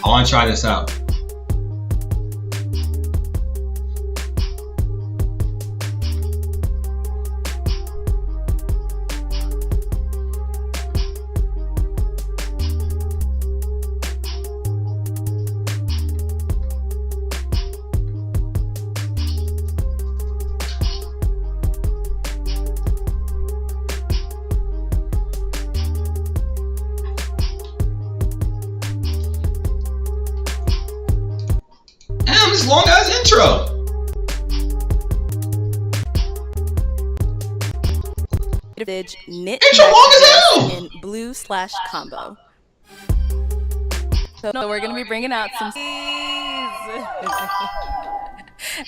I want to try this out. Damn, this long ass intro. Knit Intro long as hell. in blue/combo. So we're gonna be bringing out some.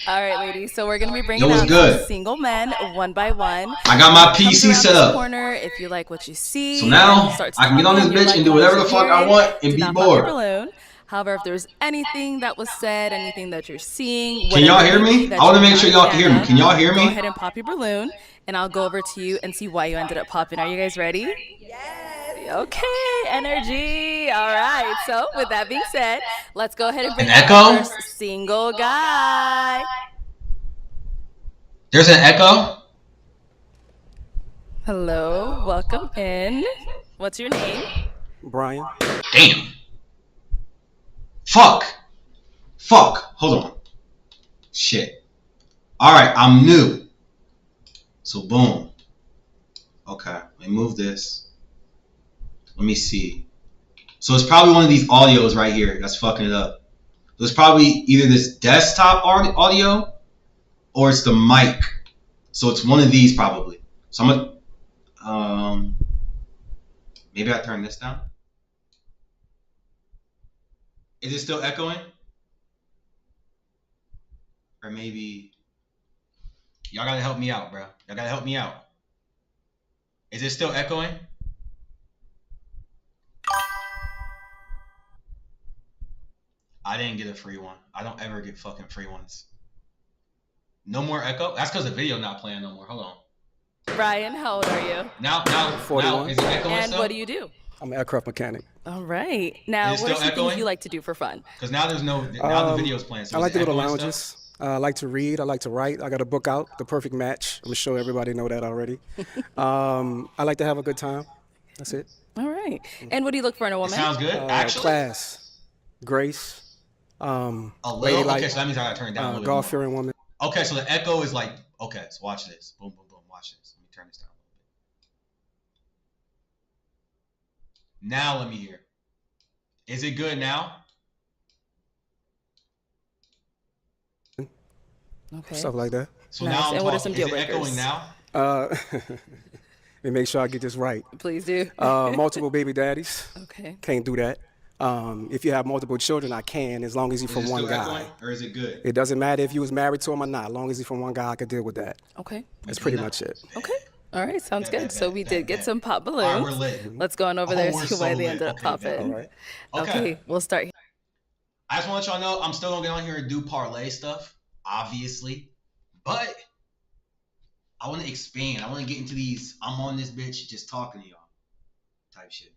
All right, ladies. So we're gonna be bringing out some single men one by one. I got my PC set up. Corner, if you like what you see. So now I can get on this bitch and do whatever the fuck I want and be bored. However, if there's anything that was said, anything that you're seeing, can y'all hear me? I want to make sure y'all can hear me. Can y'all hear me? Go ahead and pop your balloon, and I'll go over to you and see why you ended up popping. Are you guys ready? Yes. Okay, energy. All right. So with that being said, let's go ahead and bring an our first single guy. There's an echo. Hello, welcome in. What's your name? Brian. Damn. Fuck. Hold on. Shit. Alright, I'm new. So boom. Okay, let me move this. Let me see. So it's probably one of these audios right here that's fucking it up. So it's probably either this desktop audio or it's the mic. So it's one of these probably. So I'm gonna maybe I turn this down. Is it still echoing? Or maybe y'all gotta help me out, bro. Y'all gotta help me out. Is it still echoing? I didn't get a free one. I don't ever get fucking free ones. No more echo? That's because the video not playing no more. Hold on. Brian, how old are you? Now, 41. Is it echoing And still? what do you do? I'm an aircraft mechanic. All right. Now, what are some things you like to do for fun? Because now there's no, now the video's playing. So I like to go to lounges. I like to read. I like to write. I got a book out, The Perfect Match. I'm sure everybody know that already. I like to have a good time. That's it. All right. And what do you look for in a woman? It sounds good. Actually, class, grace, a little. Okay, so that means I gotta turn it down a little bit more. God-fearing woman. Okay, so the echo is like, okay, so watch this. Boom, boom, boom. Watch this. Let me turn this down a little bit. Now let me hear. Is it good now? Okay. Stuff like that. So Nice. now I'm And what are talking. some deal Is it echoing breakers? now? Let me make sure I get this right. Please do. Multiple baby daddies. Okay. Can't do that. If you have multiple children, I can, as long as you're Is from it one still guy. echoing, or is it good? It doesn't matter if you was married to him or not. As long as you're from one guy, I could deal with that. Okay. That's pretty much it. Okay. All right. Sounds good. So we did get some pop All right, balloons. we're lit. Let's go on over Oh, there we're and see so why they lit. ended up Okay, popping. All right. Okay. We'll start here. I just want to let y'all know I'm still gonna get on here and do parlay stuff, obviously, but I want to expand. I want to get into these. I'm on this bitch just talking to y'all type shit.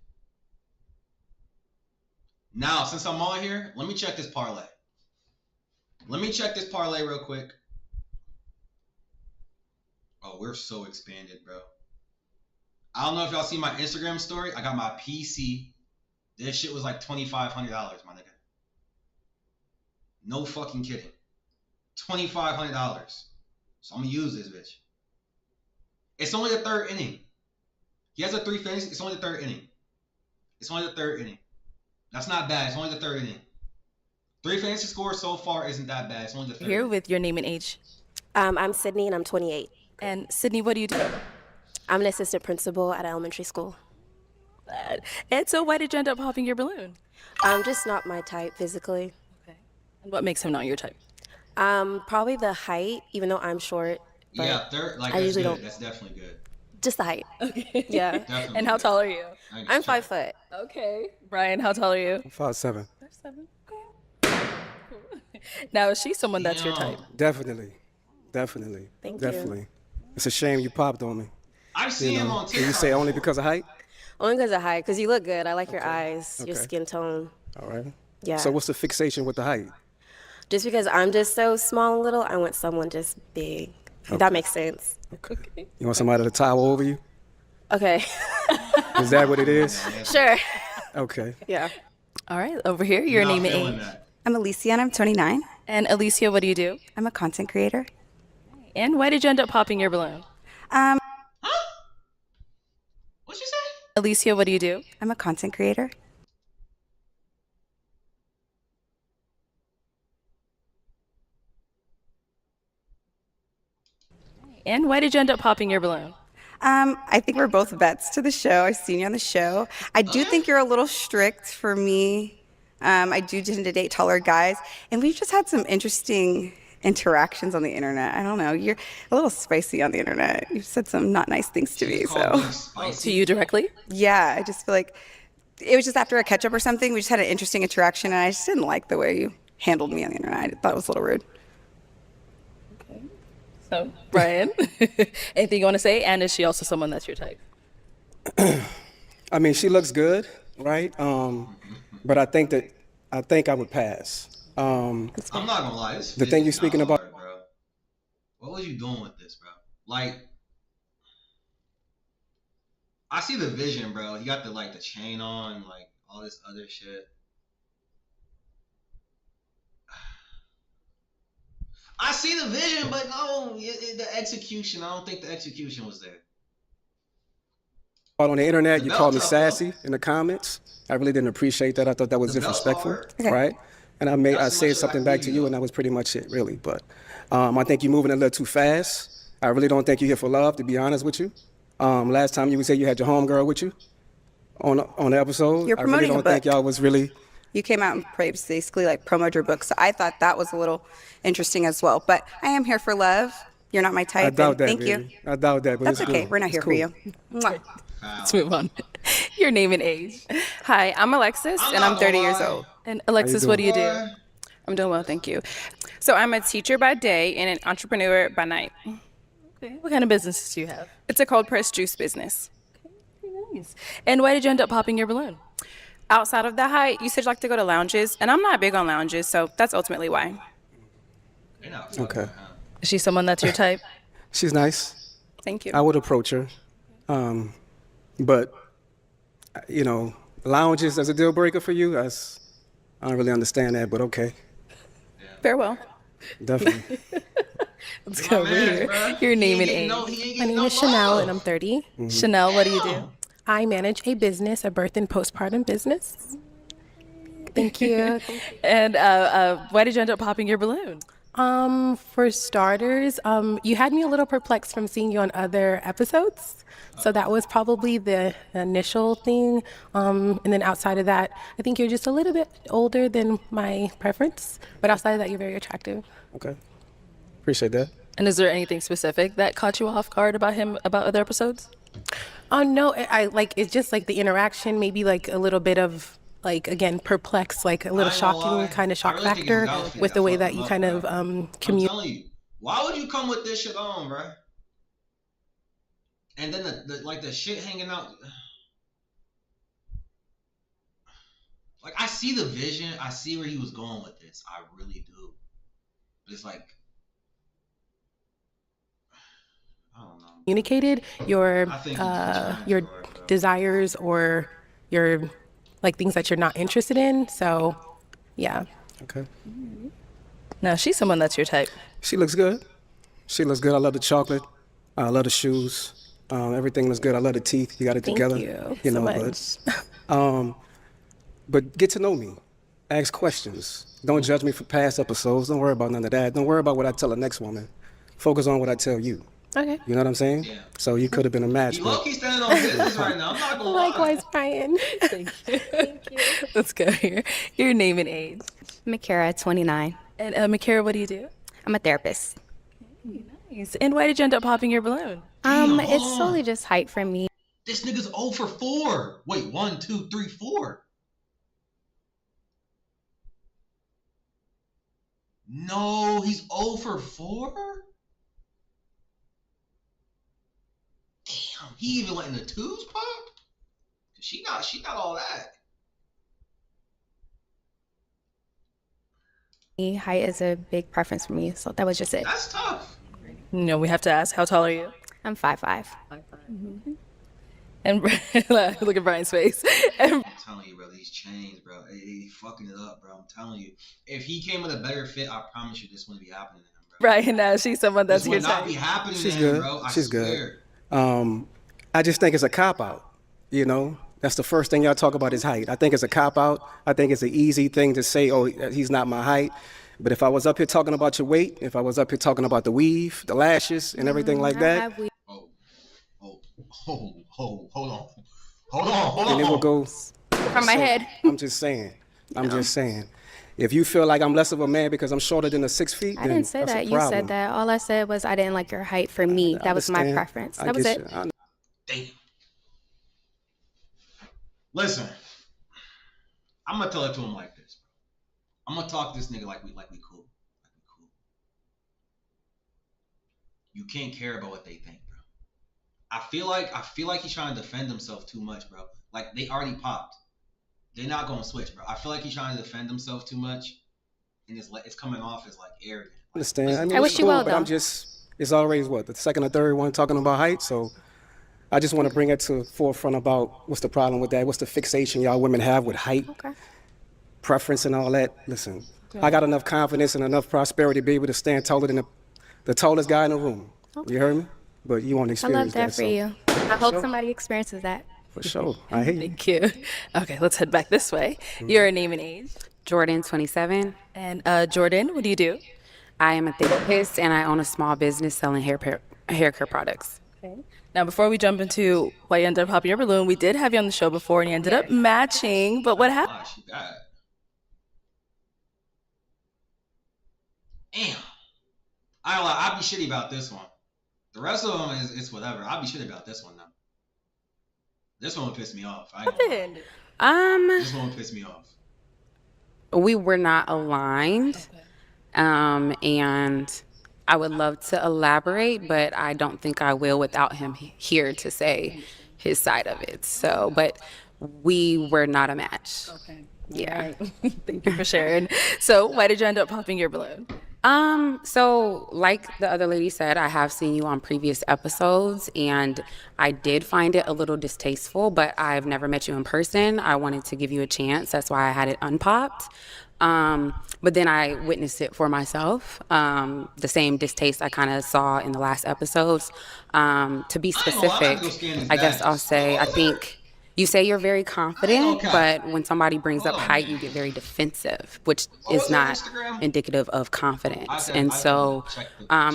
Now, since I'm on here, let me check this parlay. Let me check this parlay real quick. Oh, we're so expanded, bro. I don't know if y'all see my Instagram story. I got my PC. This shit was like $2,500, my nigga. No fucking kidding. $2,500. So I'm gonna use this bitch. It's only the third inning. He has a 3 fantasy. It's only the third inning. It's only the third inning. That's not bad. It's only the third inning. 3 fantasy scores so far isn't that bad. It's only the third. Here inning. with your name and age. I'm Sydney, and I'm 28. And Sydney, what do you do? I'm an assistant principal at elementary school. And so why did you end up popping your balloon? I'm just not my type physically. Okay. And what makes him not your type? Probably the height, even though I'm short. But Yeah, third. Like I that's usually good. don't- That's definitely good. Just the height. Okay. Yeah. Definitely And how good. tall are you? I'm 5 foot. Okay. Brian, how tall are you? 5'7". 7. Cool. Now, is she someone that's your type? Definitely. Thank you. Definitely. It's a shame you popped on me. I've seen him on Did TikTok. you say only because of height? Only because of height, because you look good. I like your eyes, your Okay. skin tone. All right. Yeah. So what's the fixation with the height? Just because I'm just so small and little, I want someone just big. That makes sense. Okay. You want somebody to tower over you? Okay. Is that what it is? Sure. Okay. Yeah. All right, over here, your Not name and feeling age. that. I'm Alicia and I'm 29. And Alicia, what do you do? I'm a content creator. And why did you end up popping your balloon? Um, What'd you say? Alicia, what do you do? I'm a content creator. And why did you end up popping your balloon? I think we're both vets to the show. I've seen you on the show. I do think you're a little strict for me. I do tend to date taller guys, and we've just had some interesting interactions on the internet. I don't know. You're a little spicy on the internet. You've said some not nice things to me. She called me So, spicy. To you directly? yeah, I just feel like it was just after a catch up or something. We just had an interesting interaction, and I just didn't like the way you handled me on the internet. I thought it was a little rude. So, Brian, anything you want to say? And is she also someone that's your type? I mean, she looks good, right? But I think I would pass. I'm not gonna lie. This The thing shit you're is speaking not about- hard, bro. What was you doing with this, bro? Like, I see the vision, bro. He got the chain on, like all this other shit. I see the vision, but no, the execution. I don't think the execution was there. On the internet, The you belt called me tough, sassy in the comments. I really didn't appreciate that. I thought that was The belt's disrespectful, hard. right? And I Not so said much as something I back believe to you, you, though. and that was pretty much it, really. But I think you're moving a little too fast. I really don't think you're here for love, to be honest with you. Last time you would say you had your homegirl with you on the episode. You're I really promoting a don't think book. y'all was really. You came out and basically like promoted your book, so I thought that was a little interesting as well. But I am here for love. You're not my type. I doubt and that, thank baby. you. I doubt that, but That's it's okay. cool. We're not It's here cool. for you. Mwah. Let's move on. Your name and age. Hi, I'm Alexis, I'm and not I'm 30 gonna years lie. old. And Alexis, what do you do? Boy, I'm doing well, thank you. So I'm a teacher by day and an entrepreneur by night. Okay. What kind of businesses do you have? It's a cold pressed juice business. Nice. And why did you end up popping your balloon? Outside of the height, you said you like to go to lounges, and I'm not big on lounges, so that's ultimately why. they not fucking, Okay. huh? Is she someone that's your type? She's nice. Thank you. I would approach her. But, lounges as a deal breaker for you, I don't really understand that, but okay. Farewell. Definitely. Let's My go over man, here. bro. Your He name ain't and getting age. no- he ain't My getting name no is Chanel love. and I'm 30. Chanel, what do you do? I manage a business, a birth and postpartum business. Thank you. And why did you end up popping your balloon? For starters, you had me a little perplexed from seeing you on other episodes. So that was probably the initial thing. And then outside of that, I think you're just a little bit older than my preference. But outside of that, you're very attractive. Okay. Appreciate that. And is there anything specific that caught you off guard about him, about other episodes? Oh no, I like it's just like the interaction, maybe like a little bit of like again perplexed, like a little I ain't gonna lie. shocking kind of I shock really think it's factor the outfit with that the way fucked that him you up, kind bro. of I'm communicate. telling you, why would you come with this shit on, bro? And then the shit hanging out. Like, I see the vision. I see where he was going with this. I really do. But it's like, I don't know. Communicated your I think he just your trying for it, bro. desires or your like things that you're not interested in. So yeah. Okay. No, she's someone that's your type. She looks good. She looks good. I love the chocolate. I love the shoes. Everything looks good. I love the teeth. You got it Thank together. you so But, but get to know me. Ask questions. Don't judge me for past episodes. Don't worry about none of that. Don't worry about what I tell the next woman. Focus on what I tell you. Okay. You know what I'm saying? Yeah. So you could have been a match. He But low-key standing on business right now. I'm not gonna lie. Likewise, Brian. Thank you. Let's go here. Your name and age. Makara, 29. And Makara, what do you do? I'm a therapist. Nice. And why did you end up popping your balloon? It's solely just height for me. This nigga's 0 for 4. Wait, 1, 2, 3, 4. No, he's 0 for 4? Damn, he even letting the twos pop? She got all that. Height is a big preference for me, so that was just it. That's tough. We have to ask, how tall are you? I'm 5'5". And look at Brian's face. And I'm telling you, bro, these chains, bro, they fucking it up, bro. I'm telling you. If he came with a better fit, I promise you this wouldn't be happening to him, bro. Brian, now she's someone that's This your would not be type. happening She's to him, good. bro. I She's swear. good. I just think it's a cop out. That's the first thing y'all talk about is height. I think it's a cop out. I think it's an easy thing to say, oh, he's not my height. But if I was up here talking about your weight, if I was up here talking about the weave, the lashes, and everything like that, Hold on. then it will go. From my head. I'm just saying. If you feel like I'm less of a man because I'm shorter than the 6 feet, I then didn't say that's that. a You problem. said that. All I said was I didn't like your height for me. That was my Understand. preference. I That was get it. you. I Damn. Listen, I'm gonna tell it to him like this, bro. I'm gonna talk to this nigga like we cool. You can't care about what they think, bro. I feel like he's trying to defend himself too much, bro. Like they already popped. They're not gonna switch, bro. I feel like he's trying to defend himself too much, and it's coming off as like arrogant. Like, understand. I mean, I it's wish you cool, well, but I'm though. just, it's always the second or third one talking about height. So I just want to bring it to forefront about what's the problem with that. What's the fixation y'all women have with height, Okay. preference, and all that. Listen, I got enough confidence and enough prosperity to be able to stand taller than the tallest guy in the room. You heard me? But you want to I experience love that for so, you. I hope somebody experiences that. For sure. I hear you. Thank you. Okay, let's head back this way. Your name and age. Jordan, 27. And Jordan, what do you do? I am a therapist and I own a small business selling hair care products. Now, before we jump into why you ended up popping your balloon, we did have you on the show before and you ended up matching, but what happened? gosh, you bad. Damn. I'll be shitty about this one. The rest of them it's whatever. I'll be shitty about this one though. This one would piss me off. What happened? This one would piss me off. We were not aligned. And I would love to elaborate, but I don't think I will without him here to say his side of it. So, but we were not a match. Okay. Yeah. Thank you for sharing. So, why did you end up popping your balloon? So like the other lady said, I have seen you on previous episodes and I did find it a little distasteful, but I've never met you in person. I wanted to give you a chance. That's why I had it unpopped. But then I witnessed it for myself. The same distaste I kind of saw in the last episodes. To be specific, I guess I'll say, I think you say you're very confident, but when somebody brings up height, you get very defensive, which is not indicative of confidence. And so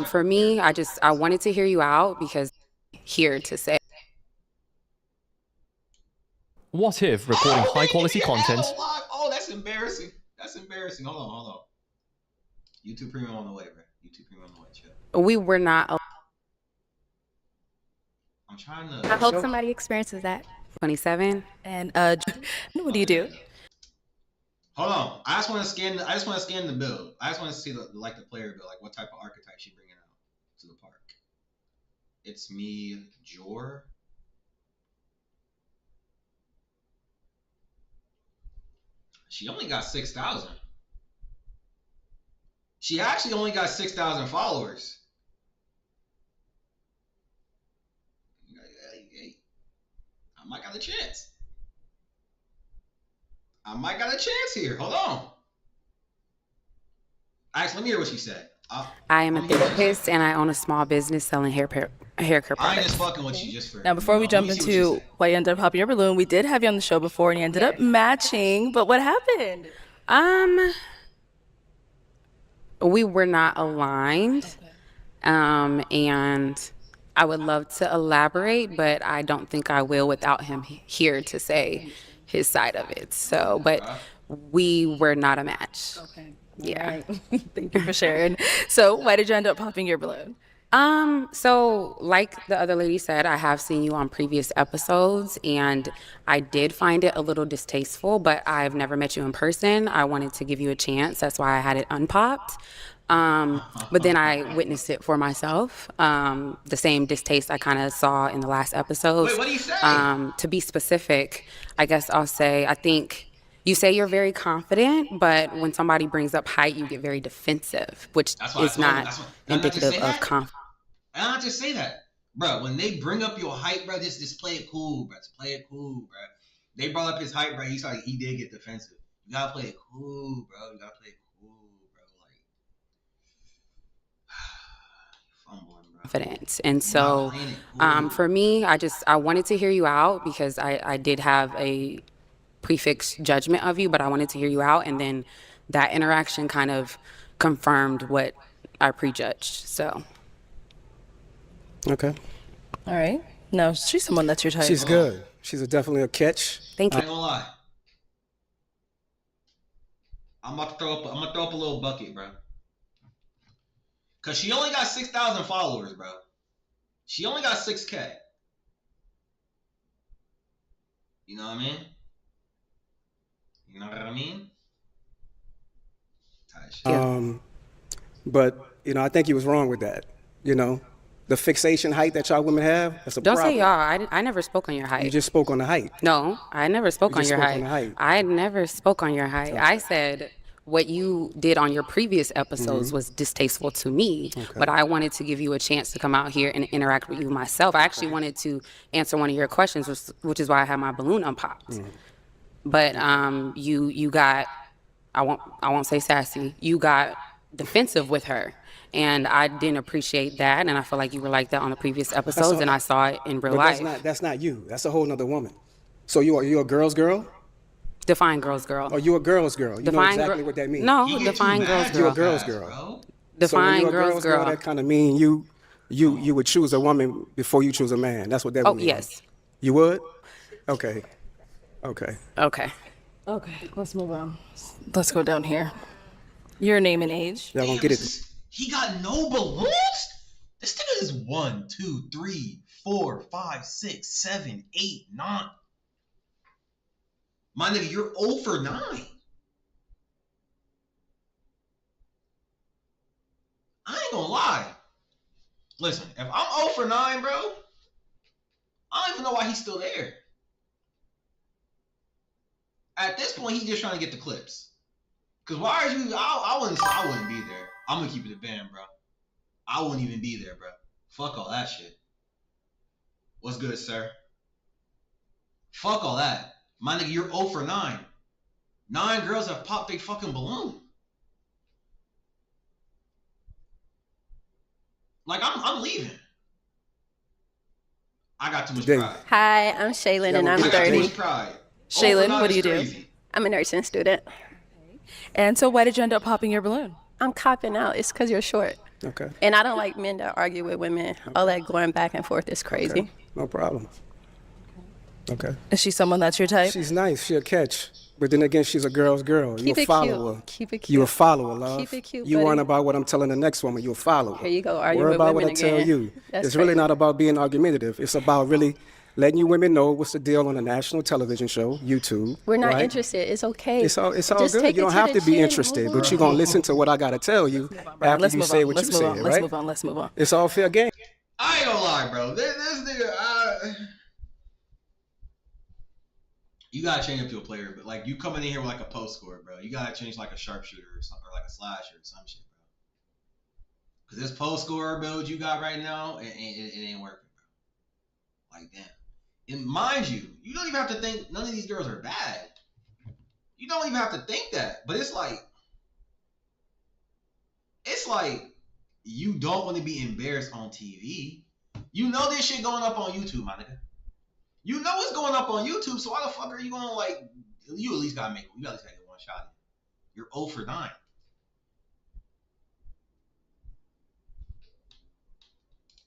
for me, I wanted to hear you out because here to say. What if recording high quality content? Oh, that's embarrassing. That's embarrassing. Hold on. YouTube Premium on the way, bro. YouTube Premium on the way. Chill. We were not. I'm trying to. I hope somebody experiences that. 27. And what do you do? Hold on. I just want to scan the build. I just want to see the player build, like what type of archetype she bringing out to the park. It's me, Jor. She only got 6,000. She actually only got 6,000 followers. Hey, I might got a chance. Here. Hold on. Actually, let me hear what she said. I am a therapist and I own a small business selling hair care I ain't products. just fucking with you just for. Now, before we jump into why you ended up popping your balloon, we did have you on the show before and you ended up matching, but what happened? We were not aligned. And I would love to elaborate, but I don't think I will without him here to say his side of it. So, but we were not a match. Okay. Yeah. Thank you for sharing. So, why did you end up popping your balloon? So like the other lady said, I have seen you on previous episodes and I did find it a little distasteful, but I've never met you in person. I wanted to give you a chance. That's why I had it unpopped. But then I witnessed it for myself. The same distaste I kind of saw in the last episodes. Wait, what do you say? To be specific, I guess I'll say, I think You say you're very confident, but when somebody brings up height, you get very defensive, which That's why I is told him. not That's why. Did I not just indicative say of that? confidence. I not just say that, bro. When they bring up your height, bro, just play it cool, bro. Just play it cool, bro. They brought up his height, bro. He did get defensive. You gotta play it cool, bro. You gotta play it cool, bro. Like fumbling, bro. Confidence. And so for me, I wanted to hear you out because I did have a prefix judgment of you, but I wanted to hear you out. And then that interaction kind of confirmed what I prejudged. So. Okay. All right. No, she's someone that's your type. She's good. She's definitely a catch. Thank I you. ain't gonna lie. I'm gonna throw up a little bucket, bro. Cause she only got 6,000 followers, bro. She only got 6K. You know what I mean? You know what I mean? Tight shit. But I think he was wrong with that. The fixation height that y'all women have, that's a Don't problem. say y'all. I never spoke on your height. You just spoke on the height. No, I never spoke You on just your spoke height. on the height. I never spoke on your height. I said what you did on your previous episodes was distasteful to me, but I wanted to give you a chance to come out here and interact with you myself. I actually wanted to answer one of your questions, which is why I had my balloon unpopped. But you got, I won't say sassy. You got defensive with her. And I didn't appreciate that, and I feel like you were like that on the previous episodes, and I saw it in real But life. that's not you. That's a whole nother woman. So you're a girl's girl? Define girl's girl. Or you a girl's girl? You know Define exactly what that means. No, He get define too girl's mad You're a girl. girl's fast, girl. bro. Define so when you're a girl's girl. that kind of mean you would choose a woman before you choose a man. That's what that would Oh, mean. yes. You would? Okay. Okay. Okay. Okay, let's move on. Let's go down here. Your name and age. Y'all gonna get it. He got no balloons? This nigga is 1, 2, 3, 4, 5, 6, 7, 8, 9. My nigga, you're 0 for 9. I ain't gonna lie. Listen, if I'm 0 for 9, bro, I don't even know why he's still there. At this point, he's just trying to get the clips. Cause why are you? I wouldn't be there. I'm gonna keep it a band, bro. I wouldn't even be there, bro. Fuck all that shit. What's good, sir? Fuck all that. My nigga, you're 0 for 9. 9 girls have popped a fucking balloon. Like, I'm leaving. I got too much Dang. pride. Hi, I'm Shaylin, and I'm I got too 30. much pride. 0 for Shaylin, 9 what do is you do? crazy. I'm a nursing student. And so why did you end up popping your balloon? I'm copping out. It's because you're short. Okay. And I don't like men that argue with women. All that going back and forth is crazy. Okay. No problem. Okay. Is she someone that's your type? She's nice. She'll catch. But then again, she's a girl's girl. Keep You a it follower. cute. Keep it You a cute. follower, love. Keep it cute, You buddy. weren't about what I'm telling the next woman. You a follower. Here you go, argue Worry with about what I women tell again. you. That's It's really crazy. not about being argumentative. It's about really letting you women know what's the deal on a national television show, YouTube. We're not right? interested. It's okay. It's all Just good. take You it don't have the to be chin, interested, move but you're on. gonna listen to what I gotta tell you after Let's you move say on. what Let's you move said, on. right? Let's move on. Let's move on. It's all fair game. I ain't gonna lie, bro. This nigga, you gotta change up your player, but like you coming in here with like a post scorer, bro. You gotta change like a sharpshooter or something, or like a slasher or some shit, bro. Cause this post scorer build you got right now, it ain't working, bro. Like damn. And mind you, you don't even have to think none of these girls are bad. You don't even have to think that. But it's like you don't want to be embarrassed on TV. You know this shit going up on YouTube, my nigga. You know it's going up on YouTube, so why the fuck are you going like? You at least gotta make. You at least gotta get one shot. You're 0 for 9.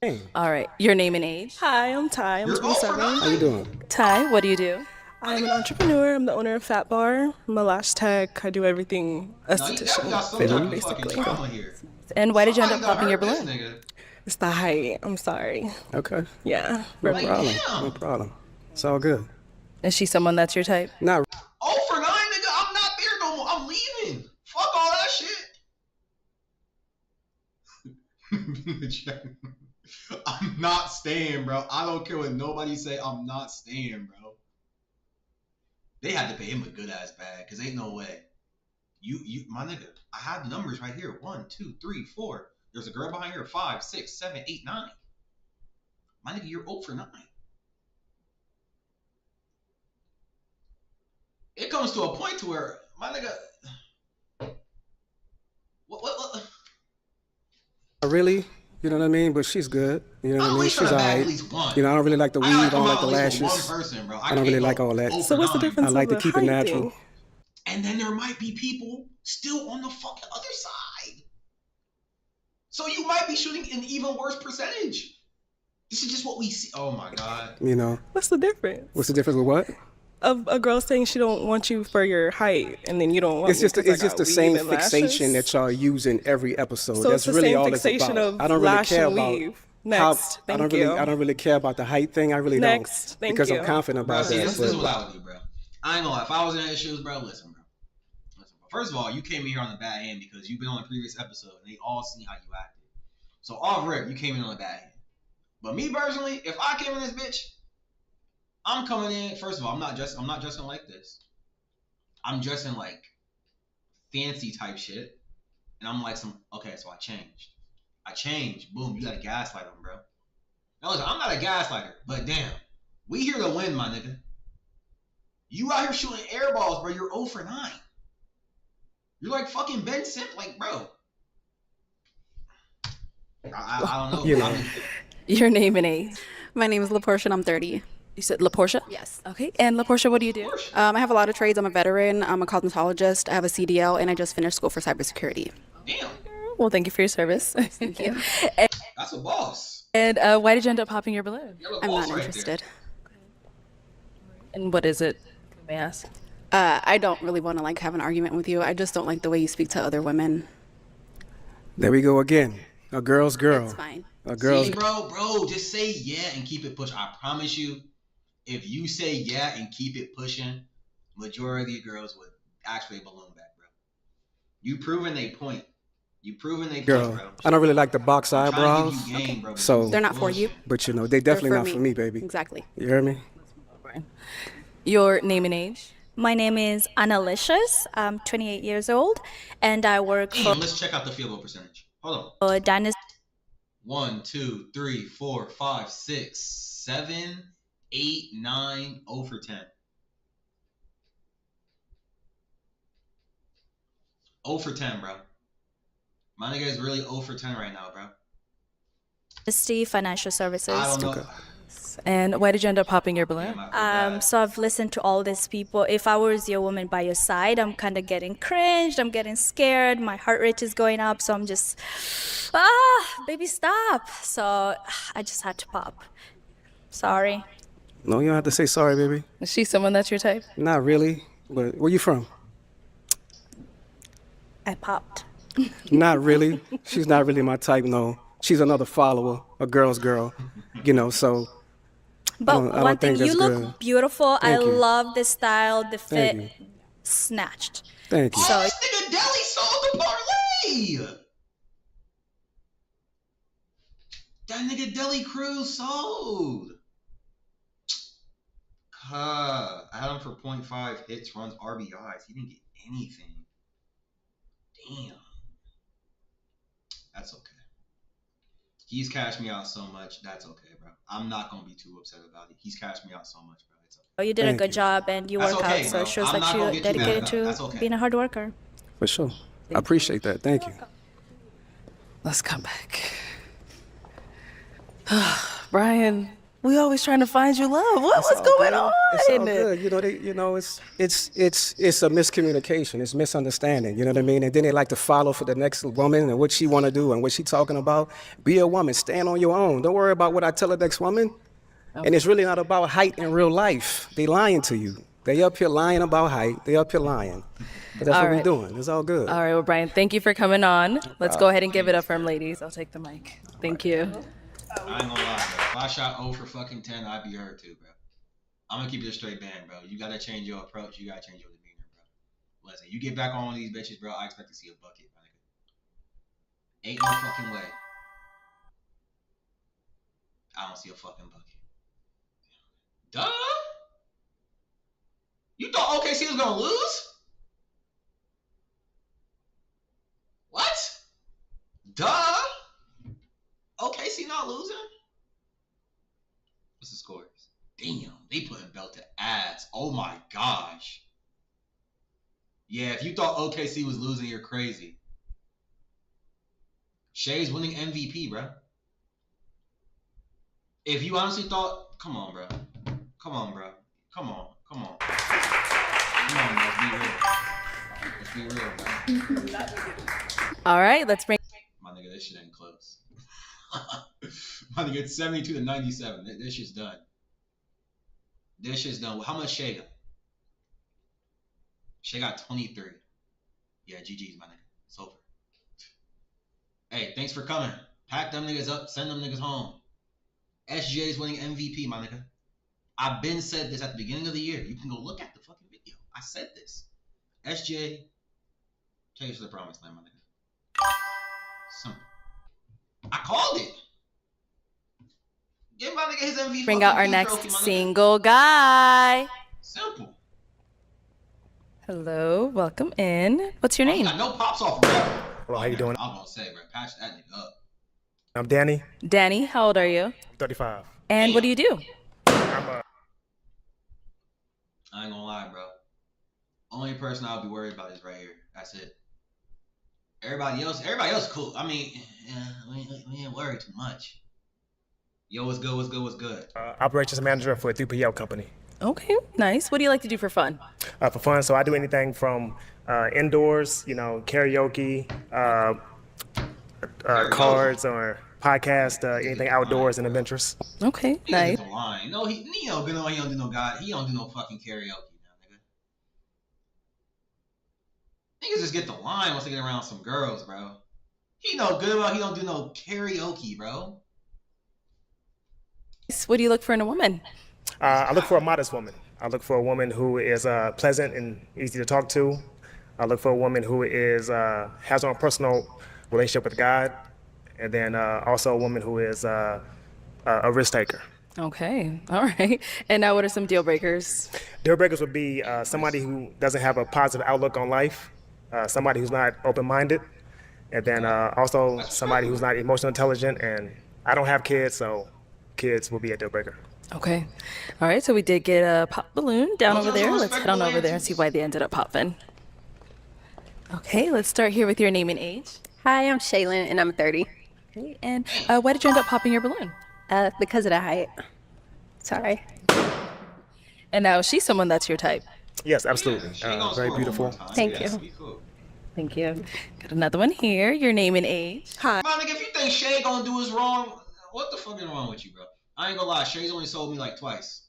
Hey, All right. Your name and age. Hi, I'm Ty. I'm You're 0 for 27. 9. how you doing? Ty, what do you do? I'm an entrepreneur. I'm the owner of Fat Bar. I'm a lash tech. I do everything No, you definitely esthetician. got some fitting, type of fucking basically. trauma here. And why did you end up Somebody popping your done hurt balloon? this nigga. It's the height. I'm sorry. Okay. Yeah. No Like, problem. damn. No problem. It's all good. Is she someone that's your type? Not 0 for 9, nigga. I'm not there no more. I'm leaving. Fuck all that shit. I'm not staying, bro. I don't care what nobody say. I'm not staying, bro. They had to pay him a good ass bag, cause ain't no way. You, my nigga, I have the numbers right here. 1, 2, 3, 4. There's a girl behind here. 5, 6, 7, 8, 9. My nigga, you're 0 for 9. It comes to a point to where my nigga, what? Really, you know what I mean? But she's good. You know what I mean? She's At alright. least one. You know, I don't really like the weave. I don't like the lashes. One person, bro. I don't really like all that. So what's the difference? I like to of the keep it height natural. thing? And then there might be people still on the fucking other side. So you might be shooting an even worse percentage. This is just what we see. Oh my God. You know. What's the difference? What's the difference with what? Of a girl saying she don't want you for your height, and then you don't want It's just me 'cause I it's just got the same weave and fixation lashes? that y'all use in every episode. So That's it's the really same all it's fixation about. of I don't really lash care and about weave. how Next, I thank don't you. really care about the height thing. I really Next, don't. thank Because you. I'm confident Bro, about see, that. this is but- what I would do, bro. I ain't gonna lie. If I was in his shoes, bro, listen, bro. First of all, you came in here on the bad hand because you've been on the previous episode and they all seen how you acted. So off rip, you came in on the bad hand. But me personally, if I came in this bitch, I'm coming in. First of all, I'm not dressing like this. I'm dressing like fancy type shit, and I'm like okay. So I changed. Boom, you got a gaslight on, bro. Now listen, I'm not a gaslighter, but damn, we here to win, my nigga. You out here shooting air balls, bro. You're 0 for 9. You're like fucking Ben Simmons, like, bro. I don't know. You know. Your name and age. My name is LaPortia and I'm 30. You said LaPortia? Yes. Okay. And LaPortia, what do you do? I have a lot of trades. I'm a veteran. I'm a cosmetologist. I have a CDL, and I just finished school for cybersecurity. Damn. Well, thank you for your service. Thank you. That's a boss. And why did you end up popping your balloon? I'm not interested. And what is it? May I ask? I don't really want to have an argument with you. I just don't like the way you speak to other women. There we go again. A girl's girl. It's fine. A girl's. See, bro, just say yeah and keep it pushing. I promise you, if you say yeah and keep it pushing, majority of girls would actually balloon back, bro. You proving they point. Girl, bro. I don't really like the box I'm trying to eyebrows. give you game, bro, So They're not for you. But you know, they definitely for not me. for me, baby. Exactly. You hear me? Your name and age? My name is Annalicious. I'm 28 years old, and I work for Let's check out the field goal percentage. Hold on. Dynasty. 1, 2, 3, 4, 5, 6, 7, 8, 9, 0 for 10. 0 for 10, bro. My nigga is really 0 for 10 right now, bro. Financial Services. I don't know. And why did you end up popping your balloon? So I've listened to all these people. If I was your woman by your side, I'm kind of getting cringed. I'm getting scared. My heart rate is going up. So I'm just, baby, stop. So I just had to pop. Sorry. No, you don't have to say sorry, baby. Is she someone that's your type? Not really. But where you from? I popped. Not really. She's not really my type, no. She's another follower, a girl's girl. You know, so But I don't one thing, think you that's look good. beautiful. Thank I you. love the style, the fit. Thank Snatched. Thank you. So This nigga Deli sold the parlay. That nigga Deli Cruz sold. I had him for 0.5 hits, runs, RBIs. He didn't get anything. Damn. That's okay. He's cashed me out so much. That's okay, bro. I'm not gonna be too upset about it. He's cashed me out so much, bro. It's okay. you did a Thank good you. job, and you That's work okay, out. So bro. it shows I'm that not gonna you're get you mad dedicated about it. to That's okay. being a hard worker. For sure. I appreciate that. Thank you. Let's come back. Brian, we always trying to find you love. What's going on? It's all good. It's a miscommunication. It's misunderstanding. You know what I mean? And then they like to follow for the next woman and what she want to do and what she talking about. Be a woman. Stand on your own. Don't worry about what I tell the next woman. And it's really not about height in real life. They lying to you. They up here lying about height. They up here lying. But that's All what right. we're doing. It's all good. All right, well, Brian, thank you for coming on. Let's go ahead and give it up for him, ladies. I'll take the mic. Thank you. I ain't gonna lie, bro. If I shot 0 for fucking 10, I'd be hurt too, bro. I'm gonna keep it a straight band, bro. You gotta change your approach. You gotta change your demeanor, bro. Listen, you get back on one of these bitches, bro, I expect to see a bucket, my nigga. Ain't no fucking way. I don't see a fucking bucket. Duh! You thought OKC was gonna lose? What? Duh. OKC not losing? What's the scores? Damn, they putting belt to ass. Oh my gosh. Yeah, if you thought OKC was losing, you're crazy. Shay's winning MVP, bro. If you honestly thought, come on, bro. Come on, bro. Come on. Come on. Come on, bro. Let's be real. Let's be real, bro. All right, let's bring. My nigga, this shit ain't close. My nigga, it's 72 to 97. This shit's done. This shit's done. How much Shay got? Shay got 23. Yeah, GG's, my nigga. It's over. Hey, thanks for coming. Pack them niggas up. Send them niggas home. SGA's winning MVP, my nigga. I've been said this at the beginning of the year. You can go look at the fucking video. I said this. SGA, take us to the promised land, my nigga. Simple. I called it. Give my nigga his MVP. Bring out our next single guy. Simple. Hello, welcome in. What's your name? Got no pops off, bro. Hello, how you doing? I was gonna say, bro, patch that nigga up. I'm Danny. Danny, how old are you? 35. And what do you do? I'm I ain't gonna lie, bro. Only person I'll be worried about is right here. That's it. Everybody else cool. I mean, yeah, we ain't worried too much. Yo, what's good? What's good? What's good? operations manager for a 3PL company. Okay, nice. What do you like to do for fun? For fun, so I do anything from indoors, you know, karaoke, cards, or podcast, anything outdoors and adventurous. Okay, nice. He's lying. No, he don't do no fucking karaoke now, nigga. Niggas just get the line once they get around some girls, bro. He know good about he don't do no karaoke, bro. What do you look for in a woman? I look for a modest woman. I look for a woman who is pleasant and easy to talk to. I look for a woman who is has her own personal relationship with God, and then also a woman who is a risk taker. Okay, all right. And now what are some deal breakers? Deal breakers would be somebody who doesn't have a positive outlook on life, somebody who's not open-minded, and then also somebody who's not emotionally intelligent. And I don't have kids, so kids will be a deal breaker. Okay. All right, so we did get a pop balloon down over there. Let's head on over there and see why they ended up popping. Okay, let's start here with your name and age. Hi, I'm Shaylin, and I'm 30. Okay, and why did you end up popping your balloon? Because of the height. Sorry. And now is she someone that's your type? Yes, absolutely. Very beautiful. Thank you. Thank you. Got another one here. Your name and age. Hi. My nigga, if you think Shay gonna do us wrong, what the fuck is wrong with you, bro? I ain't gonna lie, Shay's only sold me like twice.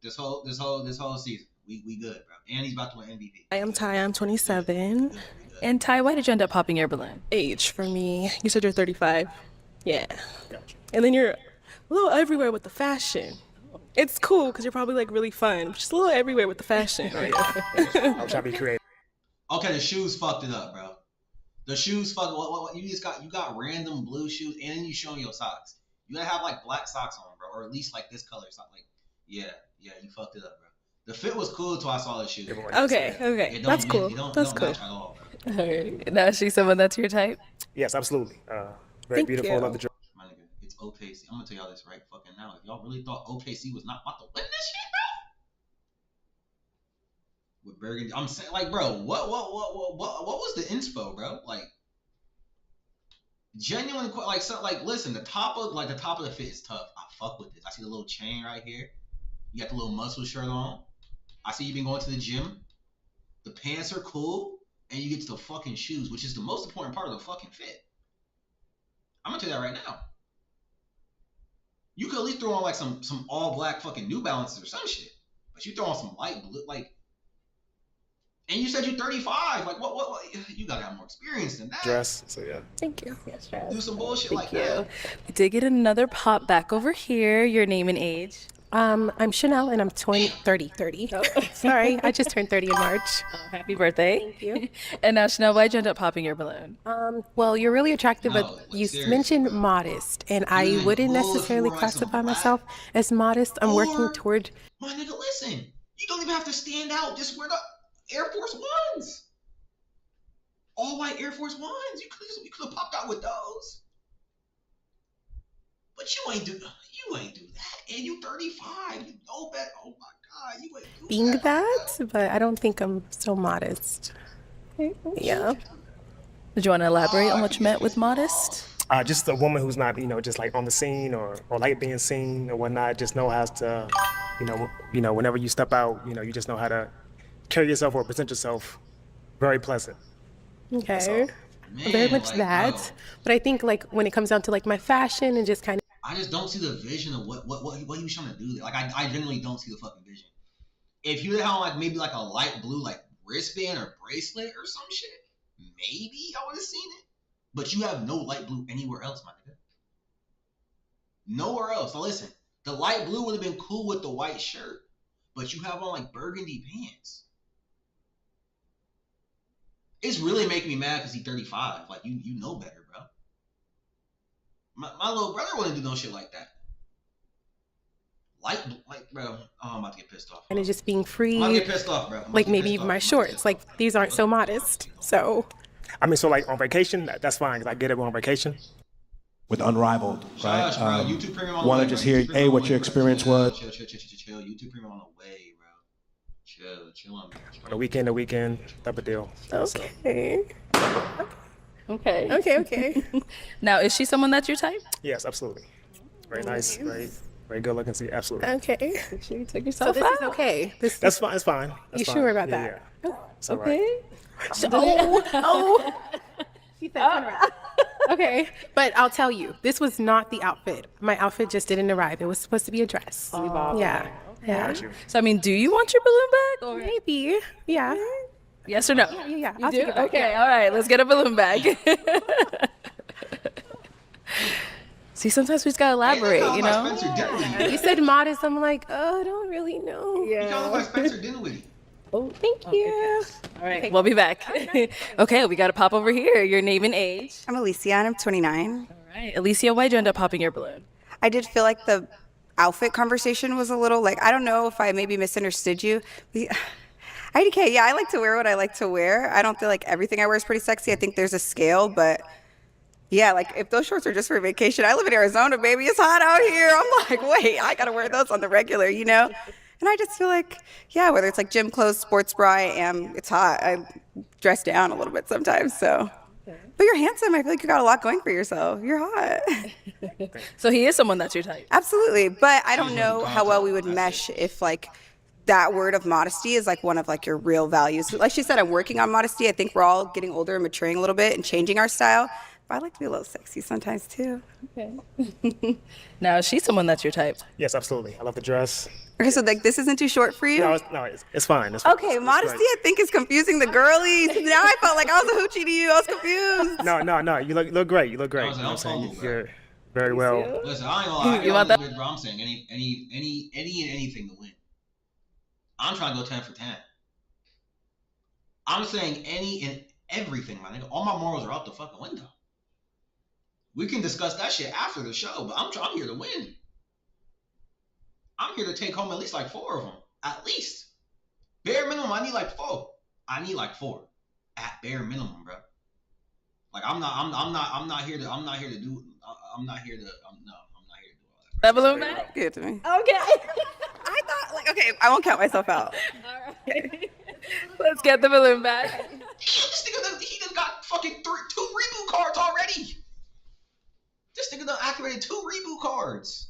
This whole season. We good, bro. And he's about to win MVP. I am Ty, I'm 27. And Ty, why did you end up popping your balloon? Age for me. You said you're 35. Yeah. And then you're a little everywhere with the fashion. It's cool because you're probably like really fun. Just a little everywhere with the fashion. I'm trying to be creative. Okay, the shoes fucked it up, bro. The shoes fucked. What? You got random blue shoes, and then you showing your socks. You gotta have like black socks on, bro, or at least like this color. Sock. Like, yeah, you fucked it up, bro. The fit was cool till I saw the shoes. Okay, that's cool. That's cool. Match at all, bro. All right. Now is she someone that's your type? Yes, absolutely. Very beautiful. Love the dress. My nigga, it's OKC. I'm gonna tell y'all this right fucking now. If y'all really thought OKC was not about to win this shit, bro, with Burgundy, I'm saying, like, bro, what was the inspo, bro? Like, genuine, like, so, like, listen, the top of the fit is tough. I fuck with this. I see the little chain right here. You got the little muscle shirt on. I see you've been going to the gym. The pants are cool, and you get to the fucking shoes, which is the most important part of the fucking fit. I'm gonna tell you that right now. You could at least throw on like some all black fucking New Balances or some shit, but you throw on some light blue, like. And you said you're 35. Like, what? You gotta have more experience than that. Dress. So yeah. Thank you. Yes, dress. Do some bullshit like that. We did get another pop back over here. Your name and age. I'm Chanel and I'm 30. Oh, sorry, I just turned 30 in March. Happy birthday. Thank you. And now, Chanel, why'd you end up popping your balloon? Well, you're really attractive, but you mentioned modest, and I wouldn't necessarily classify myself as modest. I'm working toward. My nigga, listen. You don't even have to stand out. Just wear the Air Force Ones. All white Air Force Ones. You could have popped out with those. But you ain't do that. And you 35. You know better. Oh my God, you ain't do Being that, but I don't think I'm so modest. Yeah. Did you want to elaborate on what you meant with modest? Just a woman who's not, just like on the scene or like being seen or whatnot. Just know how to, whenever you step out, you just know how to carry yourself or present yourself very pleasant. Okay. Very much that. But I think like when it comes down to like my fashion and just kind of. I just don't see the vision of what he was trying to do there. Like I genuinely don't see the fucking vision. If you had like maybe like a light blue like wristband or bracelet or some shit, maybe I would have seen it. But you have no light blue anywhere else, my nigga. Nowhere else. Now listen, the light blue would have been cool with the white shirt, but you have on like burgundy pants. It's really making me mad because he's 35. Like you know better, bro. My little brother wouldn't do no shit like that. Like, bro. Oh, I'm about to get pissed off. And it's just being free. I'm about to get pissed off, bro. Like maybe even my shorts. Like these aren't so modest. So. I mean, so like on vacation, that's fine. 'Cause I get it on vacation. With Unrivaled, right? Shush, bro. YouTube Premium on the way. Want to just hear, A, what your experience was? Chill. YouTube Premium on the way, bro. Chill on me. On the weekend, type of deal. Okay. Okay. Now, is she someone that's your type? Yes, absolutely. Very nice, very good looking. Absolutely. Okay. Make sure you take So yourself this out. is okay. That's fine. It's fine. You sure about that? Yeah. It's all right. Oh. She said turn around. Okay, but I'll tell you, this was not the outfit. My outfit just didn't arrive. It was supposed to be a dress. Yeah. Got you. So, I mean, do you want your balloon back? Or Maybe. Yeah. yes or no? Yeah. You I'll do? take it back. Okay, all right. Let's get a balloon bag. See, sometimes we just gotta elaborate, you know? You said modest. I'm like, oh, I don't really know. You gotta look like Spencer Dinwiddie. Oh, thank you. All right, we'll be back. Okay, we gotta pop over here. Your name and age. I'm Alicia and I'm 29. All right, Alicia, why'd you end up popping your balloon? I did feel like the outfit conversation was a little like, I don't know if I maybe misunderstood you. IDK, yeah, I like to wear what I like to wear. I don't feel like everything I wear is pretty sexy. I think there's a scale, but yeah, like if those shorts are just for vacation, I live in Arizona, baby. It's hot out here. I'm like, wait, I gotta wear those on the regular, you know? And I just feel like, yeah, whether it's like gym clothes, sports bra, it's hot. I dress down a little bit sometimes, so. But you're handsome. I feel like you got a lot going for yourself. You're hot. So he is someone that's your type. Absolutely. But I don't know how well we would mesh if like that word of modesty is like one of like your real values. Like she said, I'm working on modesty. I think we're all getting older and maturing a little bit and changing our style. But I like to be a little sexy sometimes too. Okay. Now, is she someone that's your type? Yes, absolutely. I love the dress. Okay, so like this isn't too short for you? No, it's fine. It's fine. Okay, It's modesty great. I think is confusing the girlies. Now I felt like I was a hoochie to you. I was confused. No. You look great. You look great. I was like, You know what I'm I'll saying? follow, You're very well. Listen, I ain't gonna lie. You want that? Bro, I'm saying anything to win. I'm trying to go 10 for 10. I'm saying any and everything, my nigga. All my morals are out the fucking window. We can discuss that shit after the show, but I'm here to win. I'm here to take home at least like 4 of them. At least. Bare minimum, I need like 4. I need like 4. At bare minimum, bro. Like I'm not here to do all that. That balloon back? Give it to me. Okay. I thought like, okay, I won't count myself out. Let's get the balloon back. This nigga, he done got fucking 2 reboot cards already. This nigga done activated 2 reboot cards.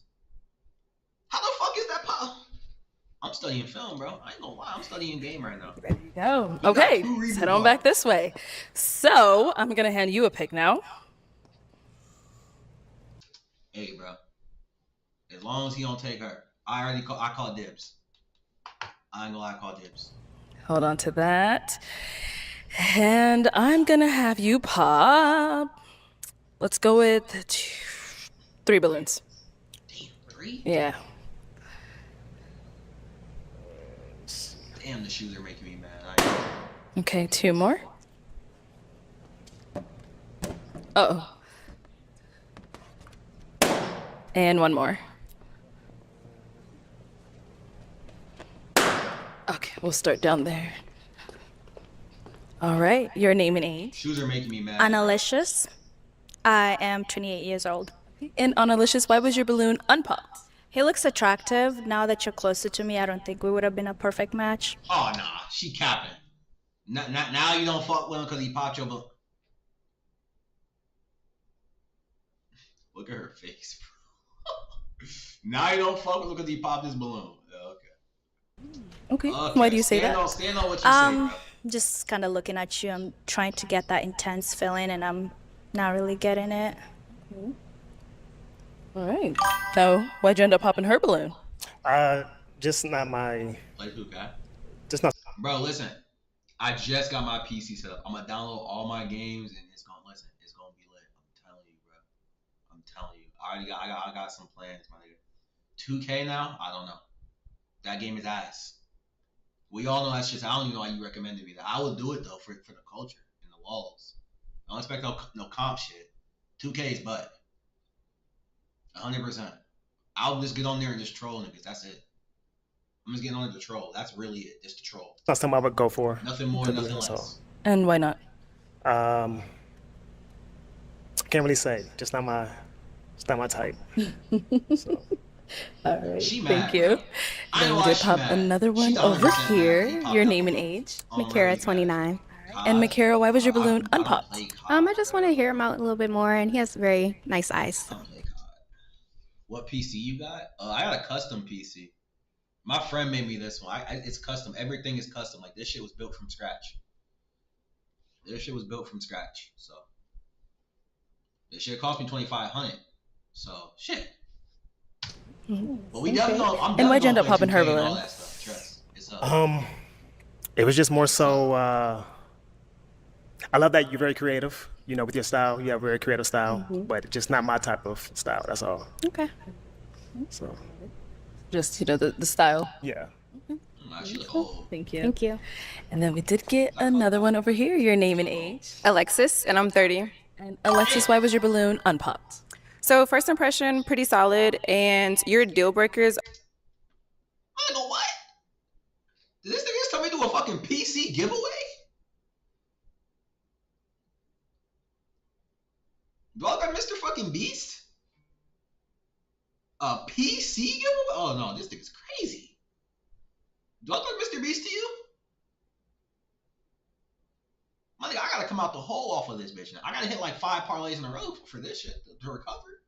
How the fuck is that I'm studying film, bro. I ain't gonna lie. I'm studying game right now. There you go. Okay, let's head on back this way. So, I'm going to hand you a pick now. Hey, bro. As long as he don't take her, I call dibs. I ain't gonna lie, I call dibs. Hold on to that. And I'm going to have you pop. Let's go with 3 balloons. Damn, 3? Yeah. Damn, the shoes are making me mad. Okay, 2 more. Uh-oh. And 1 more. We'll start down there. All right, your name and age. Shoes are making me mad. Analicious. I am 28 years old. And Analicious, why was your balloon unpopped? He looks attractive. Now that you're closer to me, I don't think we would have been a perfect match. Oh, nah. She capping. Now you don't fuck with him because he popped your balloon. Look at her face, bro. Now you don't fuck with him because he popped his balloon. Okay. Why do you say that? Stand on what you say, bro. Just kind of looking at you. I'm trying to get that intense feeling, and I'm not really getting it. All right. So, why'd you end up popping her balloon? Just not my. Like who, guy? Just not. Bro, listen. I just got my PC set up. I'm gonna download all my games, and it's gonna be lit. I'm telling you, bro. I'm telling you. I got some plans, my nigga. 2K now? I don't know. That game is ass. We all know that's just. I don't even know why you recommended me that. I would do it though for the culture and the walls. I don't expect no comp shit. 2K is butt. 100%. I'll just get on there and just troll niggas. That's it. I'm just getting on there to troll. That's really it. Just to troll. Not something I would go for. Nothing more, nothing less. And why not? Can't really say. Just not my. It's not my type. So. All right. She Thank mad, you. bro. I Then know we why did she pop mad. another one She over 100% mad. here. He popped Your that name and balloon. age. Makara, 29. And Makara, why was your balloon unpopped? I just want to hear him out a little bit more, and he has very nice eyes. What PC you got? I got a custom PC. My friend made me this one. It's custom. Everything is custom. Like this shit was built from scratch. So this shit cost me $2,500. So shit. But we definitely. I'm And why'd you end up definitely popping her gonna play 2K and all balloon? that stuff. Trust. It's It was just more so. I love that you're very creative. You know, with your style, you have a very creative style, but it's just not my type of style. That's all. Okay. So. Just, the style. Yeah. Thank you. Thank you. And then we did get another one over here. Your name and age. Alexis, and I'm 30. And Alexis, why was your balloon unpopped? So first impression, pretty solid, and your deal breakers. I go what? Did this nigga just tell me to do a fucking PC giveaway? Do I got Mr. fucking Beast? A PC giveaway? Oh no, this nigga's crazy. Do I look like Mr. Beast to you? My nigga, I gotta come out the hole off of this bitch now. I gotta hit like 5 parlays in a row for this shit to recover.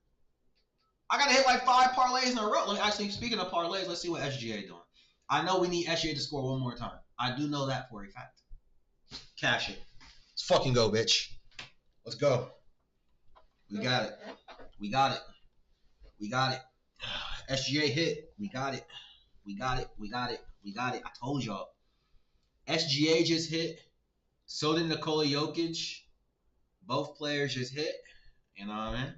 I gotta hit like 5 parlays in a row. Let me actually, speaking of parlays, let's see what SGA doing. I know we need SGA to score one more time. I do know that for a fact. Cash it. Let's fucking go, bitch. Let's go. We got it. We got it. We got it. SGA hit. We got it. We got it. We got it. We got it. I told y'all. SGA just hit. So did Nikola Jokic. Both players just hit. You know what I mean?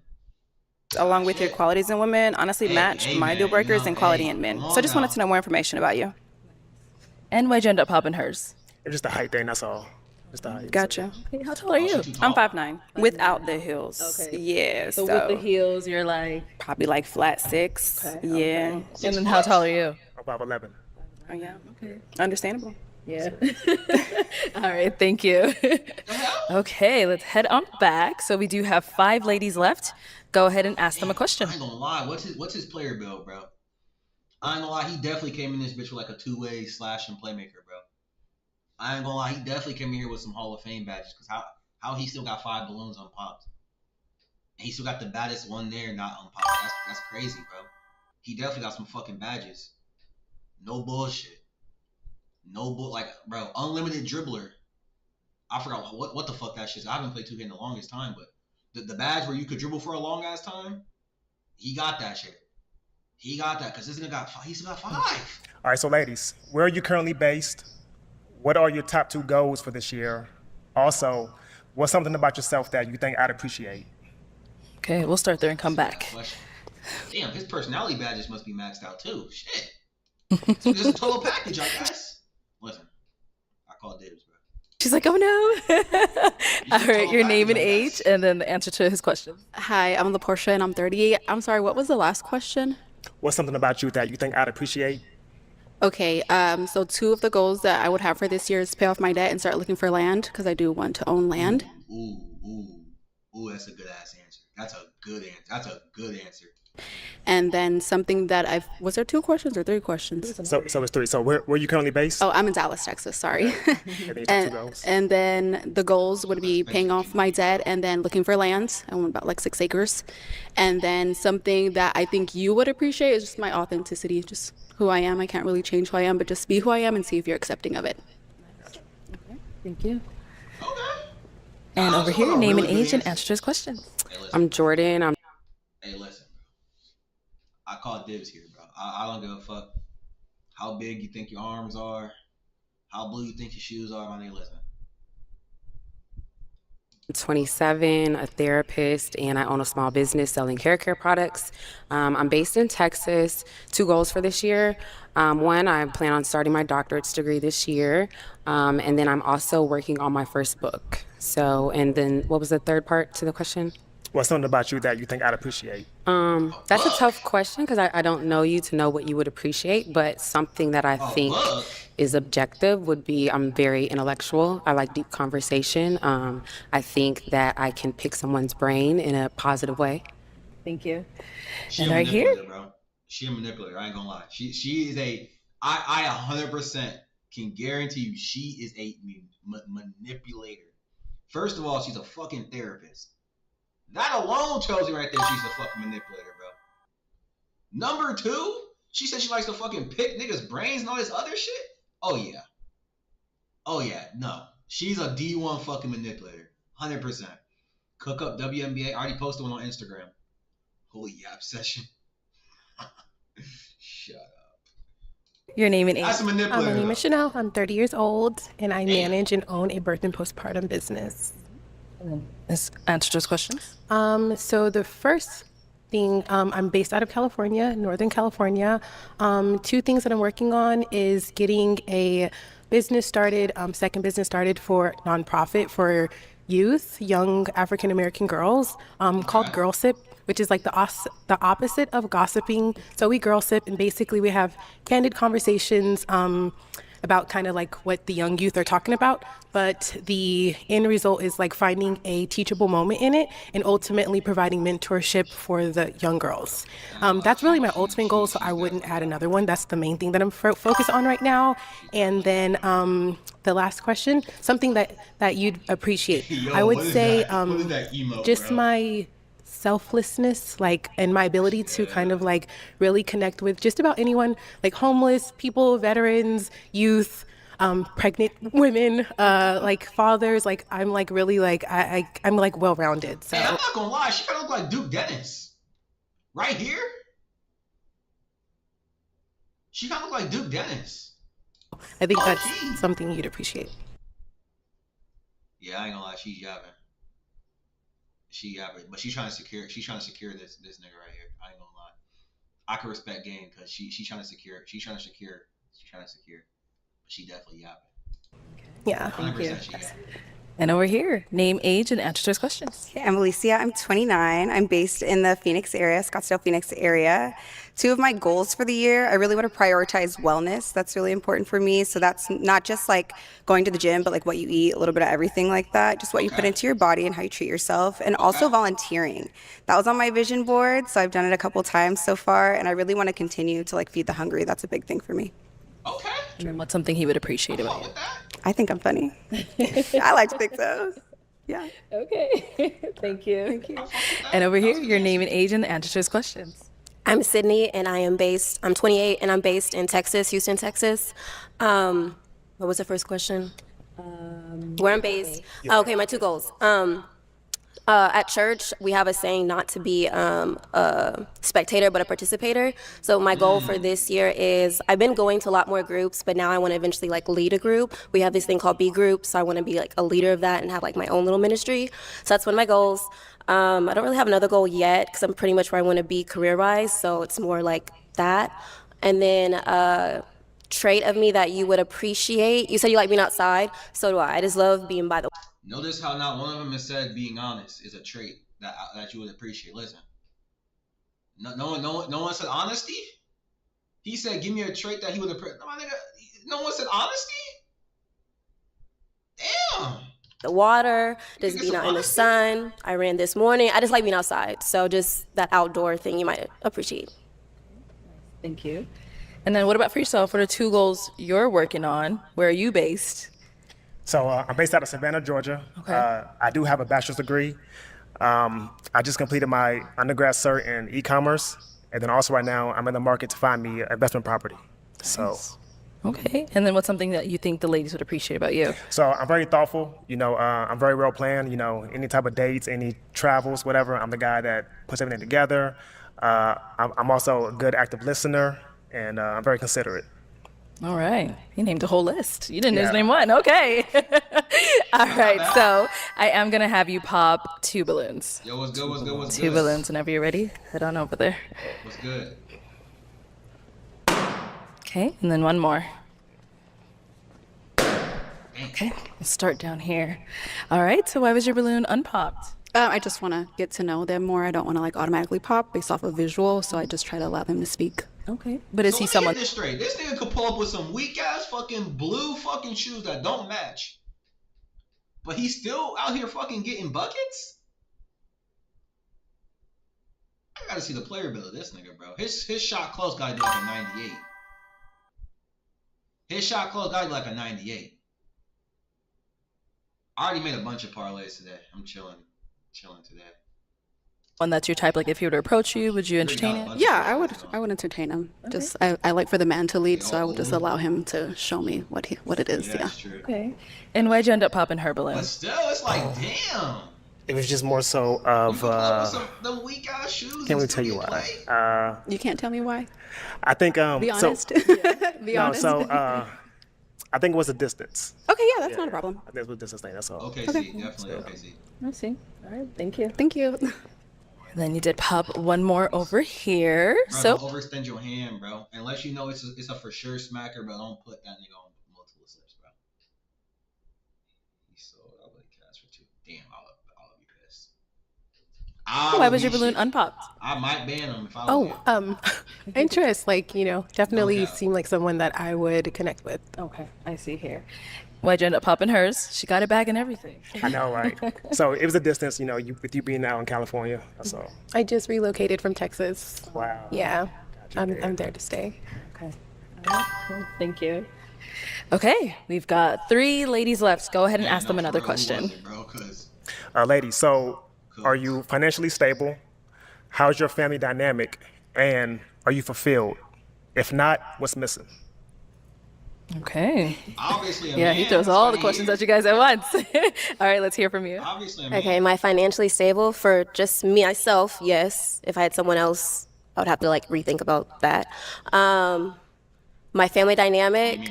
Along with your qualities in women, honestly match my deal breakers and quality in men. So I just wanted to know more information about you. And why'd you end up popping hers? It's just a height thing, that's all. Just the height. Gotcha. Okay, how tall are you? I'm 5'9", without the heels. Okay. Yeah, So with the heels, you're like probably like flat 6. Okay, Yeah. And then how tall are you? About 11. Oh yeah. Okay. Understandable. Yeah. All right, thank you. Okay, let's head on back. So we do have 5 ladies left. Go ahead and ask them a question. I ain't gonna lie. What's his player build, bro? I ain't gonna lie. He definitely came in this bitch with like a 2-way slash and playmaker, bro. I ain't gonna lie. He definitely came in here with some Hall of Fame badges. Cause how he still got 5 balloons unpopped. And he still got the baddest one there not unpopped. That's crazy, bro. He definitely got some fucking badges. No bullshit. Like, bro, unlimited dribbler. I forgot what the fuck that shit is. I haven't played 2K in the longest time, but the badge where you could dribble for a long ass time, he got that shit. He got that because this nigga he still got 5. All right, so ladies, where are you currently based? What are your top 2 goals for this year? Also, what's something about yourself that you think I'd appreciate? Okay, we'll start there and come back. Damn, his personality badges must be maxed out too. Shit. So just a total package, I guess. Listen, I call dibs, bro. She's like, oh no. All right, your name and age, and then the answer to his question. Hi, I'm LaPortia, and I'm 38. I'm sorry, what was the last question? What's something about you that you think I'd appreciate? Okay, so two of the goals that I would have for this year is pay off my debt and start looking for land because I do want to own land. Ooh, that's a good ass answer. That's a good answer. That's a good answer. And then something that was there two questions or three questions? So it's three. So where are you currently based? Oh, I'm in Dallas, Texas, sorry. And then you got two goals. And then the goals would be paying off my debt and then looking for land. I want about like 6 acres. And then something that I think you would appreciate is just my authenticity, just who I am. I can't really change who I am, but just be who I am and see if you're accepting of it. Thank you. And over here, name and age and answer to his questions. I'm Jordan. Hey, listen, bro. I call dibs here, bro. I don't give a fuck how big you think your arms are, how blue you think your shoes are. My nigga, listen. I'm 27, a therapist, and I own a small business selling hair care products. I'm based in Texas. 2 goals for this year. One, I plan on starting my doctorate's degree this year. And then I'm also working on my first book. So, and then what was the third part to the question? What's something about you that you think I'd appreciate? That's a tough question because I don't know you to know what you would appreciate, but something that I think is objective would be I'm very intellectual. I like deep conversation. I think that I can pick someone's brain in a positive way. Thank you. She And a right here, manipulator, bro. She a manipulator. I ain't gonna lie. She is a. I 100% can guarantee you she is a manipulator. First of all, she's a fucking therapist. That alone tells you right there she's a fucking manipulator, bro. Number 2, she said she likes to fucking pick niggas' brains and all this other shit. Oh yeah. Oh yeah. No, she's a D1 fucking manipulator. 100%. Cook up WNBA. I already posted one on Instagram. Holy yap session. Shut up. your name and age. That's a My manipulator. name is though. Chanel. I'm 30 years old, and I manage and own a birth and postpartum business. Let's answer those questions. So the first thing, I'm based out of California, Northern California. 2 things that I'm working on is getting a business started, second business started for nonprofit for youth, young African American girls, called Girl Sip, which is like the opposite of gossiping. So we girl sip, and basically we have candid conversations about kind of like what the young youth are talking about, but the end result is like finding a teachable moment in it and ultimately providing mentorship for the young girls. That's really my ultimate goal, so I wouldn't add another one. That's the main thing that I'm focused on right now. And then the last question, something that you'd appreciate. Yo, I would what is say that? What is that emote, just bro? my selflessness, like, and my ability to kind of like really connect with just about anyone, like homeless people, veterans, youth, pregnant women, like fathers. Like I'm like really like I'm like well-rounded. So Hey, I'm not gonna lie. She kind of look like Duke Dennis. Right here. She kind of look like Duke Dennis. I think that's something you'd appreciate. Yeah, I ain't gonna lie. She's yapping. She yapping, but she's trying to secure this nigga right here. I ain't gonna lie. I can respect game because she's trying to secure. She's trying to secure. But she definitely yapping. Yeah. 100% she yapping. And over here, name, age, and answer to his questions. Okay, I'm Alicia. I'm 29. I'm based in the Phoenix area, Scottsdale, Phoenix area. 2 of my goals for the year, I really want to prioritize wellness. That's really important for me. So that's not just like going to the gym, but like what you eat, a little bit of everything like that. Just what you put into your body and how you treat yourself. And also volunteering. That was on my vision board. So I've done it a couple times so far. And I really want to continue to like feed the hungry. That's a big thing for me. And then what's something he would appreciate about you? I think I'm funny. I like to pick those. Yeah. Okay. Thank you. Thank you. And over here, your name and age and answer to his questions. I'm Sydney, and I'm 28, and I'm based in Texas, Houston, Texas. What was the first question? Where I'm based? Oh, okay, my 2 goals. At church, we have a saying not to be a spectator, but a participator. So my goal for this year is, I've been going to a lot more groups, but now I want to eventually like lead a group. We have this thing called B Group, so I want to be like a leader of that and have like my own little ministry. So that's one of my goals. I don't really have another goal yet because I'm pretty much where I want to be career-wise, so it's more like that. And then trait of me that you would appreciate. You said you like being outside, so do I. I just love being by the Notice how not one of them has said being honest is a trait that you would appreciate. Listen, no one said honesty. He said, "Give me a trait that he would have." My nigga, no one said honesty. Damn. The water, just being out in the sun. I ran this morning. I just like being outside. So just that outdoor thing you might appreciate. Thank you. And then what about for yourself? What are 2 goals you're working on? Where are you based? So I'm based out of Savannah, Georgia. Okay. I do have a bachelor's degree. I just completed my undergrad cert in e-commerce, and then also right now I'm in the market to find me investment property. So. Okay. And then what's something that you think the ladies would appreciate about you? So I'm very thoughtful. I'm very well planned. Any type of dates, any travels, whatever. I'm the guy that puts everything together. I'm also a good active listener, and I'm very considerate. All right. He named a whole list. You didn't just name one. Okay. All right. So I am going to have you pop 2 balloons. Yo, what's good? What's good? What's 2 good? balloons. Whenever you're ready, head on over there. What's good? Okay. And then 1 more. Okay. Let's start down here. All right. So why was your balloon unpopped? I just want to get to know them more. I don't want to like automatically pop based off of visual, so I just try to allow them to speak. Okay. But is So he let me someone? get this straight. This nigga could pull up with some weak ass fucking blue fucking shoes that don't match, but he's still out here fucking getting buckets. I gotta see the player bill of this nigga, bro. His shot close gotta be like a 98. His shot close gotta be like a 98. I already made a bunch of parlays today. I'm chilling today. One that's your type. Like if he were to approach you, would you entertain it? Yeah, I would entertain him. Just I like for the man to lead, so I would just allow him to show me what it is. Yeah. Okay. And why'd you end up popping her balloon? But still, it's like, damn. It was just more so of. The weak ass shoes. Can't really tell you why. You can't tell me why. I think. Be honest. Be honest. So I think it was the distance. Okay, yeah, that's not a problem. I think it was the distance thing. That's all. Okay, Okay. definitely OKC. I see. All right. Thank you. Thank you. Then you did pop 1 more over here. Bro, So don't overextend your hand, bro. Unless you know it's a for sure smacker, but don't put that nigga on multiple slips, bro. He sold out like cash for 2. Damn, I'll be pissed. why was your balloon unpopped? I might ban him if I was Oh, interest, definitely seem like someone that I would connect with. Okay, I see here. Why'd you end up popping hers? She got it back and everything. I know, right? So it was a distance, with you being out in California. That's all. I just relocated from Texas. Wow. Yeah, I'm there to stay. Okay. All right, cool. Thank you. Okay, we've got 3 ladies left. Go ahead and ask them another question. Ladies, so are you financially stable? How's your family dynamic? And are you fulfilled? If not, what's missing? Okay. Obviously, Yeah, he throws all the questions at you guys at once. All right, let's hear from you. Obviously, Okay, am I financially stable? For just me, myself, yes. If I had someone else, I would have to rethink about that. My family dynamic,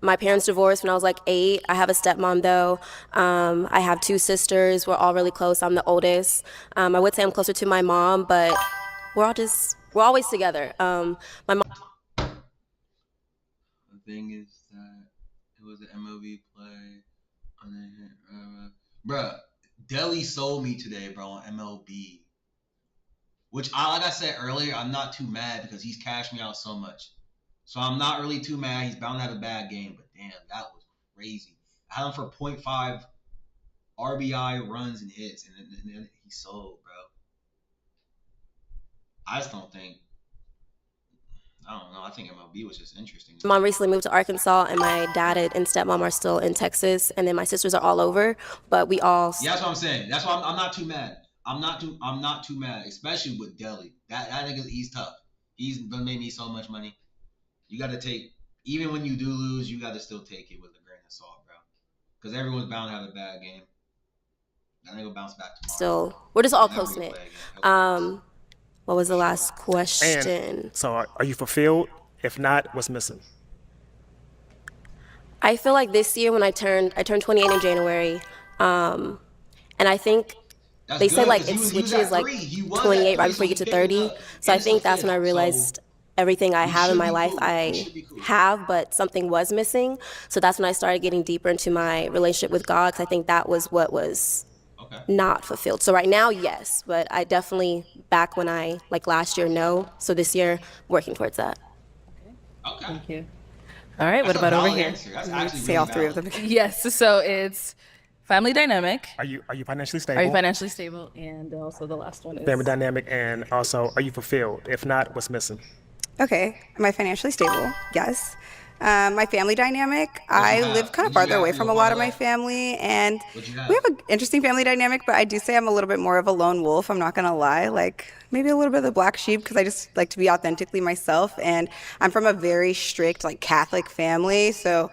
my parents divorced when I was 8. I have a stepmom though. I have 2 sisters. We're all really close. I'm the oldest. I would say I'm closer to my mom, but we're always together. My mom. The thing is that it was an MLB play. Bruh, Deli sold me today, bro, on MLB. Which, like I said earlier, I'm not too mad because he's cashed me out so much. So I'm not really too mad. He's bound to have a bad game, but damn, that was crazy. I had him for 0.5 RBI runs and hits, and then he sold, bro. I just don't think. I don't know. I think MLB was just interesting. Mom recently moved to Arkansas, and my dad and stepmom are still in Texas, and then my sisters are all over. But we all. Yeah, that's what I'm saying. That's why I'm not too mad. I'm not too mad, especially with Deli. That nigga, he's tough. He's gonna make me so much money. You got to take, even when you do lose, you got to still take it with a grain of salt, bro. Because everyone's bound to have a bad game. That nigga bounce back tomorrow. Still, we're just all close knit. What was the last question? And so are you fulfilled? If not, what's missing? I feel like this year when I turned 28 in January, and I think they say it switches 28 right before you get to 30. So I think that's when I realized everything I have in my life I have, but something was missing. So that's when I started getting deeper into my relationship with God, because I think that was what was not fulfilled. So right now, yes, but I definitely, back when like last year, no. So this year, working towards that. Okay. Thank you. All right, what about over here? Say all three of them again. Yes, so it's family dynamic. Are you financially Are stable? you financially stable? And also the last one is Family dynamic, and also, are you fulfilled? If not, what's missing? Okay. Am I financially stable? Yes. My family dynamic, I live kind of farther away from a lot of my family, and we have an interesting family dynamic, but I do say I'm a little bit more of a lone wolf, I'm not gonna lie. Like, maybe a little bit of the black sheep, because I just like to be authentically myself, and I'm from a very strict, like, Catholic family, so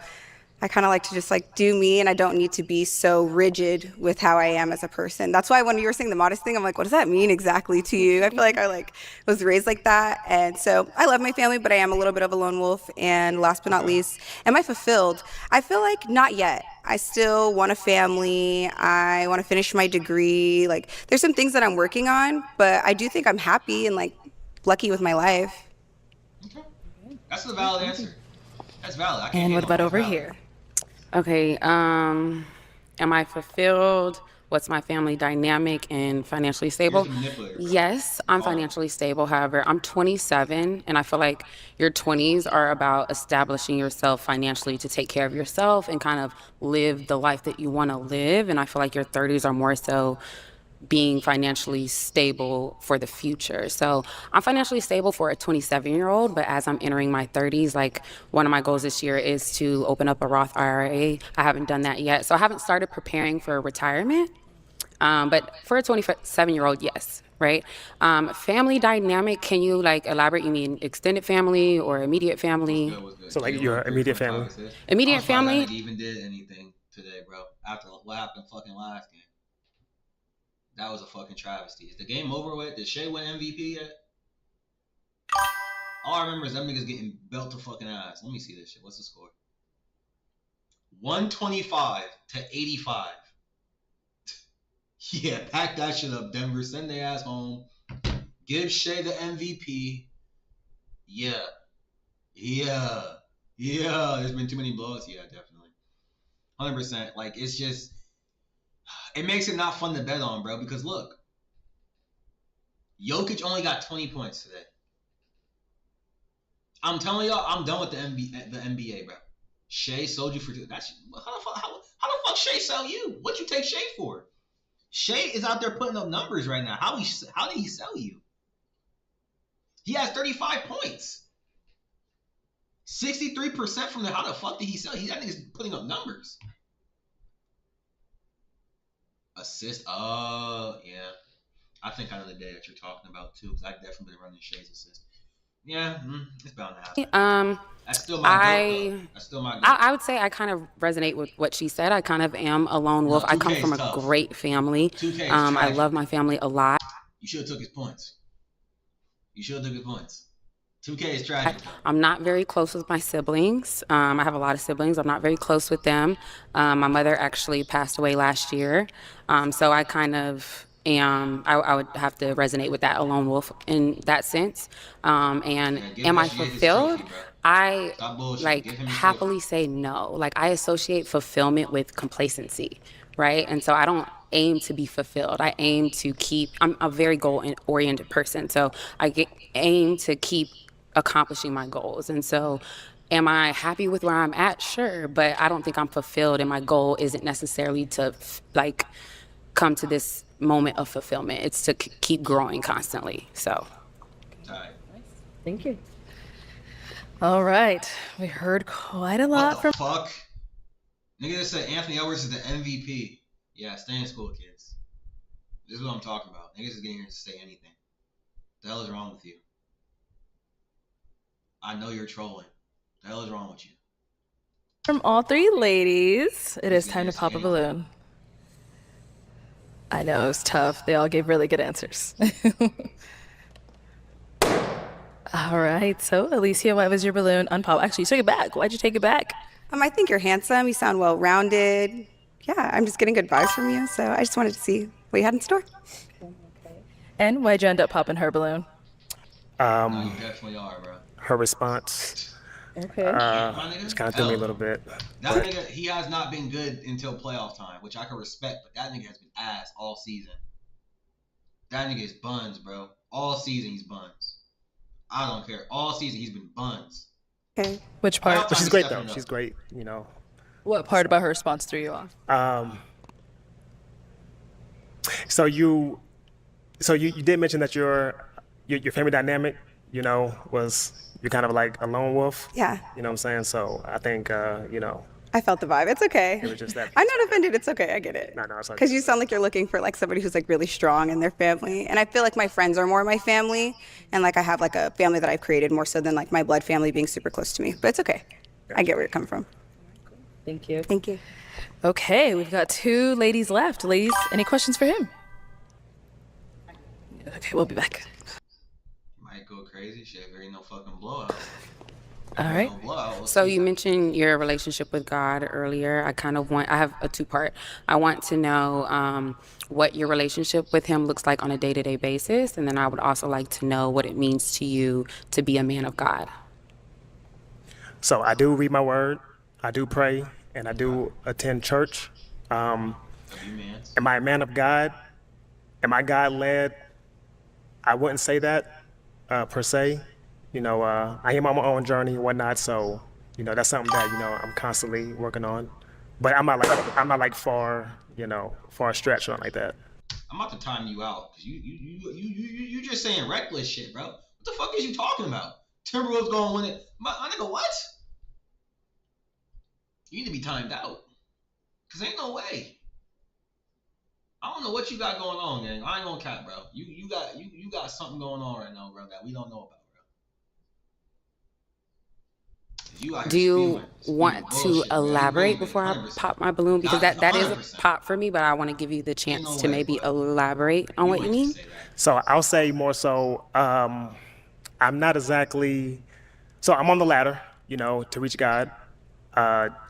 I kind of like to just like do me, and I don't need to be so rigid with how I am as a person. That's why when you were saying the modest thing, I'm like, what does that mean exactly to you? I feel like I was raised like that, and so I love my family, but I am a little bit of a lone wolf. And last but not least, am I fulfilled? I feel like not yet. I still want a family. I want to finish my degree. Like, there's some things that I'm working on, but I do think I'm happy and like lucky with my life. That's a valid answer. That's valid. I can't And what handle about it. over That's valid. here? Okay, am I fulfilled? What's my family dynamic and financially stable? Here's the manipulator, bro. Yes, I'm financially stable. However, I'm 27, and I feel like your 20s are about establishing yourself financially to take care of yourself and kind of live the life that you want to live. And I feel like your 30s are more so being financially stable for the future. So I'm financially stable for a 27-year-old, but as I'm entering my 30s, like one of my goals this year is to open up a Roth IRA. I haven't done that yet. So I haven't started preparing for retirement. But for a 27-year-old, yes, right? Family dynamic, can you like elaborate? You mean extended family or immediate family? So like your immediate family. Immediate family? I even did anything today, bro. After what happened fucking last game. That was a fucking travesty. Is the game over with? Did Shea win MVP yet? All I remember is them niggas getting belt to fucking ass. Let me see this shit. What's the score? 125 to 85. Yeah, pack that shit up, Denver. Send their ass home. Give Shea the MVP. Yeah. There's been too many blowouts. Yeah, definitely. 100%. Like, it's just... It makes it not fun to bet on, bro, because look, Jokic only got 20 points today. I'm telling y'all, I'm done with the NBA, bro. Shea sold you for that's how the fuck Shea sell you? What you take Shea for? Shea is out there putting up numbers right now. How did he sell you? He has 35 points. 63% from there. How the fuck did he sell? That nigga's putting up numbers. Assist. Oh, yeah. I think I know the day that you're talking about, too, because I definitely been running Shea's assist. Yeah, it's bound to happen. That's still my goal, though. That's still my goal. I would say I kind of resonate with what she said. I kind of am a lone wolf. I come from a great family. 2K is I tragic. love my family a lot. You should have took his points. 2K is tragic. I'm not very close with my siblings. I have a lot of siblings. I'm not very close with them. My mother actually passed away last year. So I kind of am, I would have to resonate with that, a lone wolf in that sense. And am I fulfilled? I like happily say no. Like I associate fulfillment with complacency, right? And so I don't aim to be fulfilled. I aim to keep, I'm a very goal-oriented person. So I aim to keep accomplishing my goals. And so am I happy with where I'm at? Sure, but I don't think I'm fulfilled, and my goal isn't necessarily to like come to this moment of fulfillment. It's to keep growing constantly. So Thank you. All right, we heard quite a lot from Fuck. Nigga just said Anthony Edwards is the MVP. Yeah, stay in school, kids. This is what I'm talking about. Niggas is getting here to say anything. The hell is wrong with you? I know you're trolling. The hell is wrong with you? From all three ladies, it is time to pop a balloon. I know, it was tough. They all gave really good answers. All right, so Alicia, what was your balloon? Unpop. Actually, you took it back. Why'd you take it back? I think you're handsome. You sound well-rounded. Yeah, I'm just getting good vibes from you, so I just wanted to see what you had in store. And why'd you end up popping her balloon? No, you definitely are, bro. Her response Okay. Just kind of threw me a little bit. That nigga, he has not been good until playoff time, which I can respect, but that nigga has been ass all season. That nigga is buns, bro. All season he's buns. I don't care. All season he's been buns. Okay. Which part? But she's great though. She's great. You know. What part about her response threw you off? So you did mention that your family dynamic, you know, was you're kind of like a lone wolf. Yeah. You know what I'm saying? So I think you know. I felt the vibe. It's okay. It was just that. I'm not offended. It's okay. I get it. No, it's okay. Because you sound like you're looking for like somebody who's like really strong in their family. And I feel like my friends are more my family. And like I have like a family that I've created more so than like my blood family being super close to me. But it's okay. I get where you're coming from. Thank you. Thank you. Okay, we've got 2 ladies left. Ladies, any questions for him? Okay, we'll be back. Might go crazy. Shit, there ain't no fucking blowout. All right. No blowout. So you mentioned your relationship with God earlier. I have a 2-part. I want to know what your relationship with him looks like on a day-to-day basis. And then I would also like to know what it means to you to be a man of God. So I do read my word. I do pray. And I do attend church. Am I a man of God? Am I God-led? I wouldn't say that per se. You know, I am on my own journey and whatnot, so you know that's something that you know I'm constantly working on. But I'm not like far stretched or anything like that. I'm about to time you out because you just saying reckless shit, bro. What the fuck is you talking about? Timberwolves gonna win it. My nigga, what? You need to be timed out. Cause ain't no way. I don't know what you got going on, gang. I ain't gonna cap, bro. You got something going on right now, bro, that we don't know about, bro. Do you want to elaborate before I pop my balloon? Because that is a pop for me, but I want to give you the chance to maybe elaborate on what you mean. So I'll say more so, I'm not exactly, so I'm on the ladder, you know, to reach God.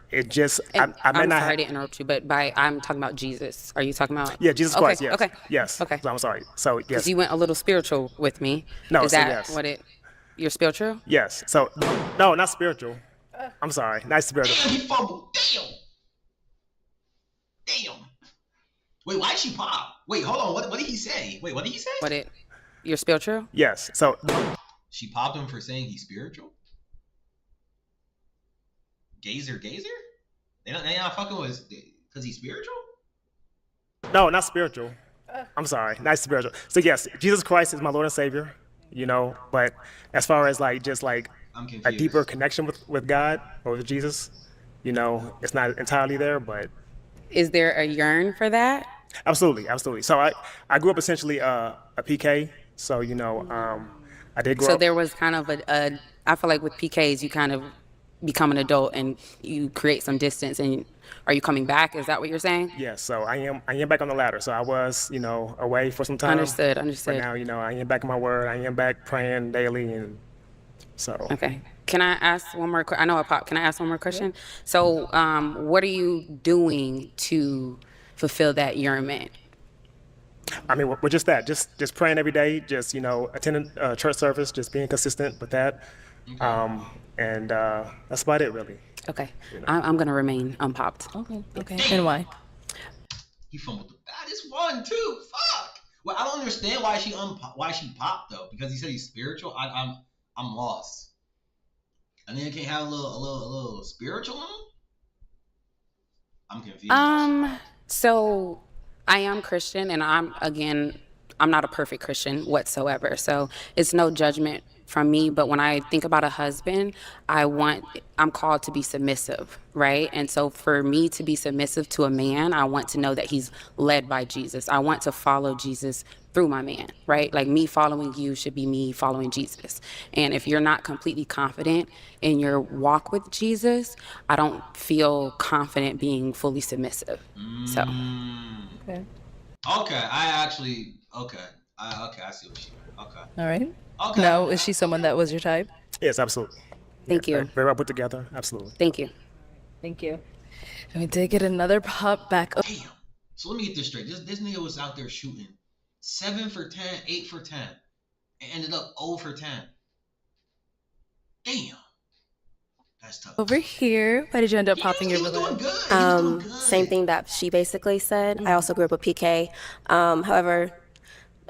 It just, I'm sorry to interrupt you, but I'm talking about Jesus. Are you talking about? Yeah, Jesus Christ, yes. Okay. Yes. Okay. So I'm sorry. So, yes. Because you went a little spiritual with me. No, is so that yes. what you're spiritual? Yes. So, no, not spiritual. I'm sorry. Not spiritual. Damn, he fumbled. Damn. Wait, why'd she pop? Wait, hold on. What did he say? Wait, what did he say? You're spiritual? Yes. So. She popped him for saying he's spiritual? Gazer? They not fucking with because he's spiritual? No, not spiritual. I'm sorry, not spiritual. So yes, Jesus Christ is my Lord and Savior, you know, but as far as like just like a deeper connection with God or with Jesus, you know, it's not entirely there, but. Is there a yearn for that? Absolutely. So I grew up essentially a PK, so you know, I did grow up. So there was kind of I feel like with PKs you kind of become an adult and you create some distance, and are you coming back? Is that what you're saying? Yes, so I am back on the ladder. So I was, you know, away for some time. Understood. But now, you know, I am back in my word. I am back praying daily, and so. Okay. Can I ask one more? I know I popped. Can I ask one more question? So, what are you doing to fulfill that yearning? I mean, we're just that, just praying every day, just you know, attending church service, just being consistent with that. And that's about it, really. Okay. You know. I'm going to remain unpopped. Okay. And why? He fumbled the baddest one, too. Fuck. Well, I don't understand why she popped, though. Because he said he's spiritual. I'm lost. And then you can't have a little spiritual in him? I'm confused. So I am Christian, and I'm not a perfect Christian whatsoever. So it's no judgment from me, but when I think about a husband, I'm called to be submissive, right? And so for me to be submissive to a man, I want to know that he's led by Jesus. I want to follow Jesus through my man, right? Like me following you should be me following Jesus. And if you're not completely confident in your walk with Jesus, I don't feel confident being fully submissive. So. Okay. I see what she meant. Okay. All right. Okay. Now, is she someone that was your type? Yes, absolutely. Thank you. Very well put together. Absolutely. Thank you. Thank you. And we did get another pop back. Damn. So let me get this straight. This nigga was out there shooting 7 for 10, 8 for 10, and ended up 0 for 10. Damn. That's tough. Over here, why did you end up popping your balloon? Same thing that she basically said. I also grew up with PK. However,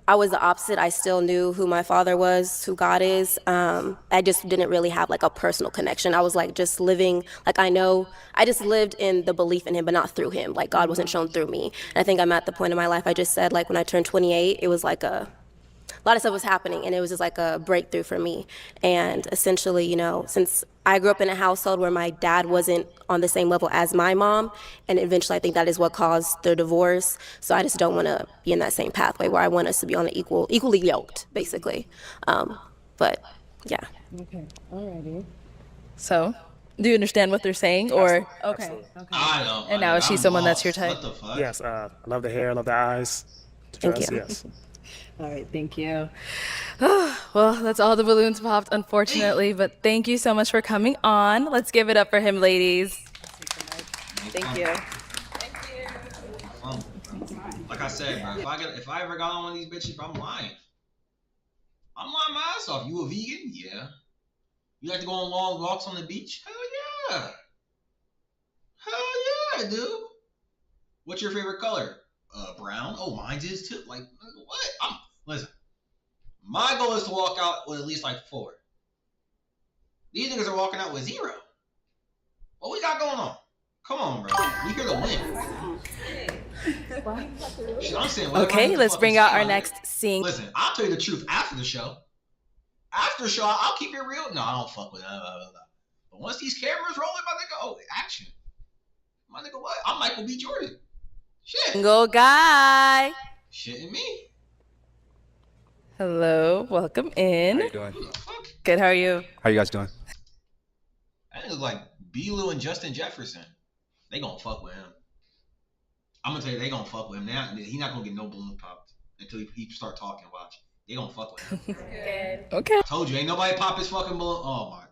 I was the opposite. I still knew who my father was, who God is. I just didn't really have like a personal connection. I was like just living, like I just lived in the belief in him, but not through him. Like God wasn't shown through me. And I think I'm at the point in my life, I just said like when I turned 28, it was like a lot of stuff was happening and it was just like a breakthrough for me. And essentially, you know, since I grew up in a household where my dad wasn't on the same level as my mom, and eventually I think that is what caused the divorce. So I just don't want to be in that same pathway where I want us to be on the equally yoked, basically. But yeah. Okay, alrighty. So, do you understand what they're saying, or okay? I know. And now is she someone that's your type? What the fuck? Yes, I love the hair, I love the eyes. The dress, yes. All right, thank you. Well, that's all the balloons popped, unfortunately, but thank you so much for coming on. Let's give it up for him, ladies. Thank you. Like I said, bro, if I ever got on one of these bitches, bro, I'm lying. I'm lying my ass off. You a vegan? Yeah. You like to go on long walks on the beach? Hell yeah. Hell yeah, dude. What's your favorite color? Brown. Oh, mine is too. Like, what? Listen. My goal is to walk out with at least like 4. These niggas are walking out with 0. What we got going on? Come on, bro. We here to win. Shit, I'm saying, Okay, let's bring out our next scene. Listen, I'll tell you the truth after the show. After the show, I'll keep it real. No, I don't fuck with that. But once these cameras rolling, my nigga, oh, action. My nigga, what? I'm Michael B. Jordan. Shit. Single guy. Shitting me. Hello, welcome in. How you doing? Good, how are you? How you guys doing? That look like B-Lou and Justin Jefferson. They gonna fuck with him. I'm gonna tell you, they gonna fuck with him. He not gonna get no balloon popped until he start talking. Watch. They gonna fuck with him. Okay. I told you, ain't nobody pop his fucking balloon. Oh my,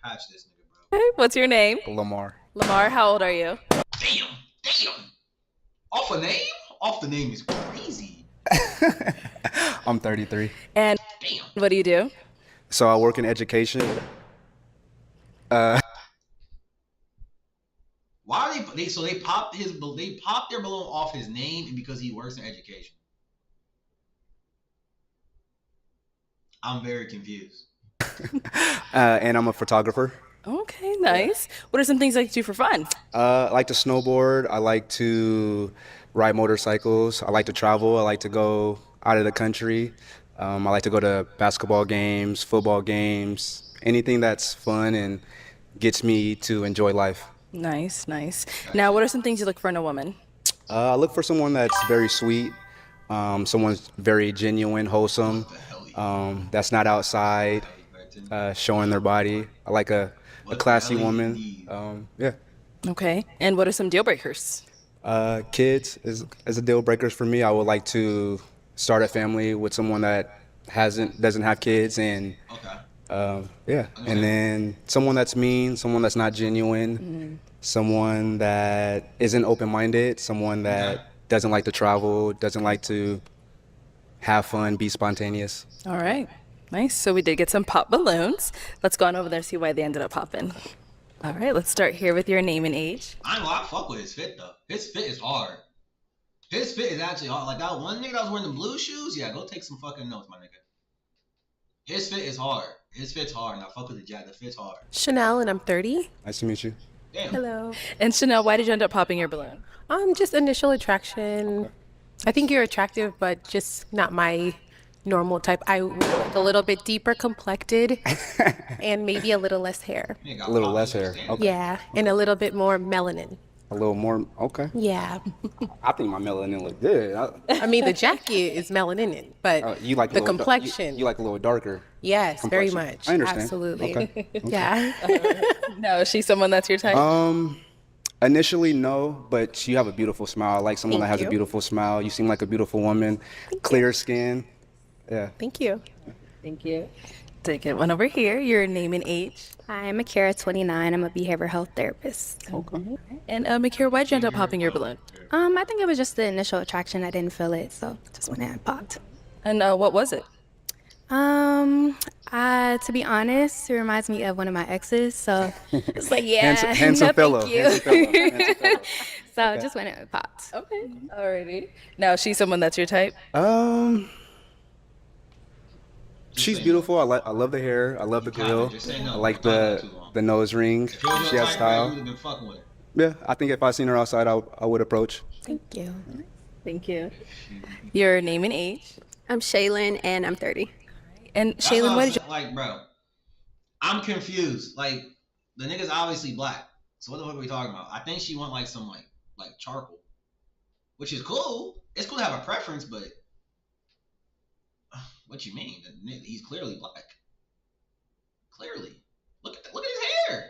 patch this nigga, bro. Hey, what's your name? Lamar. Lamar, how old are you? Damn. Off a name? Off the name is crazy. I'm 33. And what do you do? So I work in education. Why are they popped their balloon off his name and because he works in education? I'm very confused. And I'm a photographer. Okay, nice. What are some things you like to do for fun? I like to snowboard. I like to ride motorcycles. I like to travel. I like to go out of the country. I like to go to basketball games, football games, anything that's fun and gets me to enjoy life. Nice. Now, what are some things you look for in a woman? I look for someone that's very sweet, someone's very genuine, wholesome, that's not outside showing their body. I like a classy woman. Yeah. Okay. And what are some deal breakers? Kids is a deal breaker for me. I would like to start a family with someone that doesn't have kids, and yeah, and then someone that's mean, someone that's not genuine, someone that isn't open-minded, someone that doesn't like to travel, doesn't like to have fun, be spontaneous. All right. Nice. So we did get some pop balloons. Let's go on over there and see why they ended up popping. All right, let's start here with your name and age. I ain't gonna lie, fuck with his fit though. His fit is hard. His fit is actually hard. Like that one nigga that was wearing the blue shoes, yeah, go take some fucking notes, my nigga. His fit is hard. His fit's hard. Now fuck with the jack. The fit's hard. Chanel, and I'm 30. Nice to meet you. Damn. Hello. And Chanel, why did you end up popping your balloon? Just initial attraction. I think you're attractive, but just not my normal type. I like a little bit deeper complected and maybe a little less hair. A little less hair. Okay. Yeah, and a little bit more melanin. A little more. Okay. Yeah. I think my melanin look good. I mean, the jacket is melanin, but you like the complexion. You like a little darker. Yes, very complexion. much. I understand. Absolutely. Okay. Yeah. No, is she someone that's your type? Initially, no, but you have a beautiful smile. I like someone that has a beautiful smile. You seem like a beautiful woman. Clear skin. Yeah. Thank you. Thank you. Take it one over here. Your name and age. Hi, I'm Akira, 29. I'm a behavioral health therapist. Okay. And Akira, why'd you end up popping your balloon? I think it was just the initial attraction. I didn't feel it, so just went ahead and popped. And what was it? To be honest, it reminds me of one of my exes. So it's like, yeah, handsome no, fellow. thank you. Handsome fellow. So Okay. just when it popped. Okay. Alrighty. Now, she's someone that's your type? She's beautiful. I love the hair. I love the grill. Just say no. I like We're talking the nose ring. If it was She your has type, bro, you style. would've been fucking with her. Yeah, I think if I seen her outside, I would approach. Thank you. Thank you. Your name and age? I'm Shaylin, and I'm 30. And That's Shaylin, I'm what did you... saying. Like, bro, I'm confused. Like, the nigga's obviously black. So what the fuck are we talking about? I think she want like some like charcoal, which is cool. It's cool to have a preference, but what you mean? He's clearly black. Clearly, look at his hair.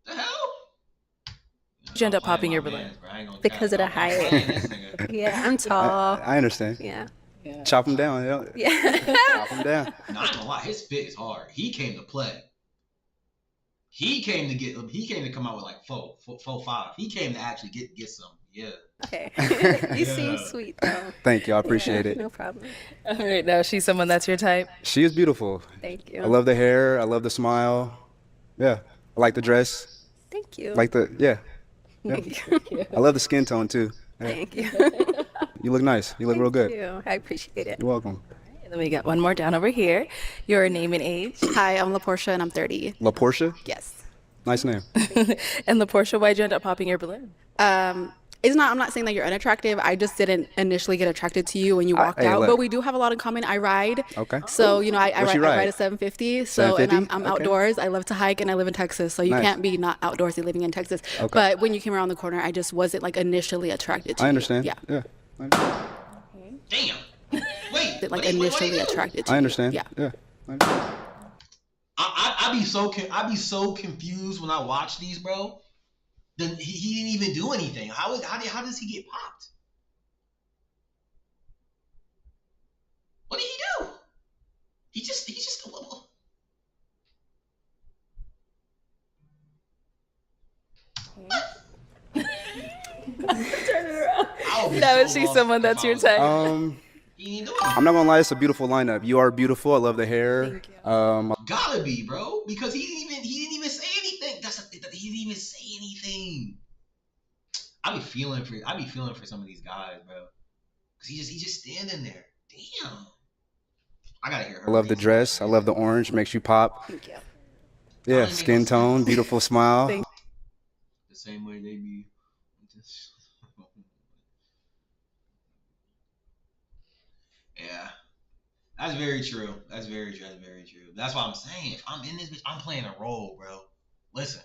The hell? Did you end up popping your balloon? Because of the height. Yeah, I'm tall. I understand. Yeah. Chop him down. Yeah. Chop him down. No, I ain't gonna lie. His fit is hard. He came to play. He came to come out with like 4.5. He came to actually get some. Yeah. Okay. You seem sweet though. Thank you. I appreciate it. No problem. All right, now she's someone that's your type? She is beautiful. Thank you. I love the hair. I love the smile. Yeah. I like the dress. Thank you. Like the yeah. Thank you. I love the skin tone too. Yeah. Thank you. You look nice. You look real good. Thank you. I appreciate it. You're welcome. And then we got one more down over here. Your name and age? Hi, I'm LaPortia and I'm 30. La Portia? Yes. Nice name. And LaPortia, why'd you end up popping your balloon? I'm not saying that you're unattractive. I just didn't initially get attracted to you when you walked hey, out. look. But we do have a lot in common. I ride. Okay. So, I What you ride ride? a 750. So, and 750? I'm Okay. outdoors. I love to hike and I live in Texas. So you Nice. can't be not outdoorsy living in Texas. Okay. But when you came around the corner, I just wasn't like initially attracted to you. I understand. Yeah. Yeah. Damn. Wait. Like initially attracted to I you. understand. Yeah. Yeah. I be so confused when I watch these, bro. Then he didn't even do anything. How does he get popped? What did he do? He just a little. Turn it around. I'll be Now, so is she lost someone if that's I your was- type? I'm not gonna lie, it's a beautiful lineup. You are beautiful. I love the hair. Gotta be, bro, because he didn't even say anything. He didn't even say anything. I be feeling for some of these guys, bro, because he's just standing there. Damn. I gotta hear her. I love the dress. I love the orange. Makes you pop. Thank you. Yeah, skin tone, beautiful smile. The same way they be. Yeah, that's very true. That's very true. That's why I'm saying, if I'm in this bitch, I'm playing a role, bro. Listen,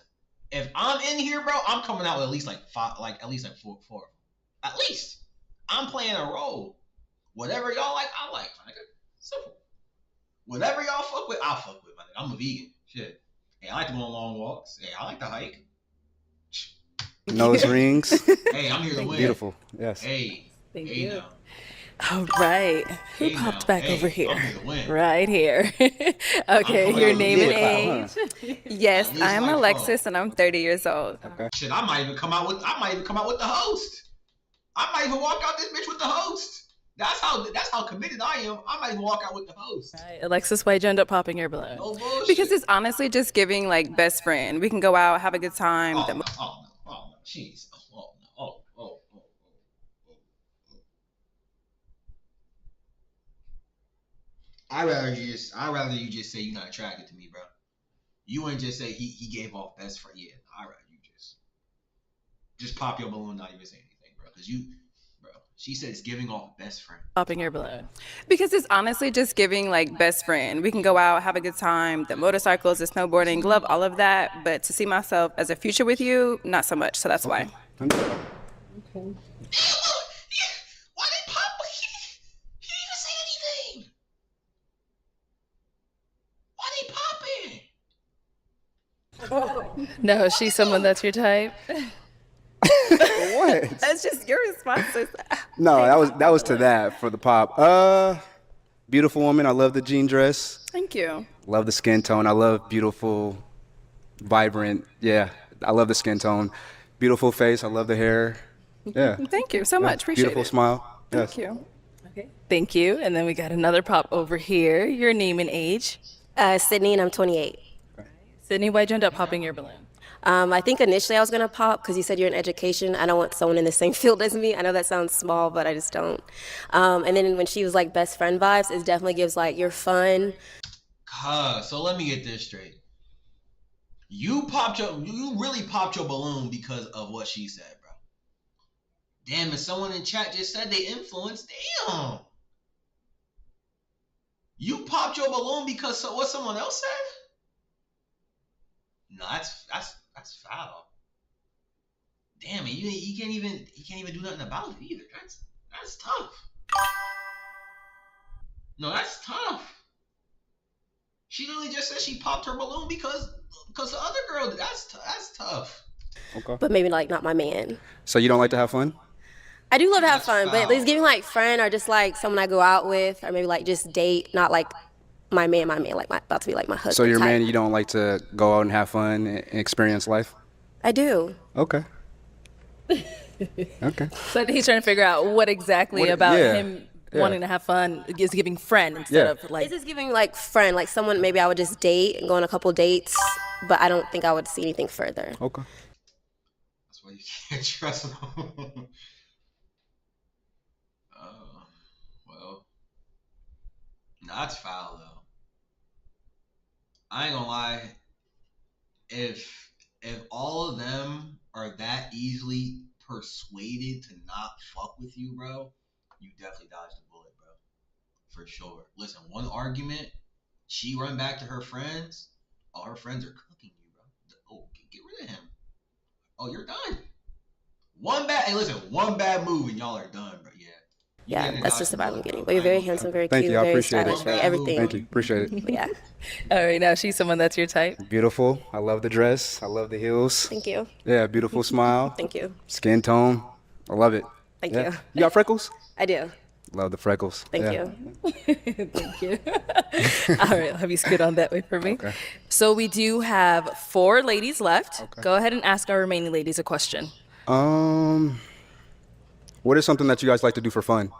if I'm in here, bro, I'm coming out with at least like four. At least I'm playing a role. Whatever y'all like, I like. My nigga. Simple. Whatever y'all fuck with, I'll fuck with. My nigga. I'm a vegan. Shit. Hey, I like to go on long walks. Hey, I like to hike. Nose rings. Hey, I'm here to win. Beautiful. Yes. Hey. Thank hey you. now. All right. Who Hey, popped now. back Hey, over here? I'm here to win. Right here. Okay, I'm your gonna name do and it, age. Yes, At least I'm like Alexis and I'm 30 years old. Okay. Shit, I might even come out with the host. I might even walk out this bitch with the host. That's how committed I am. I might even walk out with the host. Right, Alexis, why'd you end up popping your balloon? No bullshit. Because it's honestly just giving like best friend. We can go out, have a good time. Oh no, jeez. Oh. I'd rather you just say you're not attracted to me, bro. You wouldn't just say he gave off best friend. Yeah, I'd rather you just pop your balloon, not even say anything, bro. Because she said it's giving off best friend. Popping your balloon. Because it's honestly just giving like best friend. We can go out, have a good time. The motorcycles, the snowboarding, love all of that. But to see myself as a future with you, not so much. So that's why. Why did Pop? He didn't even say anything. Why they popping? No, she's someone that's your type. What? That's just your responses. No, that was to that for the pop. Beautiful woman. I love the jean dress. Thank you. Love the skin tone. I love beautiful, vibrant. Yeah, I love the skin tone. Beautiful face. I love the hair. Yeah. Thank you so much. Appreciate Beautiful it. smile. Yes. Thank you. Okay. Thank you. And then we got another pop over here. Your name and age. Sydney, and I'm 28. Sydney, why'd you end up popping your balloon? I think initially I was gonna pop because you said you're in education. I don't want someone in the same field as me. I know that sounds small, but I just don't. And then when she was like best friend vibes, it definitely gives like you're fun. So let me get this straight. You really popped your balloon because of what she said, bro. Damn, if someone in chat just said they influenced, damn. You popped your balloon because of what someone else said? No, that's foul. Damn it, you can't even do nothing about it either. That's tough. No, that's tough. She literally just said she popped her balloon because the other girl. That's tough. Okay. But maybe like not my man. So you don't like to have fun? I do love to have fun, but at least giving like friend or just like someone I go out with, or maybe like just date, not like my man, like about to be like my husband. So your type. man, you don't like to go out and have fun and experience life? I do. Okay. Okay. So I think he's trying to figure out what exactly about him wanting to have fun is giving friend instead of like. It's just giving like friend, like someone maybe I would just date and go on a couple dates, but I don't think I would see anything further. Okay. That's why you can't trust them. Well, that's foul though. I ain't gonna lie. If all of them are that easily persuaded to not fuck with you, bro, you definitely dodged the bullet, bro. For sure. Listen, one argument, she run back to her friends. All her friends are cooking you, bro. Oh, get rid of him. Oh, you're done. One bad move and y'all are done, bro. Yeah, that's just about what I'm getting. But you're very handsome, very Thank cute, you. I very appreciate stylish, it. very everything. Thank you. Appreciate it. But yeah. All right, now she's someone that's your type. Beautiful. I love the dress. I love the heels. Thank you. Yeah, beautiful smile. Thank you. Skin tone. I love it. Thank you. You got freckles? I do. Love the freckles. Thank you. Thank you. All right, I'll have you scoot on that way for me. Okay. So we do have 4 ladies left. Okay. Go ahead and ask our remaining ladies a question. What is something that you guys like to do for fun?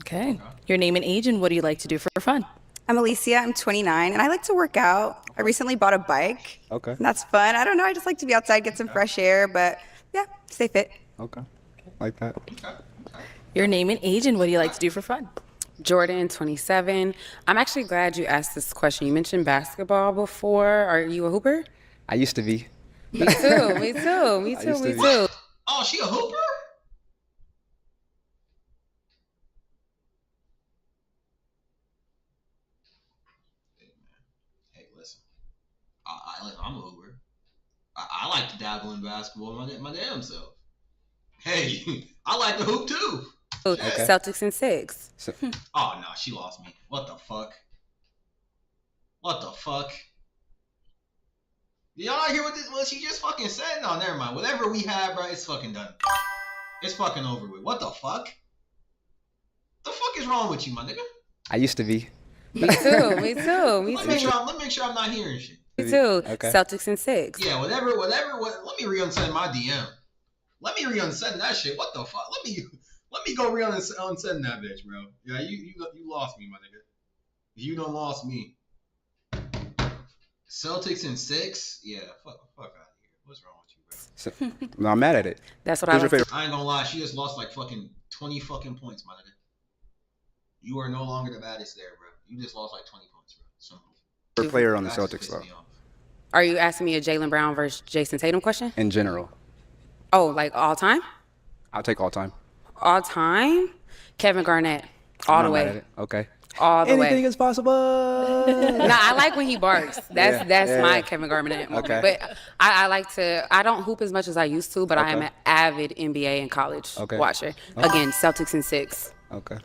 Okay. Your name and age, and what do you like to do for fun? I'm Alicia. I'm 29, and I like to work out. I recently bought a bike. Okay. And that's fun. I don't know. I just like to be outside, get some fresh air, but yeah, stay fit. Okay. Like that. Your name and age, and what do you like to do for fun? Jordan, 27. I'm actually glad you asked this question. You mentioned basketball before. Are you a hooper? I used to be. Me too. Me too. Me too. Me too. Oh, she a hooper? I'm a hooper. I like to dabble in basketball my damn self. Hey, I like to hoop too. Okay. Celtics in 6. Oh no, she lost me. What the fuck? What the fuck? Did y'all not hear what she just fucking said? No, never mind. Whatever we have, bro, it's fucking done. It's fucking over with. What the fuck? The fuck is wrong with you, my nigga? I used to be. Me too. Me too. Me too. Let me make sure I'm not hearing shit. Me too. Okay. Celtics in 6. Yeah, whatever. Let me re-unsend my DM. Let me re-unsend that shit. What the fuck? Let me go re-unsend that bitch, bro. Yeah, you lost me, my nigga. You done lost me. Celtics in 6? Yeah, fuck out of here. What's wrong with you, bro? No, I'm mad at it. That's what I like. I ain't gonna lie, she just lost like fucking 20 fucking points, my nigga. You are no longer the baddest there, bro. You just lost like 20 points, bro. Simple. Favorite player on the Celtics, though. Are you asking me a Jaylen Brown versus Jason Tatum question? In general. Oh, like all time? I'll take all time. All time? Kevin Garnett. All the way. Okay. All the way. Anything is possible. No, I like when he barks. That's my Kevin Garnett moment. Okay. But I like to. I don't hoop as much as I used to, but I am an avid NBA and college watcher. Again, Celtics in 6. Okay.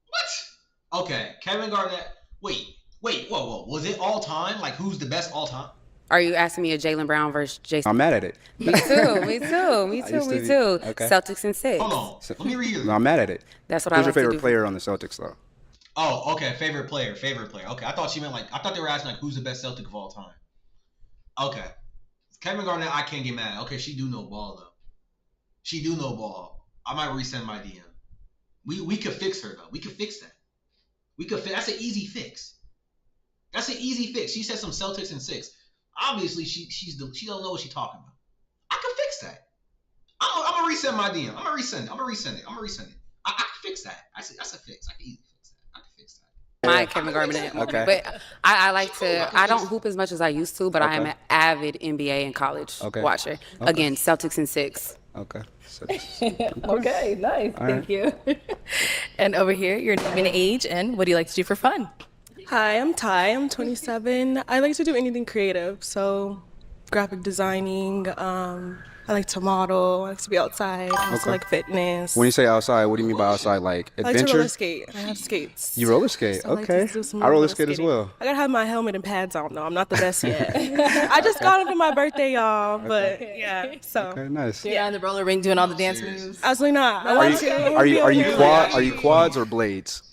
What? Okay, Kevin Garnett. Wait, whoa. Was it all time? Like, who's the best all time? Are you asking me a Jaylen Brown versus Jason? I'm mad at it. Me too. Me too. Okay. Celtics in 6. Hold on. Let me read it. No, I'm mad at it. That's what I like Who's your favorite to do. player on the Celtics, though? Oh, okay. Favorite player. Okay, I thought they were asking like who's the best Celtic of all time. Okay. Kevin Garnett, I can't get mad. Okay, she do know ball though. She do know ball. I might resend my DM. We could fix her though. We could fix that. That's an easy fix. That's an easy fix. She said some Celtics in 6. Obviously, she don't know what she's talking about. I can fix that. I'm gonna resend my DM. I'm gonna resend it. I can fix that. That's a fix. I can easily fix that. I can fix that. My Kevin Garnett. Okay. But I like to. I don't hoop as much as I used to, but I am an avid NBA and college watcher. Again, Celtics in 6. Okay. Okay, nice. All Thank you. And over here, your name and age, and what do you like to do for fun? Hi, I'm Ty. I'm 27. I like to do anything creative, so graphic designing. I like to model. I like to be outside. I also like fitness. When you say outside, what do you mean by outside? Like I like to adventure? roller skate. I have skates. You roller skate? So I like Okay. to do some I roller roller skate as skating. well. I gotta have my helmet and pads on though. I'm not the best yet. I just got them for my birthday, y'all. But yeah, so. Okay, nice. You're on the roller rink doing all the dance moves. Absolutely not. I Are want you to. are you are you quad? Are you quads or blades?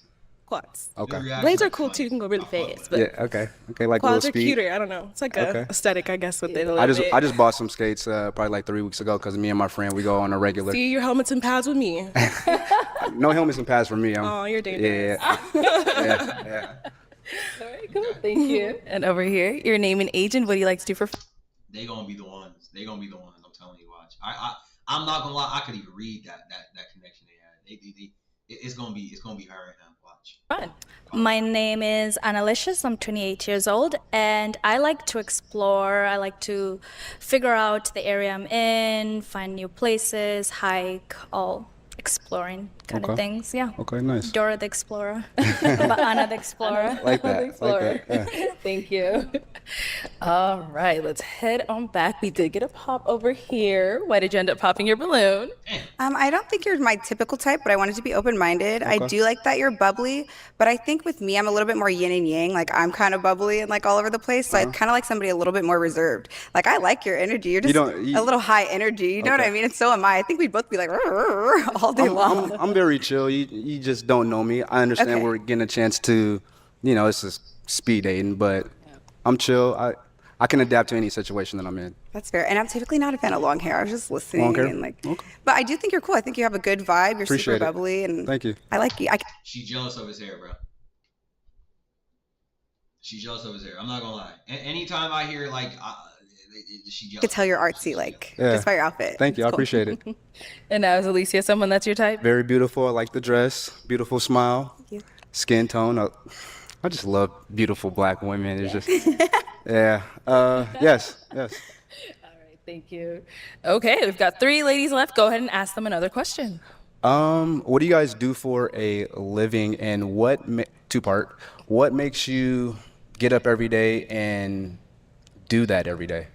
Quads. Okay. Blades are cool too. You can go really fast. But Yeah. Okay. Okay. Like quads little are speed. cuter. I don't know. It's like a Okay. aesthetic, I guess, with it a little bit. I just bought some skates probably like 3 weeks ago because me and my friend we go on a regular. See your helmets and pads with me. No helmets and pads for me. Oh, you're dangerous. Yeah. All right, cool. Thank you. And over here, your name and age, and what do you like to do for fun? They gonna be the ones. I'm telling you, watch. I'm not gonna lie. I could even read that connection they had. It's gonna be her and him. Watch. Fun. My name is Annalicious. I'm 28 years old, and I like to explore. I like to figure out the area I'm in, find new places, hike, all exploring kind of things. Yeah. Okay, nice. Dora the Explorer, but Anna the Explorer. Like that. Like that. Yeah. Thank you. All right, let's head on back. We did get a pop over here. Why did you end up popping your balloon? I don't think you're my typical type, but I wanted to be open-minded. I do like that you're bubbly, but I think with me, I'm a little bit more yin and yang. Like I'm kind of bubbly and like all over the place. So I kind of like somebody a little bit more reserved. Like I like your energy. You're just a little high energy. You know what I mean? And so am I. I think we'd both be like all day long. I'm very chill. You just don't know me. I understand we're getting a chance to, it's just speed dating, but I'm chill. I can adapt to any situation that I'm in. That's fair. And I'm typically not a fan of long hair. I was just listening. Long hair? And like, but I do think you're cool. I think you have a good vibe. You're Appreciate super it. bubbly. And Thank you. I like you. She jealous of his hair, bro. She's jealous of his hair. I'm not gonna lie. Anytime I hear like, she jealous. I could tell you're artsy, like just by your outfit. Thank you. I appreciate it. And now is Alicia someone that's your type? Very beautiful. I like the dress. Beautiful smile. Thank you. Skin tone. I just love beautiful black women. It's just, yeah. Yes. All right, thank you. Okay, we've got 3 ladies left. Go ahead and ask them another question. What do you guys do for a living, and two-part? What makes you get up every day and do that every day?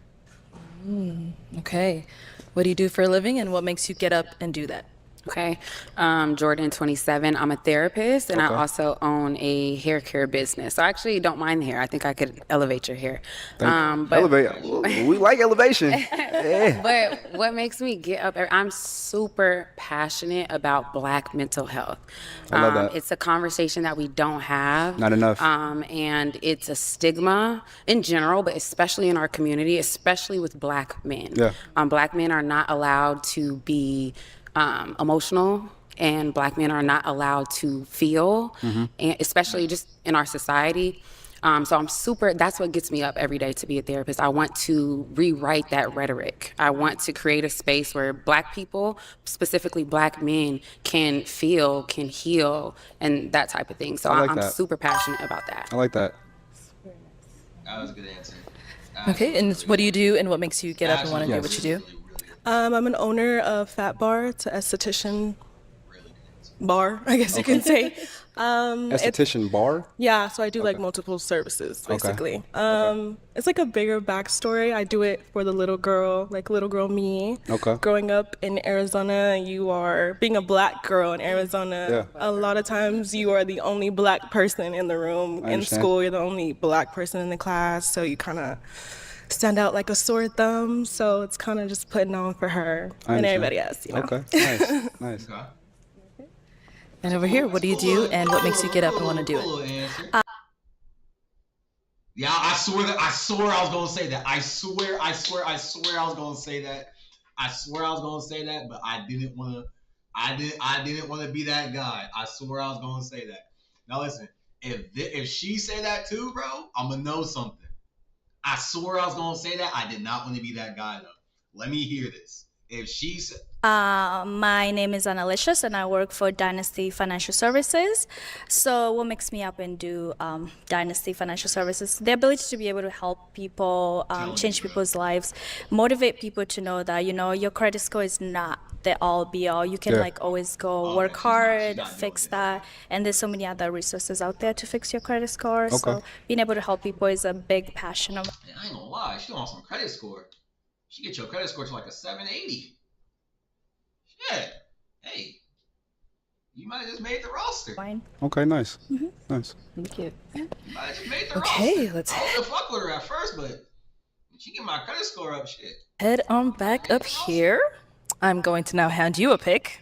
Okay. What do you do for a living, and what makes you get up and do that? Okay. Jordan, 27. I'm a therapist, and I also own a hair care business. So I actually don't mind the hair. I think I could elevate your hair. But we like elevation. Yeah. But what makes me get up? I'm super passionate about Black mental health. I love that. It's a conversation that we don't have. Not enough. And it's a stigma in general, but especially in our community, especially with Black men. Yeah. Black men are not allowed to be emotional, and Black men are not allowed to feel, and especially just in our society. So that's what gets me up every day to be a therapist. I want to rewrite that rhetoric. I want to create a space where Black people, specifically Black men, can feel, can heal, and that type of thing. So I'm super passionate about that. I like that. That was a good answer. Okay, and what do you do, and what makes you get up and want to do what you do? I'm an owner of Fat Bar. It's an esthetician bar, I guess you can say. Esthetician bar? Yeah, so I do like multiple services, basically. It's like a bigger backstory. I do it for the little girl me. Okay. Growing up in Arizona, being a Black girl in Arizona, a lot of times you are the only Black person in the room. In school, you're the only Black person in the class, so you kind of stand out like a sore thumb. So it's kind of just putting on for her and everybody else, you know? Okay, nice. And over here, what do you do, and what makes you get up and want to do it? Yeah, I swear I was gonna say that. I swear I was gonna say that. But I didn't want to I didn't want to be that guy. I swear I was gonna say that. Now listen, if she say that too, bro, I'm gonna know something. I swear I was gonna say that. I did not want to be that guy though. Let me hear this. If she said, My name is Annalicious, and I work for Dynasty Financial Services. So what makes me up and do Dynasty Financial Services? The ability to be able to help people, change people's lives, motivate people to know that, your credit score is not the all be all. You can always go work hard, fix that. And there's so many other resources out there to fix your credit score. Okay. So being able to help people is a big passion of mine. I ain't gonna lie, she don't want some credit score. She get your credit score to like a 780. Shit. Hey, you might have just made the roster. Okay, nice. Nice. Thank you. You might have just made the Okay, roster. I was fuck with her at first, but when she get my credit score up, shit. Head on back up here. I'm going to now hand you a pick.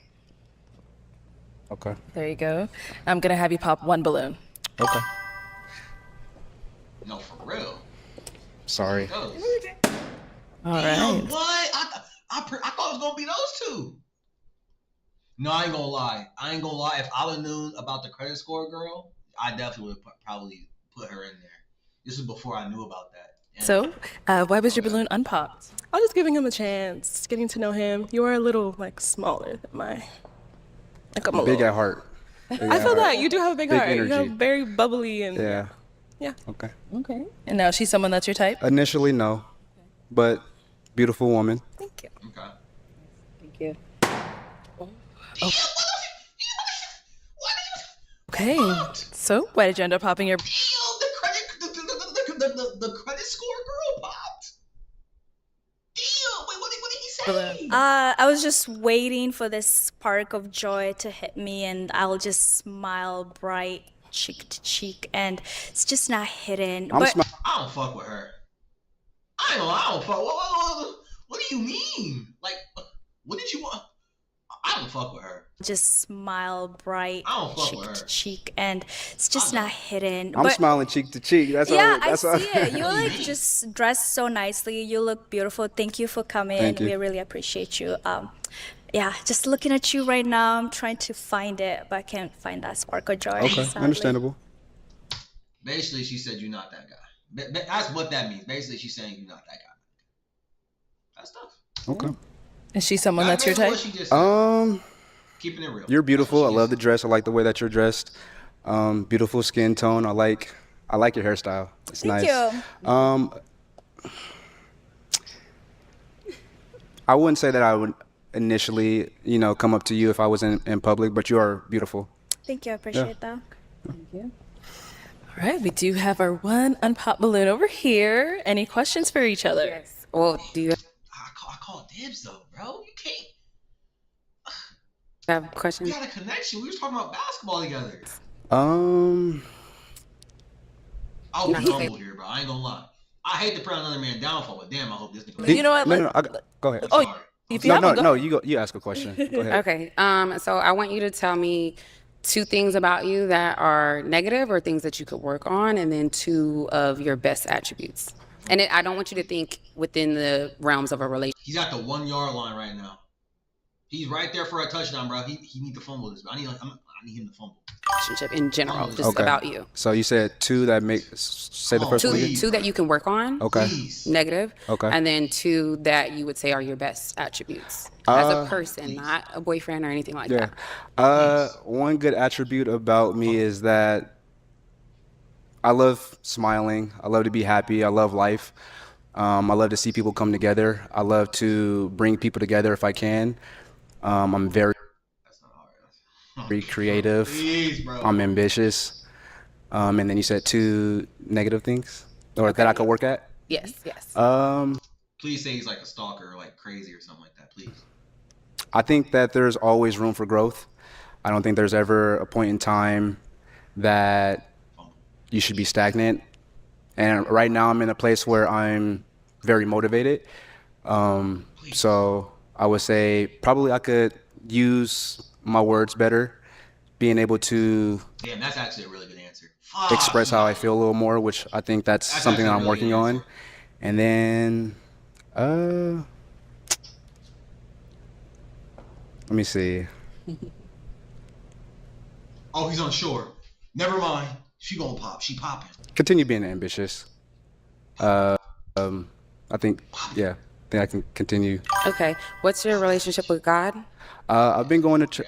Okay. There you go. I'm going to have you pop one balloon. Okay. No, for real. Sorry. All Damn, right. what? I thought it was gonna be those two. No, I ain't gonna lie. If I would have known about the credit score girl, I definitely would probably put her in there. This was before I knew about that. So, why was your balloon unpopped? I was just giving him a chance, getting to know him. You are a little smaller than my. I'm a Big little. at heart. Big I at feel heart. that you do have a big heart. Energy. You have very bubbly and Yeah. yeah. Okay. Okay. And now she's someone that's your type? Initially, no, but beautiful woman. Thank you. Okay. Thank you. Okay. So, why did you end up popping your... The credit score girl popped. Damn. Wait, what did he say? I was just waiting for this spark of joy to hit me, and I'll just smile bright cheek to cheek, and it's just not hidden. I don't fuck with her. I don't fuck. What do you mean? Like, what did you want? I don't fuck with her. Just smile bright I don't fuck cheek with her. to cheek, and it's just not hidden. I'm smiling cheek to cheek. That's Yeah, all. That's I all. see it. You just dressed so nicely. You look beautiful. Thank you for coming. Thank you. We really appreciate you. Yeah, just looking at you right now, I'm trying to find it, but I can't find that spark of joy. Okay, sadly. understandable. Basically, she said you're not that guy. That's what that means. Basically, she's saying you're not that guy. That's tough. Okay. Is she someone that's your type? Keeping it real. You're beautiful. I love the dress. I like the way that you're dressed. Beautiful skin tone. I like your hairstyle. It's Thank nice. you. I wouldn't say that I would initially, come up to you if I was in public, but you are beautiful. Thank you. I appreciate that. Thank you. All right, we do have our one unpopped balloon over here. Any questions for each other? Yes. Well, do you I call dibs though, bro. You can't. have questions? We got a connection. We was talking about basketball together. Um, I was humble here, bro. I ain't gonna lie. I hate to put another man downfall, but damn, I hope this nigga. You know what? No, go ahead. Oh, if you have one, go. No, you ask a question. Go ahead. Okay. So I want you to tell me 2 things about you that are negative or things that you could work on, and then 2 of your best attributes. And I don't want you to think within the realms of a relationship. He's at the 1 yard line right now. He's right there for a touchdown, bro. He need to fumble this. I need him to fumble. Relationship in general, just Okay. about you. So you said 2 that say the first one again? 2 that you can work on. Okay. Negative. Okay. And then 2 that you would say are your best attributes as a person, not a boyfriend or anything like that. One good attribute about me is that I love smiling. I love to be happy. I love life. I love to see people come together. I love to bring people together if I can. I'm very creative. Please, bro. I'm ambitious. And then you said 2 negative things, or that I could work at. Yes. Please say he's like a stalker or like crazy or something like that, please. I think that there's always room for growth. I don't think there's ever a point in time that you should be stagnant. And right now I'm in a place where I'm very motivated. So I would say probably I could use my words better, being able to Damn, that's actually a really good answer. express how I feel a little more, which I think that's something that I'm working on. And then, let me see. Oh, he's unsure. Never mind. She gonna pop. She popping. Continue being ambitious. I think, yeah, I think I can continue. Okay. What's your relationship with God? I've been going to church.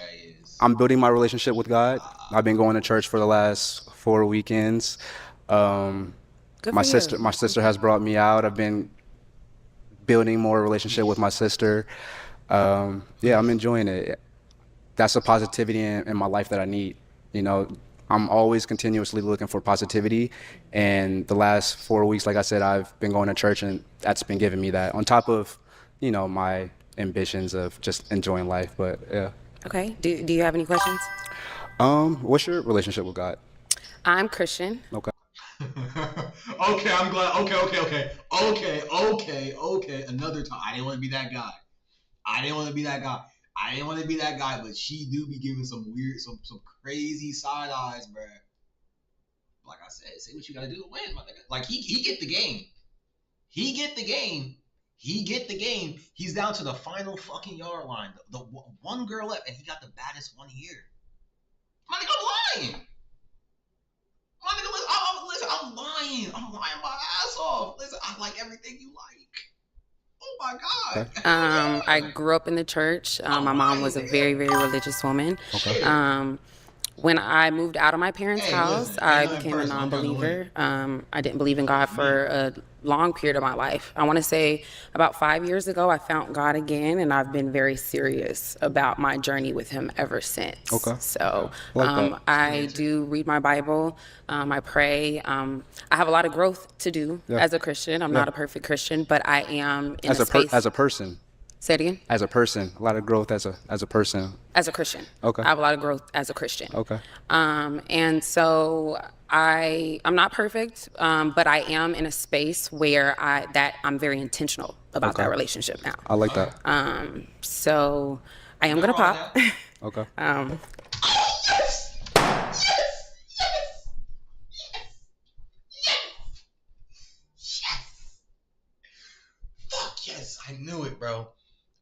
I'm building my relationship with God. I've been going to church for the last 4 weekends. Good My for you. sister has brought me out. I've been building more relationship with my sister. Yeah, I'm enjoying it. That's a positivity in my life that I need. You know, I'm always continuously looking for positivity, and the last 4 weeks, like I said, I've been going to church, and that's been giving me that. On top of, you know, my ambitions of just enjoying life. But yeah. Okay. Do you have any questions? What's your relationship with God? I'm Christian. Okay. Okay, I'm glad. Okay. Another time. I didn't want to be that guy. But she do be giving some weird, some crazy side eyes, bruh. Like I said, say what you gotta do to win, my nigga. Like he get the game. He get the game. He's down to the final fucking yard line. The one girl left, and he got the baddest one here. My nigga, I'm lying. My nigga, listen, I'm lying. I'm lying my ass off. Listen, I like everything you like. Oh my God. I grew up in the church. My mom was a very, very religious woman. Okay. When I moved out of my parents' house, listen, I ain't nothing became a personal. I'm trying to non-believer. I didn't believe in God for a long period of my life. I want to say about 5 years ago, I found God again, and I've been very serious about my journey with Him ever since. Okay. So Like that. I do read my Bible. I pray. I have a lot of growth to do Yeah. as a Christian. I'm not a perfect Christian, but I am in As a a space. as a person. Say it again. As a person, a lot of growth as a person. As a Christian. Okay. I have a lot of growth as a Christian. Okay. And so I'm not perfect, but I am in a space where I'm very intentional about Okay. that relationship now. I like that. So I am gonna pop. Okay. Fuck yes, I knew it, bro.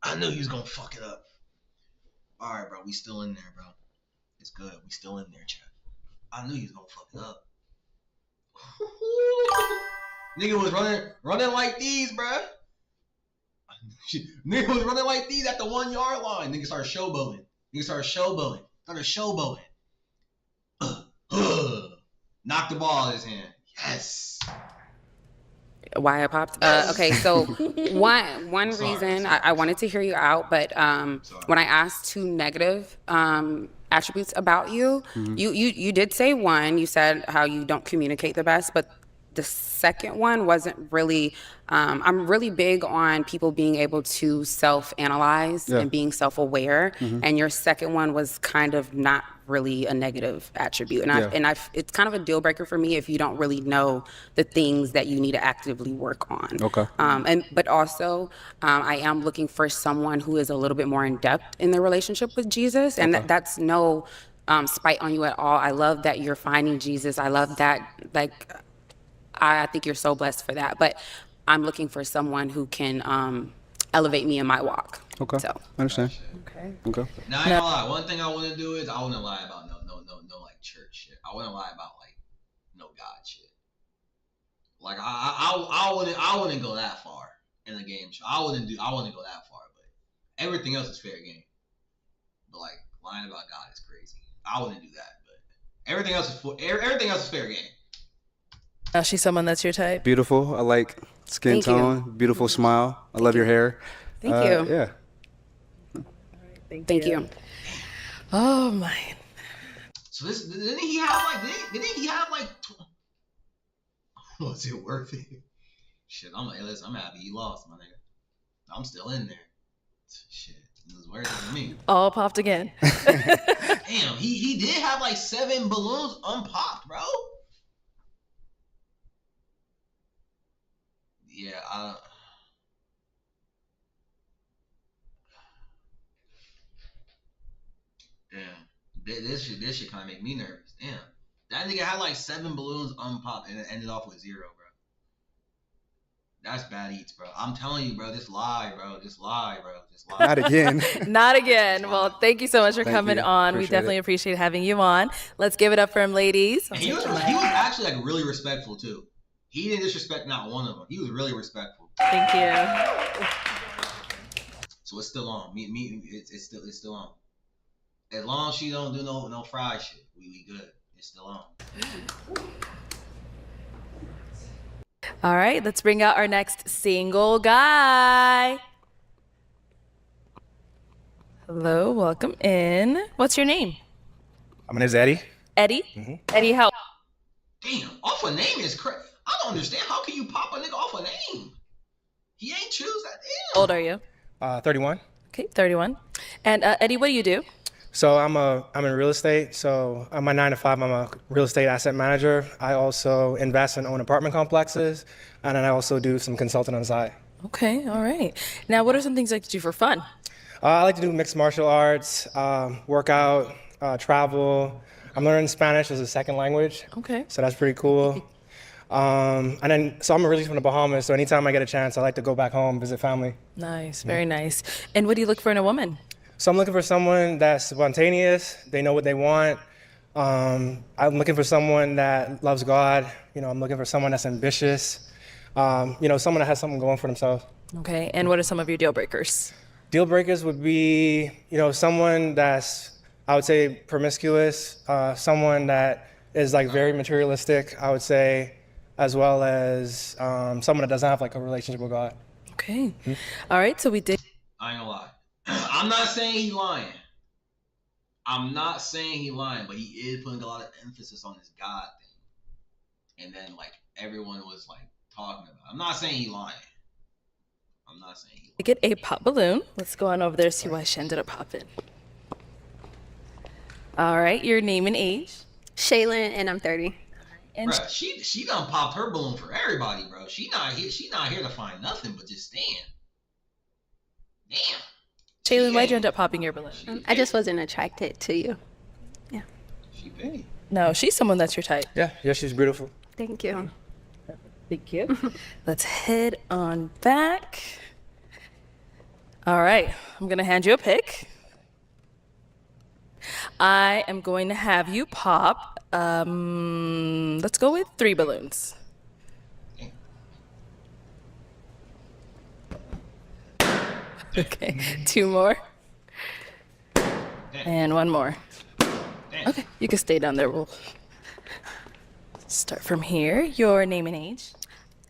I knew he was gonna fuck it up. All right, bro, we still in there, bro. It's good. We still in there, chat. I knew he was gonna fuck it up. Nigga was running like these, bro. Nigga was running like these at the 1 yard line. Nigga started showboating. Knocked the ball out of his hand. Yes. Why I popped? Okay, so one reason I wanted to hear you out, but when I asked 2 negative attributes about you, you did say one. You said how you don't communicate the best, but the second one wasn't really. I'm really big on people being able to self-analyze Yeah. and being self-aware, and your second one was kind of not really a negative attribute, and Yeah. it's kind of a deal breaker for me if you don't really know the things that you need to actively work on. Okay. But also, I am looking for someone who is a little bit more in depth in their relationship with Jesus, and Okay. that's no spite on you at all. I love that you're finding Jesus. I love that, like, I think you're so blessed for that. But I'm looking for someone who can elevate me in my walk. Okay. So. I understand. Okay. Okay. Now I ain't gonna lie. One thing I want to do is I want to lie about no like church shit. I want to lie about like no God shit. Like I wouldn't go that far in the game show. I wouldn't go that far, but everything else is fair game. But like lying about God is crazy. I wouldn't do that, but everything else is fair game. Now she's someone that's your type. Beautiful. I like skin Thank you. tone. Beautiful smile. I love your hair. Thank you. Yeah. Thank you. Oh my. So this didn't he have like was it worth it? Shit, I'm happy he lost, my nigga. I'm still in there. Shit, this is worth it for me. All popped again. Damn, he did have like 7 balloons unpopped, bro. Yeah, damn. This shit kind of make me nervous. Damn. That nigga had like 7 balloons unpopped and it ended off with 0, That's bad eats, bro. I'm telling you, bro. Just lie, bro. Just lie, bro. Just lie. Not again. Not again. Well, thank you so much for Thank coming you. on. We Appreciate definitely it. appreciate having you on. Let's give it up for him, ladies. And he was actually like really respectful too. He didn't disrespect not one of them. He was really respectful. Thank you. So it's still on. It's still on. As long as she don't do no fried shit, we good. It's still on. All right, let's bring out our next single guy. Hello, welcome in. What's your name? My name's Eddie. Eddie? Eddie, how? Damn, off a name is crazy. I don't understand. How can you pop a nigga off a name? He ain't choose that. Damn. How old are you? 31. Okay, 31. And Eddie, what do you do? So I'm in real estate. So on my 9 to 5, I'm a real estate asset manager. I also invest and own apartment complexes, and then I also do some consulting on the side. Okay, all right. Now, what are some things you like to do for fun? I like to do mixed martial arts, work out, travel. I'm learning Spanish as a second language. Okay. So that's pretty cool. And then, so I'm originally from the Bahamas, so anytime I get a chance, I like to go back home, visit family. Nice, very nice. And what do you look for in a woman? So I'm looking for someone that's spontaneous, they know what they want. I'm looking for someone that loves God. I'm looking for someone that's ambitious. Someone that has something going for themselves. Okay, and what are some of your deal breakers? Deal breakers would be, someone that's, I would say, promiscuous, someone that is like very materialistic, I would say, as well as someone that doesn't have like a relationship with God. Okay. All right, so we did. I ain't gonna lie. I'm not saying he lying. But he is putting a lot of emphasis on this God thing. And then like everyone was like talking about it. I'm not saying he lying. Get a pop balloon. Let's go on over there, see why she ended up popping. All right, your name and age. Shaylin, and I'm 30. And Bruh, she done popped her balloon for everybody, bro. She not here to find nothing but just stand. Damn. Shaylin, why'd you end up popping your balloon? I just wasn't attracted to you. She paid. No, she's someone that's your type. Yeah, she's beautiful. Thank you. Thank you. Let's head on back. All right, I'm gonna hand you a pick. I am going to have you pop, let's go with 3 balloons. Okay, 2 more. And 1 more. Okay, you can stay down there. We'll start from here. Your name and age.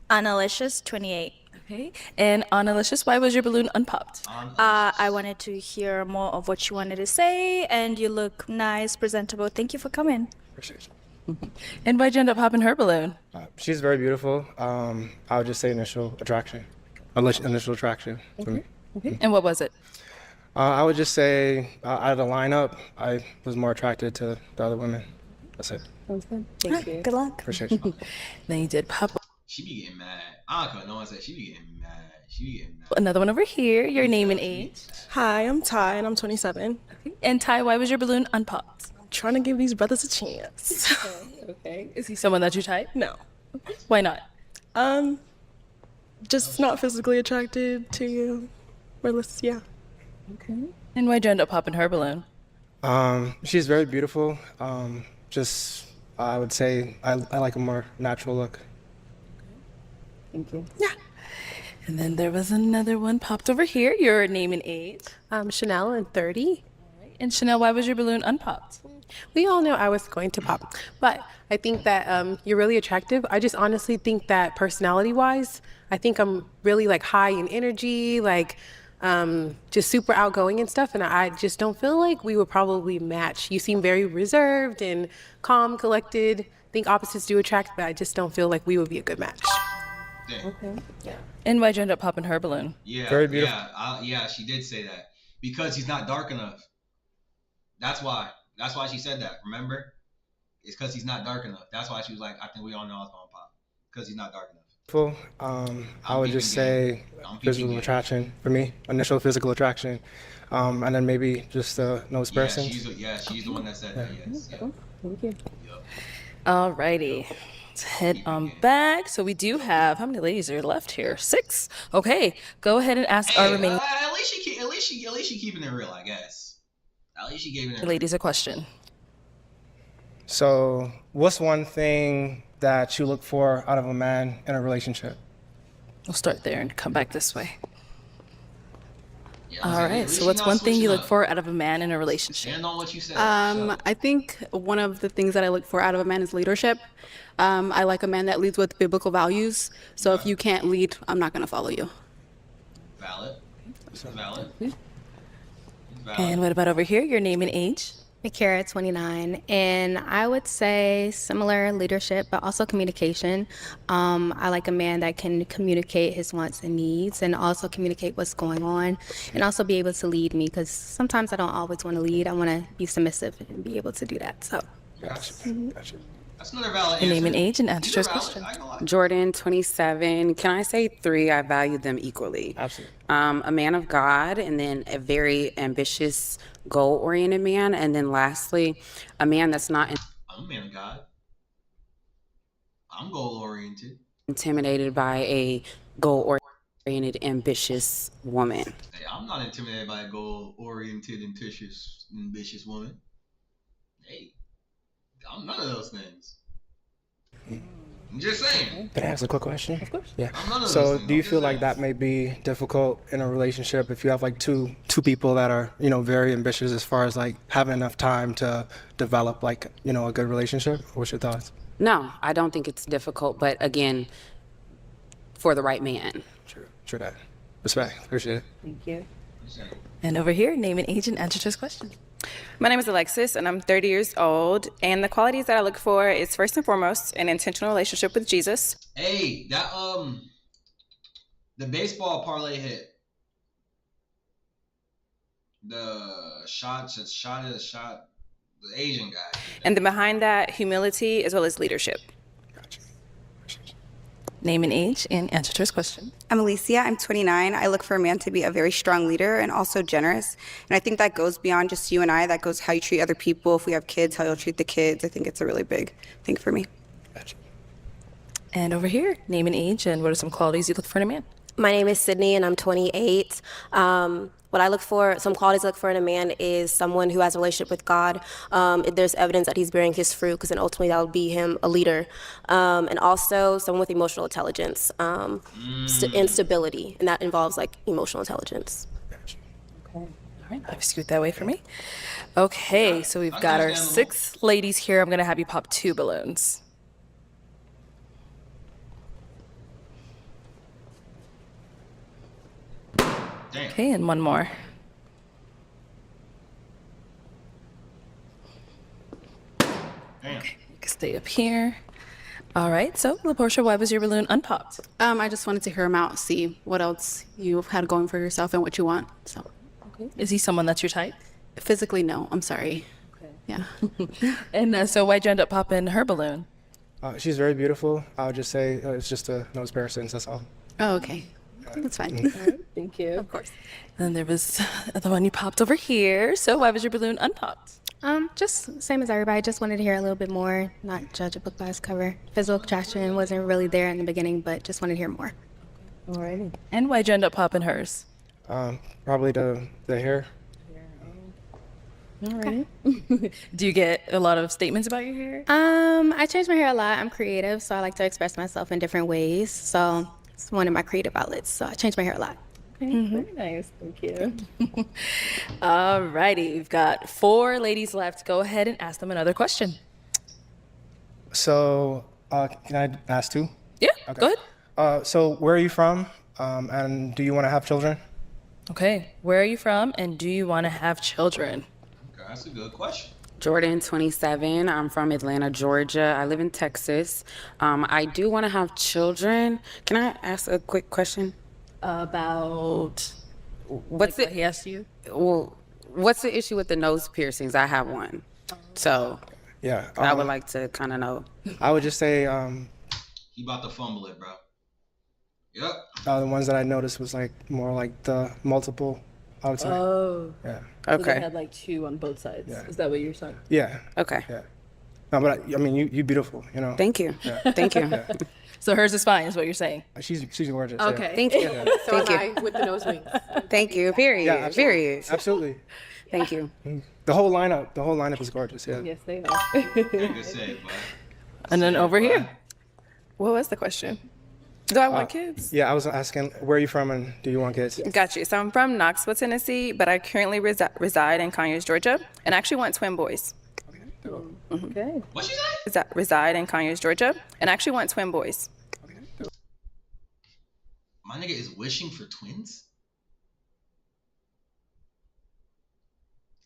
Annalicious, 28. Okay, and Annalicious, why was your balloon unpopped? I wanted to hear more of what you wanted to say, and you look nice, presentable. Thank you for coming. Appreciate you. And why'd you end up popping her balloon? She's very beautiful. I would just say initial attraction. Initial attraction for me. Okay. And what was it? I would just say out of the lineup, I was more attracted to the other women. That's it. Sounds good. Thank you. Good luck. Appreciate you. Then you did pop. She be getting mad. I don't know. I said she be getting mad. Another one over here. Your name and age. Hi, I'm Ty, and I'm 27. Okay. And Ty, why was your balloon unpopped? I'm trying to give these brothers a chance. Okay. Is he someone that you type? No. Why not? Just not physically attracted to you. Yeah. Okay. And why'd you end up popping her balloon? She's very beautiful. I would say I like a more natural look. Thank you. Yeah. And then there was another one popped over here. Your name and age. Chanel, and 30. And Chanel, why was your balloon unpopped? We all knew I was going to pop, but I think that you're really attractive. I just honestly think that personality-wise, I think I'm really like high in energy, like just super outgoing and stuff, and I just don't feel like we would probably match. You seem very reserved and calm, collected. I think opposites do attract, but I just don't feel like we would be a good match. Damn. Okay. Yeah. And why'd you end up popping her balloon? Yeah. Very beautiful. Yeah, she did say that. Because he's not dark enough. That's why. That's why she said that. Remember? It's because he's not dark enough. That's why she was like, I think we all know I was going to pop. Because he's not dark enough. I would just say physical attraction for me, initial physical attraction, and then maybe just a nose person. She's the one that said that. Yes. Yeah. Thank you. Alrighty. Let's head on back. So we do have, how many ladies are left here? 6. Okay, go ahead and ask our remaining At least she keeping it real, I guess. At least she gave it. ladies a question. So, what's one thing that you look for out of a man in a relationship? We'll start there and come back this way. All right, so what's one thing you look for out of a man in a relationship? Stand on what you said. I think one of the things that I look for out of a man is leadership. I like a man that leads with biblical values. So if you can't lead, I'm not going to follow you. Valid. Valid. And what about over here? Your name and age? Makara, 29, and I would say similar leadership, but also communication. I like a man that can communicate his wants and needs, and also communicate what's going on, and also be able to lead me, because sometimes I don't always want to lead. I want to be submissive and be able to do that. So. Gotcha. That's another valid Your answer. name and age and answer this question. Jordan, 27. Can I say 3? I value them equally. Absolutely. A man of God, and then a very ambitious, goal-oriented man, and then lastly, a man that's not I'm a man of God. I'm goal-oriented. intimidated by a goal-oriented, ambitious woman. Hey, I'm not intimidated by a goal-oriented, ambitious woman. Hey, I'm none of those things. I'm just saying. Can I ask a quick question? Of course. Yeah. I'm none of So, those things. do you I'm just feel like saying. that may be difficult in a relationship if you have like two people that are, you know, very ambitious as far as like having enough time to develop like, you know, a good relationship? What's your thoughts? No, I don't think it's difficult, but again, for the right man. True that. Respect. Appreciate it. Thank you. And over here, name and age and answer this question. My name is Alexis, and I'm 30 years old. And the qualities that I look for is first and foremost an intentional relationship with Jesus. Hey, that the baseball parlay hit. The the Asian guy. And then behind that, humility as well as leadership. Name and age and answer to this question. I'm Alicia. I'm 29. I look for a man to be a very strong leader and also generous. And I think that goes beyond just you and I. That goes how you treat other people. If we have kids, how you'll treat the kids. I think it's a really big thing for me. And over here, name and age and what are some qualities you look for in a man? My name is Sydney, and I'm 28. What I look for, some qualities I look for in a man is someone who has a relationship with God. If there's evidence that he's bearing his fruit, because then ultimately that would be him a leader. And also someone with emotional intelligence and stability, and that involves like emotional intelligence. All right, I'll scoot that way for me. Okay, so we've got our 6 ladies here. I'm gonna have you pop 2 balloons. Okay, and one more. Okay, you can stay up here. All right, so LaPortia, why was your balloon unpopped? I just wanted to hear him out, see what else you had going for yourself and what you want. So, Is he someone that's your type? physically, no. I'm sorry. Yeah. And so why'd you end up popping her balloon? She's very beautiful. I would just say it's just a nose piercings. That's all. Oh, okay. That's fine. Thank you. Of course. And then there was the one you popped over here. So why was your balloon unpopped? Just same as everybody. Just wanted to hear a little bit more, not judge a book by its cover. Physical attraction wasn't really there in the beginning, but just wanted to hear more. Alrighty. And why'd you end up popping hers? Probably the hair. Alright. Do you get a lot of statements about your hair? I change my hair a lot. I'm creative, so I like to express myself in different ways. So it's one of my creative outlets. So I change my hair a lot. Okay, very nice. Thank you. Alrighty, we've got 4 ladies left. Go ahead and ask them another question. So, can I ask 2? Yeah, go ahead. So, where are you from? And do you want to have children? Okay, where are you from and do you want to have children? Okay, that's a good question. Jordan, 27. I'm from Atlanta, Georgia. I live in Texas. I do want to have children. Can I ask a quick question? About what's what he asked you? Well, what's the issue with the nose piercings? I have one, so yeah, I would like to kind of know. I would just say He about to fumble it, bro. Yep. the ones that I noticed was like more like the multiple. I would say. Oh. Yeah. So Okay. they had like 2 on both sides. Yeah. Is that what you're saying? Yeah. Okay. Yeah. No, but I mean, you beautiful, you know. Thank you. Yeah. Thank you. Yeah. So hers is fine, is what you're saying. She's gorgeous. yeah. Okay. Thank you. Yeah. So Thank am you. I with the nose rings. Thank you. Period. Yeah, absolutely. Period. Absolutely. Thank you. The whole lineup is gorgeous. Yeah. Yes, they are. Good save, bud. And then over here. What was the question? Do I want kids? Yeah, I was asking, where are you from and do you want kids? Got you. So I'm from Knoxville, Tennessee, but I currently reside in Conyers, Georgia, and I actually want twin boys. Okay. What you say? Reside in Conyers, Georgia, and I actually want twin boys. My nigga is wishing for twins?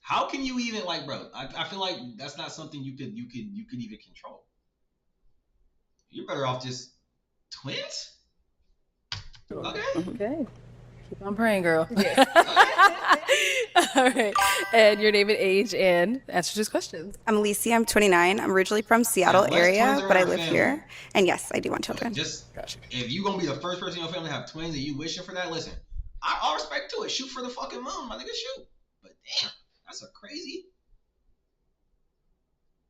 How can you even like, bro? I feel like that's not something you could even control. You're better off just twins. Okay. Okay. Keep on praying, girl. All right. And your name and age and answer just questions. I'm Alicia. I'm 29. I'm originally from Seattle Unless area, twins are but I in our live family. here. And yes, I do want children. Just if you gonna be the first person in your family to have twins and you wishing for that, listen, all respect to it. Shoot for the fucking moon, my nigga. Shoot. But damn, that's a crazy.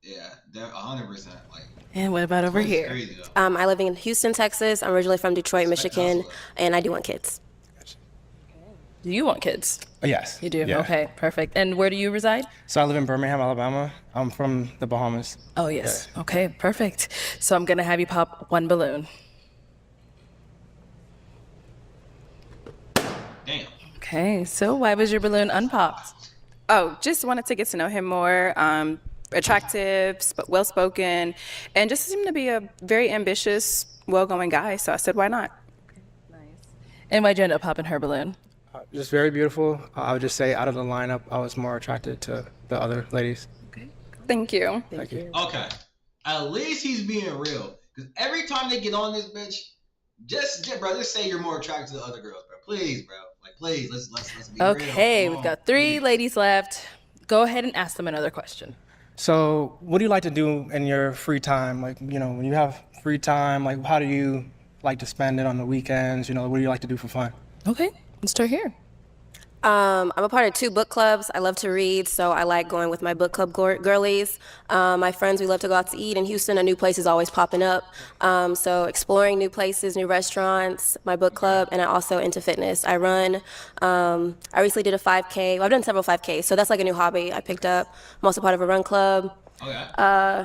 Yeah, 100%. Like. And what about over twins is here? crazy, though. I live in Houston, Texas. I'm originally from Detroit, Michigan, and I do want kids. Do you want kids? Yes. You do? Yeah. Okay, perfect. And where do you reside? So I live in Birmingham, Alabama. I'm from the Bahamas. Oh, yes. Okay, perfect. So I'm going to have you pop one balloon. Damn. Okay, so why was your balloon unpopped? Oh, just wanted to get to know him more. Attractive, well-spoken, and just seemed to be a very ambitious, well-going guy. So I said, why not? And why'd you end up popping her balloon? Just very beautiful. I would just say out of the lineup, I was more attracted to the other ladies. Thank you. Thank you. Okay. At least he's being real. Because every time they get on this bitch, just say you're more attracted to the other girls, bro. Please, bro. Like, please, let's be real. Okay, we've got 3 ladies left. Go ahead and ask them another question. So what do you like to do in your free time? Like, you know, when you have free time, like how do you like to spend it on the weekends? You know, what do you like to do for fun? Okay, let's start here. I'm a part of 2 book clubs. I love to read, so I like going with my book club girlies. My friends, we love to go out to eat. In Houston, a new place is always popping up. So exploring new places, new restaurants, my book club, and I also into fitness. I run. I recently did a 5K. Well, I've done several 5Ks, so that's like a new hobby I picked up. I'm also part of a run club.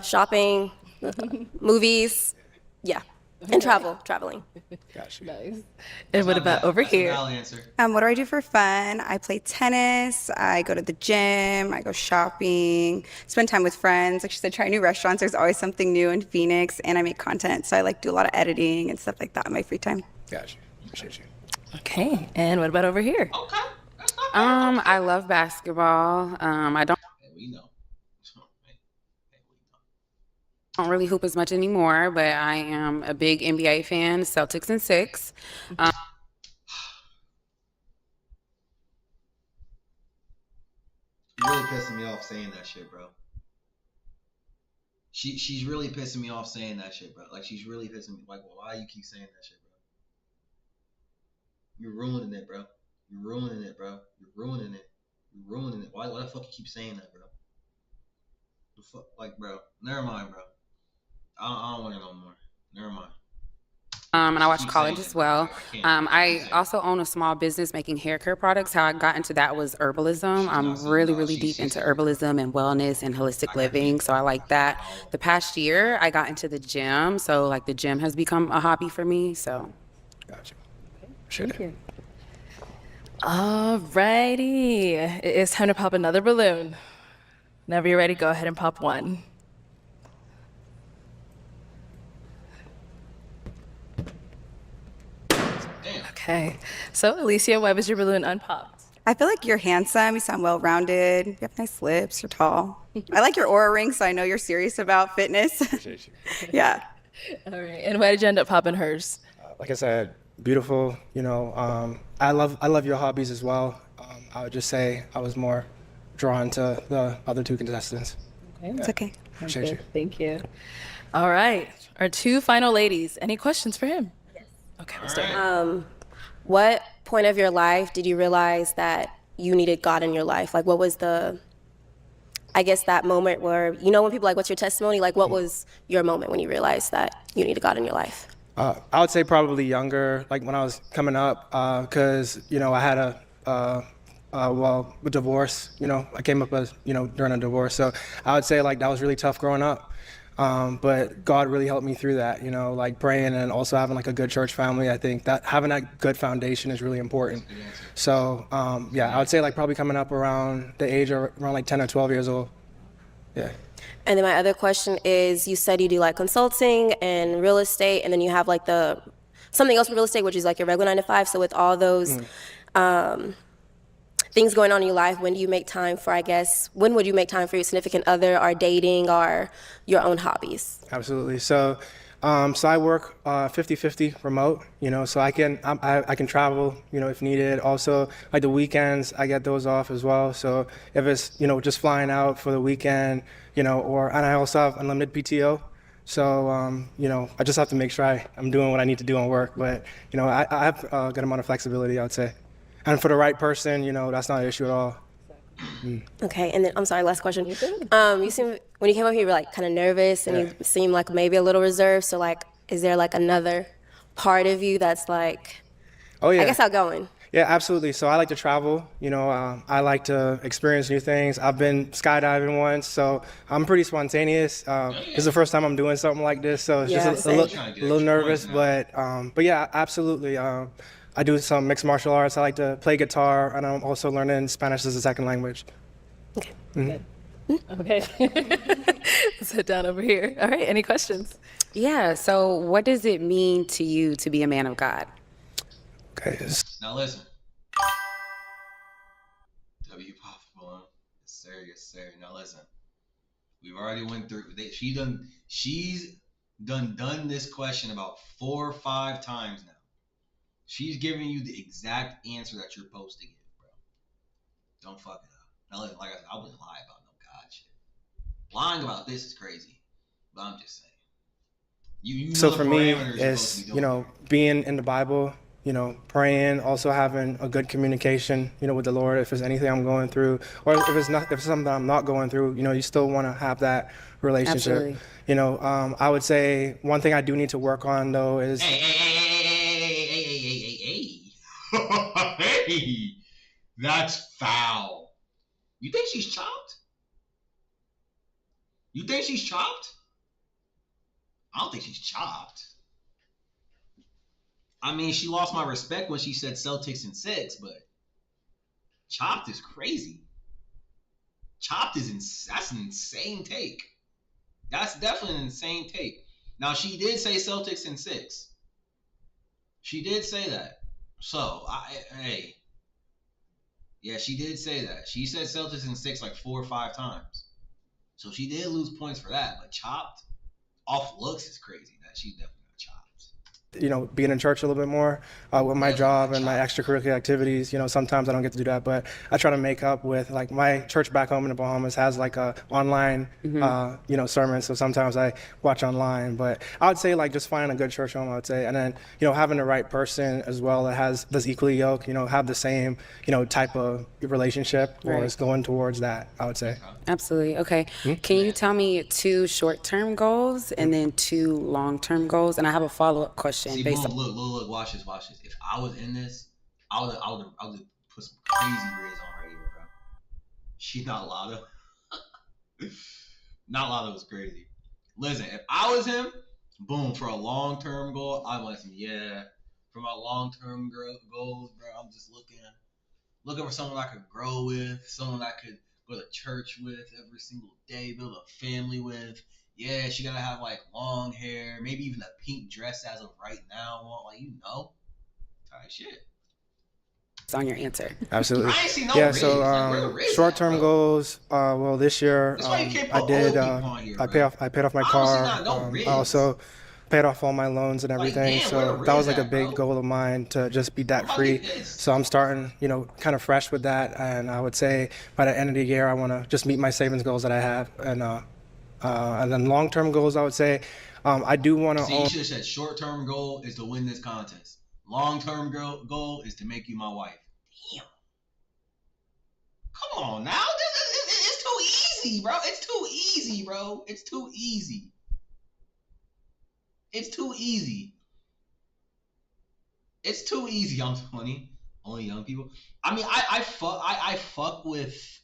Shopping, movies, yeah, and traveling. Gotcha. Nice. And what about over here? What do I do for fun? I play tennis. I go to the gym. I go shopping. Spend time with friends. Like she said, try new restaurants. There's always something new in Phoenix, and I make content, so I like do a lot of editing and stuff like that in my free time. Gotcha. Appreciate you. Okay, and what about over here? I love basketball. I don't really hoop as much anymore, but I am a big NBA fan, Celtics in 6. You're really pissing me off saying that shit, bro. She's really pissing me off saying that shit, bro. Like, she's really pissing me. Like, why you keep saying that shit, bro? You're ruining it, bro. You're ruining it, bro. You're ruining it. You're ruining it. Why the fuck you keep saying that, bro? The fuck, like, bro. Never mind, bro. I don't want to know more. Never mind. And I watch college as well. I also own a small business making hair care products. How I got into that was herbalism. I'm really deep into herbalism and wellness and holistic living. So I like that. The past year, I got into the gym. So like the gym has become a hobby for me. So. Gotcha. Thank you. Alrighty. It's time to pop another balloon. Whenever you're ready, go ahead and pop one. Okay. So, Alicia, why was your balloon unpopped? I feel like you're handsome. You sound well-rounded. You have nice lips. You're tall. I like your aura ring, so I know you're serious about fitness. Yeah. All right. And why did you end up popping hers? Like I said, beautiful. You know, I love your hobbies as well. I would just say I was more drawn to the other 2 contestants. Okay. It's okay. Appreciate you. Thank you. All right. Our 2 final ladies. Any questions for him? Yes. Okay, we'll start. What point of your life did you realize that you needed God in your life? Like, what was the I guess that moment where, you know, when people are like, what's your testimony? Like, what was your moment when you realized that you needed God in your life? I would say probably younger, like when I was coming up, because, you know, I had a divorce, you know, I came up as, you know, during a divorce. So I would say like that was really tough growing up. But God really helped me through that, you know, like praying and also having like a good church family. I think that having that good foundation is really important. So, yeah, I would say like probably coming up around the age of around like 10 or 12 years old. Yeah. And then my other question is, you said you do like consulting and real estate, and then you have like something else with real estate, which is like your regular 9 to 5. So with all those things going on in your life, when do you make time for, I guess, when would you make time for your significant other or dating or your own hobbies? Absolutely. So I work 50-50 remote, you know, so I can travel, you know, if needed. Also, like the weekends, I get those off as well. So if it's, you know, just flying out for the weekend, you know, and I also have unlimited PTO. So, you know, I just have to make sure I'm doing what I need to do on work. But, you know, I have a good amount of flexibility, I would say. And for the right person, you know, that's not an issue at all. Okay, and then I'm sorry, last question. You seem, when you came up here, you were like kind of nervous, and you seemed like maybe a little reserved. So like, is there like another part of you that's like, oh yeah, I guess outgoing? Yeah, absolutely. So I like to travel. You know, I like to experience new things. I've been skydiving once, so I'm pretty spontaneous. This is the first time I'm doing something like this, so it's just a little nervous. But yeah, absolutely. I do some mixed martial arts. I like to play guitar, and I'm also learning Spanish as a second language. Okay. Okay. Sit down over here. All right, any questions? Yeah, so what does it mean to you to be a man of God? Okay. Now listen. W Pop, yes sir. Now listen. We've already went through. She's done this question about 4 or 5 times now. She's giving you the exact answer that you're supposed to give, bro. Don't fuck it up. Now listen, like I said, I wouldn't lie about no God shit. Lying about this is crazy, but I'm just saying. You know so the for me, parameters it's, you know, being in the Bible, you know, praying, also having a good communication, you know, with the Lord. If there's anything I'm going through, or if it's something that I'm not going through, you know, you still want to have that relationship. Absolutely. You know, I would say one thing I do need to work on though is. Hey, that's foul. You think she's chopped? You think she's chopped? I don't think she's chopped. I mean, she lost my respect when she said Celtics in 6, but chopped is crazy. Chopped is that's an insane take. That's definitely an insane take. Now, she did say Celtics in 6. She did say that. So, hey. Yeah, she did say that. She said Celtics in 6 like 4 or 5 times. So she did lose points for that. But chopped off looks is crazy. That she's definitely not chopped. You know, being in church a little bit more with my job and my extracurricular activities. You know, sometimes I don't get to do that, but I try to make up with, like, my church back home in the Bahamas has like a online, you know, sermon. So sometimes I watch online, but I would say like just finding a good church home, I would say. And then, you know, having the right person as well that does equally yoke, you know, have the same, you know, type of relationship or is going towards that, I would say. Absolutely. Okay. Can you tell me 2 short-term goals and then 2 long-term goals? And I have a follow-up question. See, boom, look, watch this. If I was in this, I would put some crazy riz on her ear, bro. She's not Lotto. Not Lotto was crazy. Listen, if I was him, boom, for a long-term goal, I want some, for my long-term goals, bro, I'm just looking for someone I could grow with, someone I could go to church with every single day, build a family with. Yeah, she gotta have like long hair, maybe even a pink dress as of right now. Like, you know, type shit. It's on your answer. Absolutely. I ain't seen no Yeah. riz. So Like, where the riz short-term at, goals. Well, this year why you can't I put did. old people on here, I paid off my I don't car. see no riz. I also paid off all my loans and everything. damn, where So the that was riz like a at, big bro? goal of mine to just be debt free. So I'm starting, you know, kind of fresh with that. And I would say by the end of the year, I want to just meet my savings goals that I have. And then long-term goals, I would say, I do want to See, own. you should have said short-term goal is to win this contest. Long-term goal is to make you my wife. Damn. Come on now. It's too easy, bro. It's too easy, bro. It's too easy. It's too easy. It's too easy. I'm 20. Only young people. I mean, I fuck with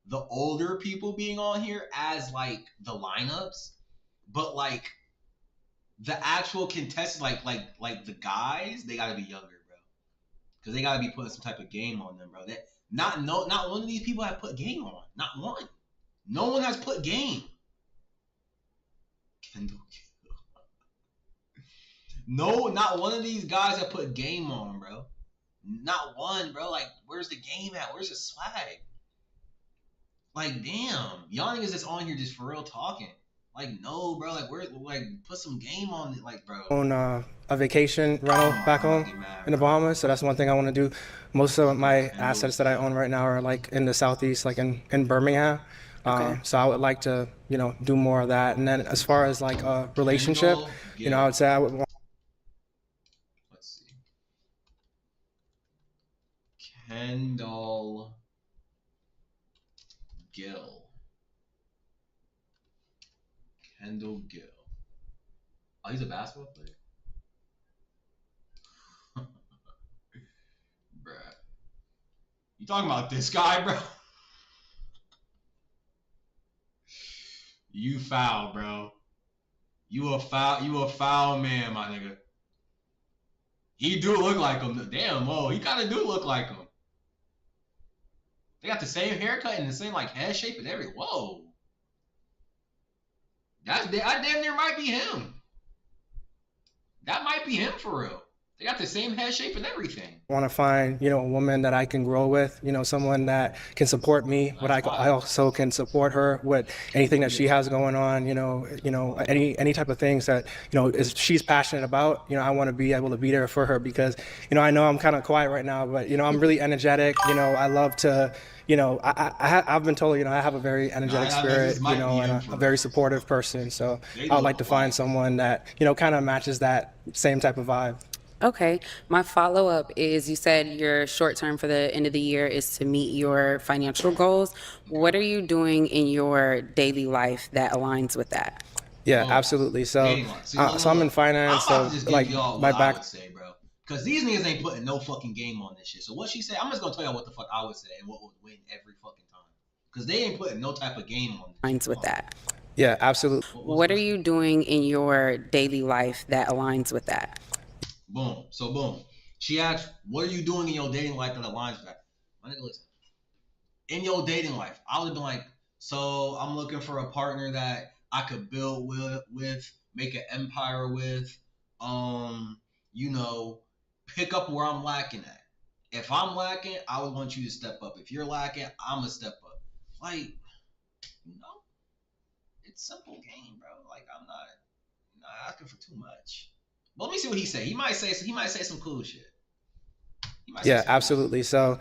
the older people being on here as like the lineups, but like the actual contestants, like the guys, they gotta be younger, bro, because they gotta be putting some type of game on them, bro. That not one of these people have put game on. Not one. No one has put game. Kendall. No, not one of these guys have put game on, bro. Not one, bro. Like, where's the game at? Where's the swag? Like, damn, y'all niggas that's on here just for real talking. Like, no, bro. Like, put some game on it, like, bro. On a vacation rental back home in the Bahamas, so that's one thing I want to do. Most of my assets that I own right now are like in the southeast, like in Birmingham. So I would like to, do more of that. And then as far as like a relationship, I would say I would want. Let's see. Kendall Gill. Kendall Gill. Oh, he's a basketball player? Bruh. You talking about this guy, bro? You foul, bro. You a foul man, my nigga. He do look like him. Damn, whoa, he kind of do look like him. They got the same haircut and the same like head shape and everything. Whoa. I damn near might be him. That might be him for real. They got the same head shape and everything. I want to find, a woman that I can grow with, someone that can support me, but I also can support her with anything that she has going on, any type of things that, she's passionate about, I want to be able to be there for her because, I know I'm kind of quiet right now, but, I'm really energetic, I love to, I've been told, I have a very energetic spirit, and a very supportive person. So I would like to find someone that, kind of matches that same type of vibe. Okay. My follow-up is you said your short term for the end of the year is to meet your financial goals. What are you doing in your daily life that aligns with that? Yeah, absolutely. So, so I'm in finance. So like my back. Because these niggas ain't putting no fucking game on this shit. So what she said, I'm just gonna tell y'all what the fuck I would say and what would win every fucking time. Because they ain't putting no type of game on this. Aligns with that. Yeah, absolutely. What are you doing in your daily life that aligns with that? Boom. So boom. She asked, what are you doing in your dating life that aligns with that? My nigga, listen. In your dating life, I would have been like, so I'm looking for a partner that I could build with, make an empire with, pick up where I'm lacking at. If I'm lacking, I would want you to step up. If you're lacking, I'm gonna step up. Like, it's simple game, bro. Like, I'm not asking for too much. But let me see what he say. He might say some cool shit. Yeah, absolutely. So,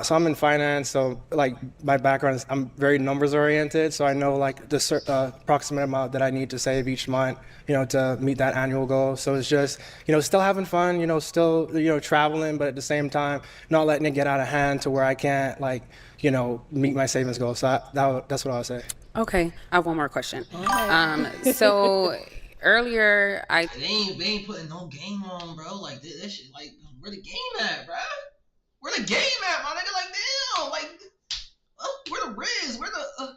so I'm in finance. So, like my background is I'm very numbers oriented. So I know like the approximate amount that I need to save each month, to meet that annual goal. So it's just, still having fun, still, traveling, but at the same time, not letting it get out of hand to where I can't meet my savings goal. So that's what I would say. Okay, I have one more question. So earlier, they ain't putting no game on, bro. Like this shit, like where the game at, bro? Where the game at, my nigga? Like damn, like where the Riz? Where the?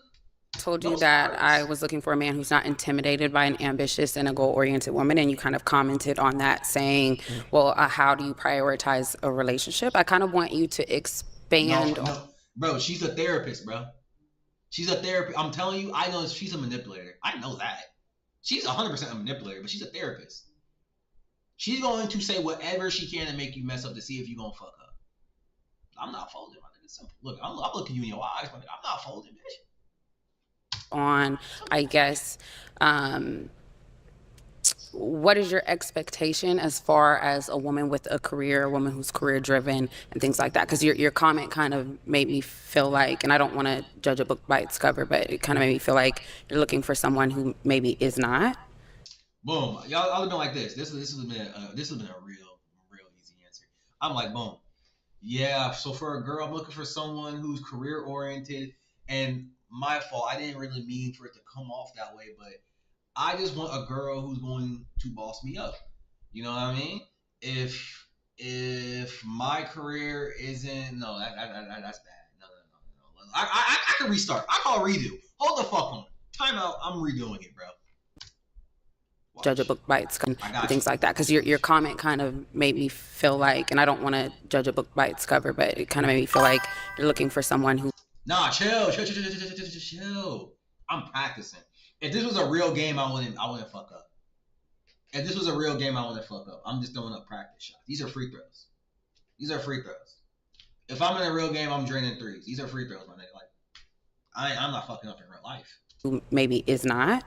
Told you that I was looking for a man who's not intimidated by an ambitious and a goal-oriented woman, and you kind of commented on that, saying, "Well, how do you prioritize a relationship?" I kind of want you to expand. No. Bro, she's a therapist, bro. She's a therapist. I'm telling you, I know she's a manipulator. I know that. She's 100% a manipulator, but she's a therapist. She's going to say whatever she can to make you mess up to see if you're going to fuck up. I'm not folding, my nigga. Simple. Look, I'm looking you in your eyes, my nigga. I'm not folding, bitch. On, I guess, what is your expectation as far as a woman with a career, a woman who's career driven and things like that? Because your comment kind of made me feel like, and I don't want to judge a book by its cover, but it kind of made me feel like you're looking for someone who maybe is not. Boom, y'all have been like this. This has been a real easy answer. I'm like, boom, yeah. So for a girl, I'm looking for someone who's career oriented, and my fault. I didn't really mean for it to come off that way, but I just want a girl who's going to boss me up. You know what I mean? If my career isn't that's bad. No. I can restart. I call redo. Hold the fuck on. Time out. I'm redoing it, bro. Judge a book by its cover and things like that, because your comment kind of made me feel like, and I don't want to judge a book by its cover, but it kind of made me feel like you're looking for someone who. Nah, chill. I'm practicing. If this was a real game, I wouldn't fuck up. If this was a real game, I wouldn't fuck up. I'm just throwing up practice shots. These are free throws. If I'm in a real game, I'm draining threes. These are free throws, my nigga. Like, I'm not fucking up in real life. Who maybe is not.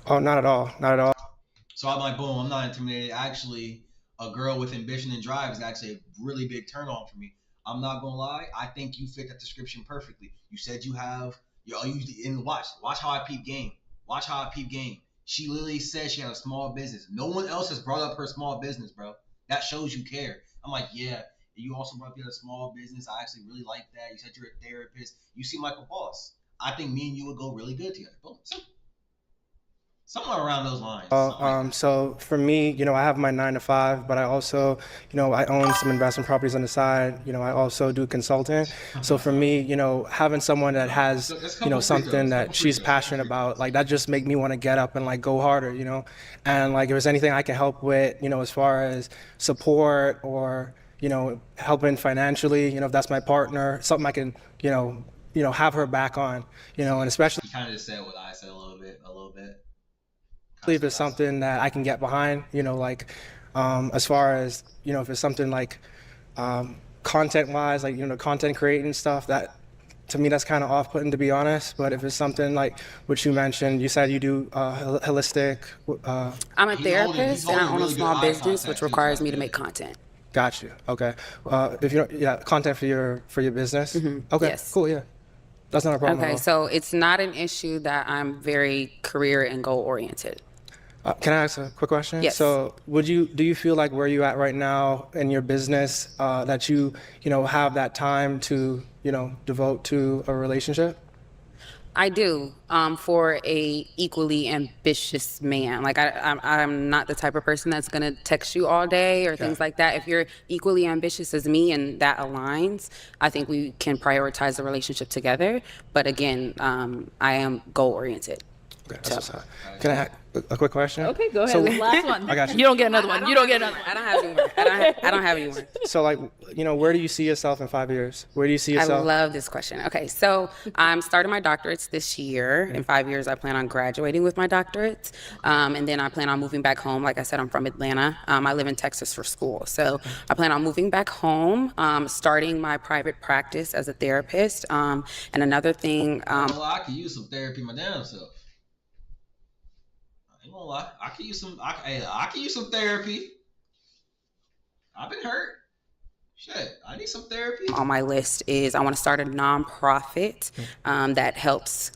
Oh, not at all. So I'm like, boom, I'm not intimidated. Actually, a girl with ambition and drive is actually a really big turn on for me. I'm not gonna lie. I think you fit that description perfectly. You said you have, watch how I peep game. She literally said she had a small business. No one else has brought up her small business, bro. That shows you care. I'm like, yeah. You also brought up you had a small business. I actually really like that. You said you're a therapist. You seem like a boss. I think me and you would go really good together. Boom. Somewhere around those lines. So for me, I have my 9 to 5, but I also, I own some investment properties on the side. I also do consulting. So for me, having someone that has, something that she's passionate about, like that just make me want to get up and like go harder, and like if there's anything I can help with, as far as support or, helping financially, if that's my partner, something I can, have her back on, and especially. You kind of just said what I said a little bit. If it's something that I can get behind, as far as, if it's something like content-wise, like, content creating stuff, that, to me, that's kind of off-putting, to be honest. But if it's something like what you mentioned, you said you do holistic. I'm a therapist and I own a small business, which requires me to make content. Got you. Okay. Content for your business. Mm-hmm. Okay. Yes. Cool. Yeah. That's not a problem. Okay, so it's not an issue that I'm very career and goal oriented. Can I ask a quick question? Yes. So do you feel like where you at right now in your business, that you have that time to, devote to a relationship? I do, for a equally ambitious man. Like I'm not the type of person that's gonna text you all day or things like that. If you're equally ambitious as me and that aligns, I think we can prioritize the relationship together. But again, I am goal oriented. Okay, can I ask a quick question? Okay, go ahead. Last one. I got you. You don't get another one. I don't have any more. I don't have any more. So like, where do you see yourself in 5 years? Where do you see yourself? I love this question. Okay, so I'm starting my doctorates this year. In 5 years, I plan on graduating with my doctorates. And then I plan on moving back home. Like I said, I'm from Atlanta. I live in Texas for school. So I plan on moving back home, starting my private practice as a therapist. And another thing. I could use some therapy my damn self. I ain't gonna lie. I could use some therapy. I've been hurt. Shit, I need some therapy. On my list is I want to start a nonprofit that helps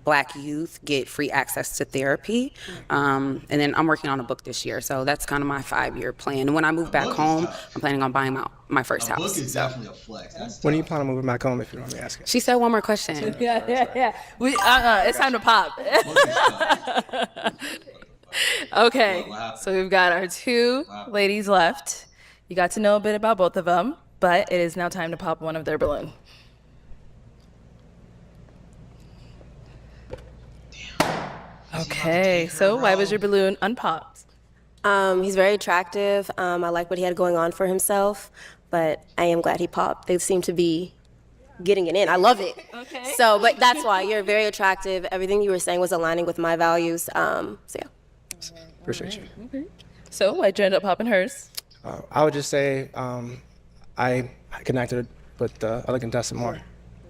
Black youth get free access to therapy. And then I'm working on a book this year, so that's kind of my 5-year plan. And when I move back home, I'm planning on buying my first house. Book is definitely a flex. When are you planning on moving back home, if you don't mind me asking? She said one more question. Yeah. It's time to pop. Okay, so we've got our 2 ladies left. You got to know a bit about both of them, but it is now time to pop one of their balloon. Okay, so why was your balloon unpopped? He's very attractive. I like what he had going on for himself, but I am glad he popped. They seem to be getting it in. I love it. Okay. So, but that's why you're very attractive. Everything you were saying was aligning with my values. So yeah. Appreciate you. Okay. So why'd you end up popping hers? I would just say I connected with the other contestant more.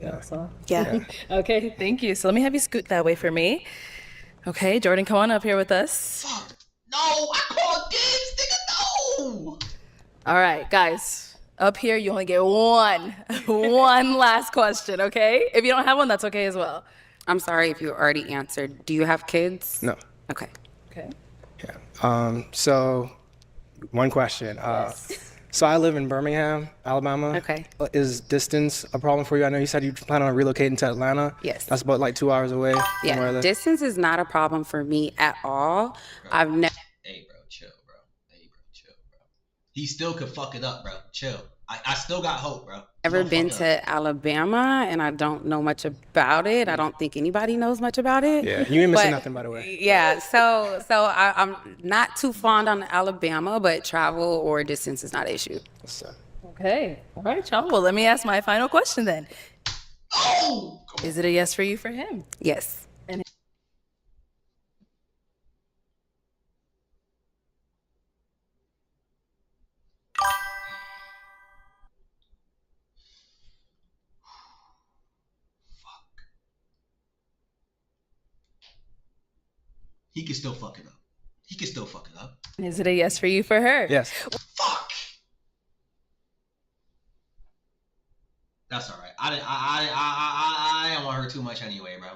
Yeah. Okay, thank you. So let me have you scoot that way for me. Okay, Jordan, come on up here with us. No, I called dibs, nigga, no! All right, guys, up here you only get one last question, okay? If you don't have one, that's okay as well. I'm sorry if you already answered. Do you have kids? No. Okay. Okay. Yeah. So, one question. So I live in Birmingham, Alabama. Okay. Is distance a problem for you? I know you said you plan on relocating to Atlanta. Yes. That's about like 2 hours away from where I Yeah, live. distance is not a problem for me at all. I've never Hey, bro, chill, bro. Hey, bro, chill, bro. He still could fuck it up, bro. Chill. I still got hope, bro. ever been to Alabama, and I don't know much about it. I don't think anybody knows much about it. Yeah, you ain't missing But- nothing, by the way. Yeah, so I'm not too fond on Alabama, but travel or distance is not an issue. Okay. All right, y'all. Well, let me ask my final question then. Oh! Is it a yes for you for him? Yes. And He can still fuck it up. He can still fuck it up. is it a yes for you for her? Yes. Fuck. That's all right. I don't want her too much anyway, bro.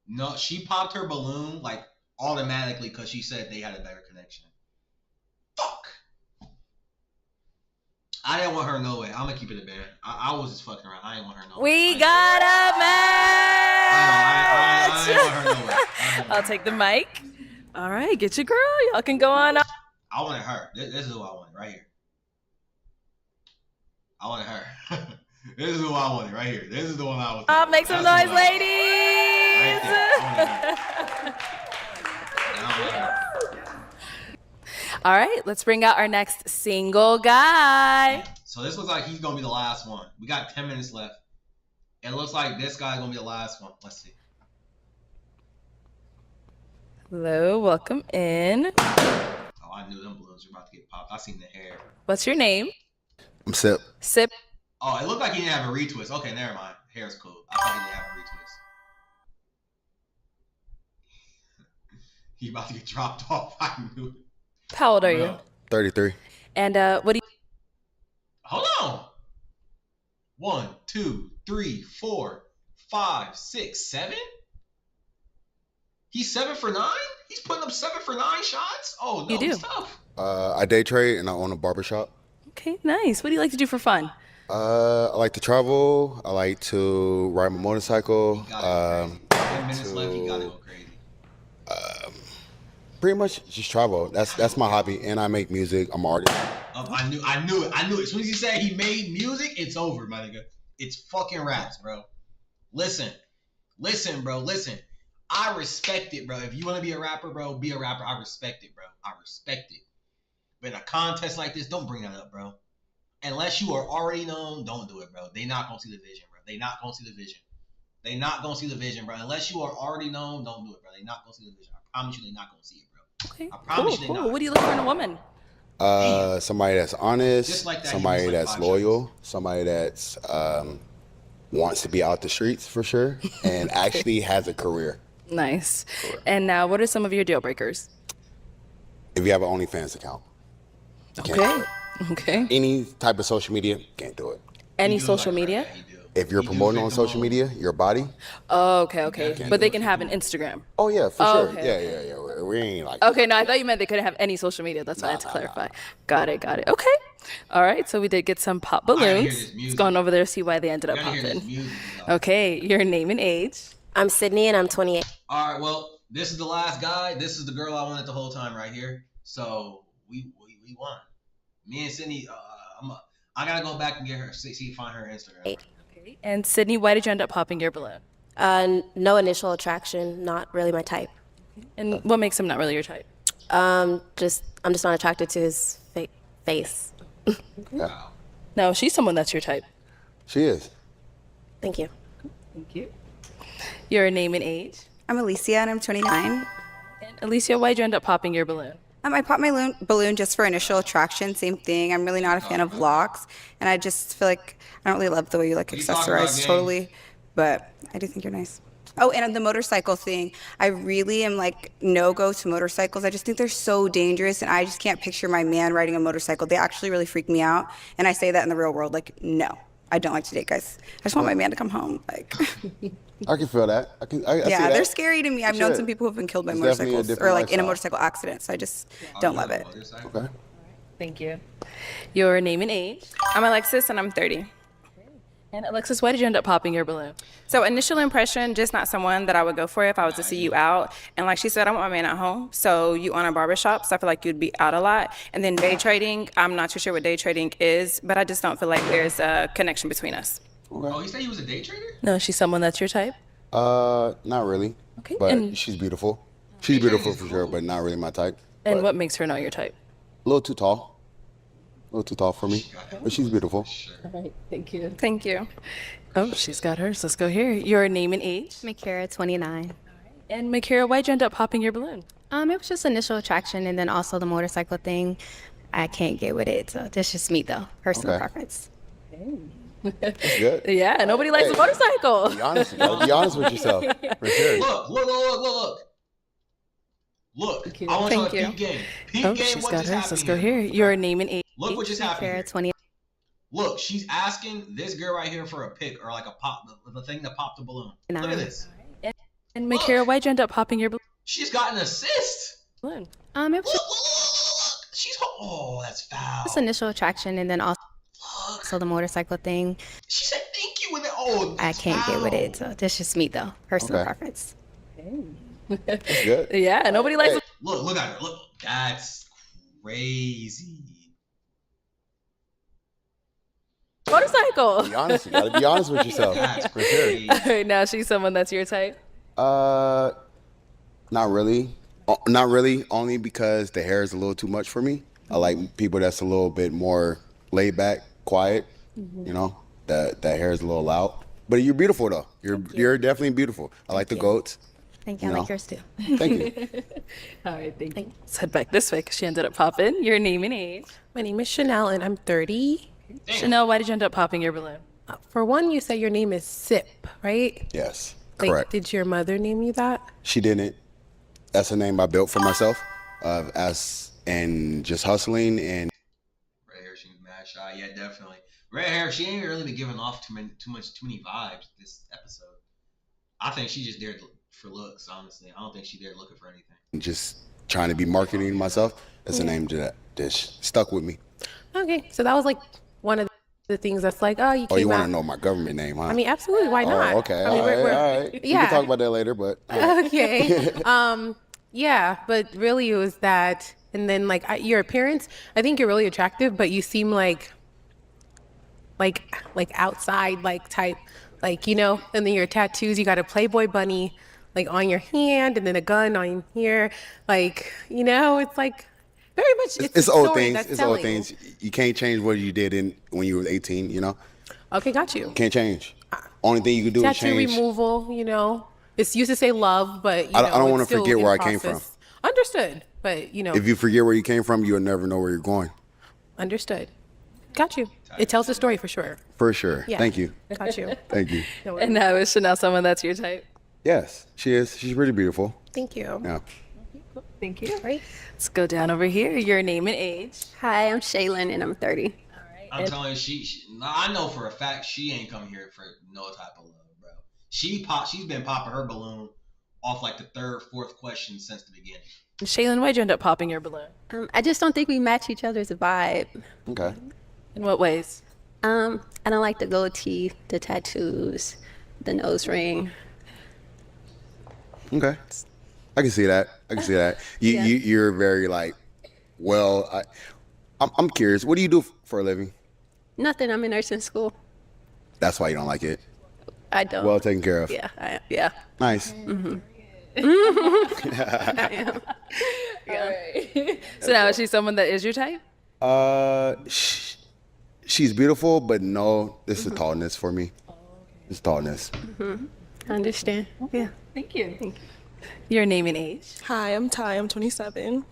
No, she popped her balloon like automatically because she said they had a better connection. Fuck. I didn't want her no way. I'm gonna keep it a bear. I was just fucking around. I didn't want her no way. We got a match. I didn't want her no way. I'll take the mic. All right, get your girl. Y'all can go on. I wanted her. This is who I wanted right here. I wanted her. This is who I wanted right here. This is the one I was. Oh, make some noise, ladies. All right, let's bring out our next single guy. So this looks like he's gonna be the last one. We got 10 minutes left. It looks like this guy's gonna be the last one. Let's see. Hello, welcome in. Oh, I knew them balloons were about to get popped. I seen the hair. What's your name? I'm Sip. Sip. Oh, it looked like he didn't have a retwist. Okay, never mind. Hair's cool. I thought he didn't have a retwist. He about to get dropped off. I knew it. How old are you? 33. And what do you? Hold on. 1, 2, 3, 4, 5, 6, 7. He's 7 for 9. He's putting up 7 for 9 shots. Oh no, You do. he's tough. I day trade and I own a barbershop. Okay, nice. What do you like to do for fun? I like to travel. I like to ride my motorcycle. 10 minutes left. He gotta go crazy. Pretty much just travel. That's my hobby, and I make music. I'm an artist. I knew it. As soon as he said he made music, it's over, my nigga. It's fucking raps, bro. Listen, bro. Listen. I respect it, bro. If you want to be a rapper, bro, be a rapper. I respect it, bro. I respect it. But in a contest like this, don't bring that up, bro. Unless you are already known, don't do it, bro. They not gonna see the vision, bro. They not gonna see the vision. They not gonna see the vision, bro. Unless you are already known, don't do it, bro. They not gonna see the vision. I promise you, they not gonna see it, bro. Okay, I promise cool, you, they cool. not. What do you look for in a woman? Somebody that's honest, Just like that, he somebody was like that's 5 loyal, somebody that's wants to be out the streets for sure, and actually has a career. Nice. And now, what are some of your deal breakers? If you have an OnlyFans account, you can't Okay. do it. Okay. Any type of social media, can't do it. Any social media? If you're promoting on social media, your body. Oh, okay. But they can have an Instagram. Oh yeah, for Oh, sure. okay, Yeah. We ain't like. Okay, no, I thought you meant they couldn't have any social media. That's why I had to clarify. Got it. Okay. All right, so we did get some pop balloons. Let's go on over there, see why they ended up popping. Okay, your name and age. I'm Sydney and I'm 28. All right, well, this is the last guy. This is the girl I wanted the whole time right here. So we won. Me and Sydney, I gotta go back and get her, find her Instagram. Okay. And Sydney, why did you end up popping your balloon? No initial attraction, not really my type. And what makes him not really your type? I'm just not attracted to his face. Yeah. No, she's someone that's your type. She is. Thank you. Thank you. Your name and age. I'm Alicia and I'm 29. And Alicia, why'd you end up popping your balloon? I popped my balloon just for initial attraction. Same thing. I'm really not a fan of locks, and I just feel like I don't really love the way you like accessorize totally, but I do think you're nice. Oh, and the motorcycle thing. I really am like no-go to motorcycles. I just think they're so dangerous, and I just can't picture my man riding a motorcycle. They actually really freak me out, and I say that in the real world, like no. I don't like to date guys. I just want my man to come home. Like, I can feel that. I see yeah, that. they're scary to me. I've known Should. some people who've been killed by It's definitely a motorcycles different or like in a lifestyle. motorcycle accident. So I just don't love it. Okay. Thank you. Your name and age. I'm Alexis, and I'm 30. And Alexis, why did you end up popping your balloon? So initial impression, just not someone that I would go for if I was to see you out. And like she said, I want my man at home. So you own a barbershop, so I feel like you'd be out a lot. And then day trading, I'm not too sure what day trading is, but I just don't feel like there's a connection between us. Oh, you said he was a day trader? No, she's someone that's your type. Not really. Okay, But and- she's beautiful. She's beautiful for sure, but not really my type. And what makes her not your type? A little too tall. A little too tall for me. But she's beautiful. All right, thank you. Thank you. Oh, she's got hers. Let's go here. Your name and age. Makara, 29. And Makara, why'd you end up popping your balloon? It was just initial attraction and then also the motorcycle thing. I can't get with it, so that's just me though, personal Okay. preference. That's good. Yeah, nobody likes a motorcycle. Be honest. You gotta be honest with yourself. For sure. Look. Look, I want Thank you to you. peep game. Peep Oh, game, she's what got just hers. happened Let's go here. here. Your name and age. Look what just happened here. Makara, 20. Look, she's asking this girl right here for a pic or like a pop, the thing that popped the balloon. Look at this. And Makara, why'd you end up popping your She's got an assist. balloon? It was Look. She's, oh, that's foul. just initial attraction and then also the motorcycle thing. She said thank you with it. Oh, I can't get with it, so that's just me though, personal Okay. preference. That's good. Yeah, nobody likes. Hey. Look at her. Look, that's crazy. Motorcycle. Be honest. You gotta be honest with yourself. That's For sure. crazy. All right, now she's someone that's your type. Not really. Not really. Only because the hair is a little too much for me. I like people that's a little bit more laid back, quiet. You know, that hair is a little loud. But you're beautiful though. You're definitely beautiful. I like the goats. Thank you. You I know. like yours too. Thank you. All right, thank you. Let's head back this way because she ended up popping. Your name and age. My name is Chanel and I'm 30. Chanel, why did you end up popping your balloon? For one, you say your name is Sip, right? Yes. Like, Correct. did your mother name you that? She didn't. That's a name I built for myself. And just hustling and Red hair, she's mad shy. Yeah, definitely. Red hair, she ain't really been giving off too many vibes this episode. I think she just there for looks. Honestly, I don't think she there looking for anything. just trying to be marketing myself. That's a name that stuck with me. Okay, so that was like one of the things that's like, oh, you Oh, came you want out. to know my government name, huh? I mean, absolutely. Why not? Oh, okay. I mean, all right. We yeah. can talk about that later, but yeah. Okay. Yeah, but really it was that, and then like your appearance. I think you're really attractive, but you seem like outside like type, like you know. And then your tattoos, you got a Playboy bunny like on your hand, and then a gun on here, like you know. It's like very much. It's a old story things. that's It's old telling. things. You can't change what you did when you were 18. You know, Okay, got you. can't change. Only thing you can do is Tattoo change. removal, you know. It's used to say love, but you know, I don't it's wanna still forget in where I came from. process. Understood, but you know, If you forget where you came from, you'll never know where you're going. understood. Got you. It tells the story for sure. For sure. Yeah. Thank you. Got you. Thank you. And now is Chanel someone that's your type? Yes, she is. She's really beautiful. Thank you. Yeah. Thank you. Let's go down over here. Your name and age. Hi, I'm Shaylin and I'm 30. I'm telling you, I know for a fact she ain't come here for no type of love, bro. She's been popping her balloon off like the third, fourth question since the beginning. Shaylin, why'd you end up popping your balloon? I just don't think we match each other's vibe. Okay. In what ways? I don't like the gold teeth, the tattoos, the nose ring. Okay. I can see that. You're very like, well, I'm curious. What do you do for a living? Nothing, I'm in nursing school. That's why you don't like it. I don't. Well taken care of. Yeah. Nice. I am. So now is she someone that is your type? She's beautiful, but no, this is tallness for me. It's tallness. I understand. Yeah. Thank you. Your name and age. Hi, I'm Ty. I'm 27.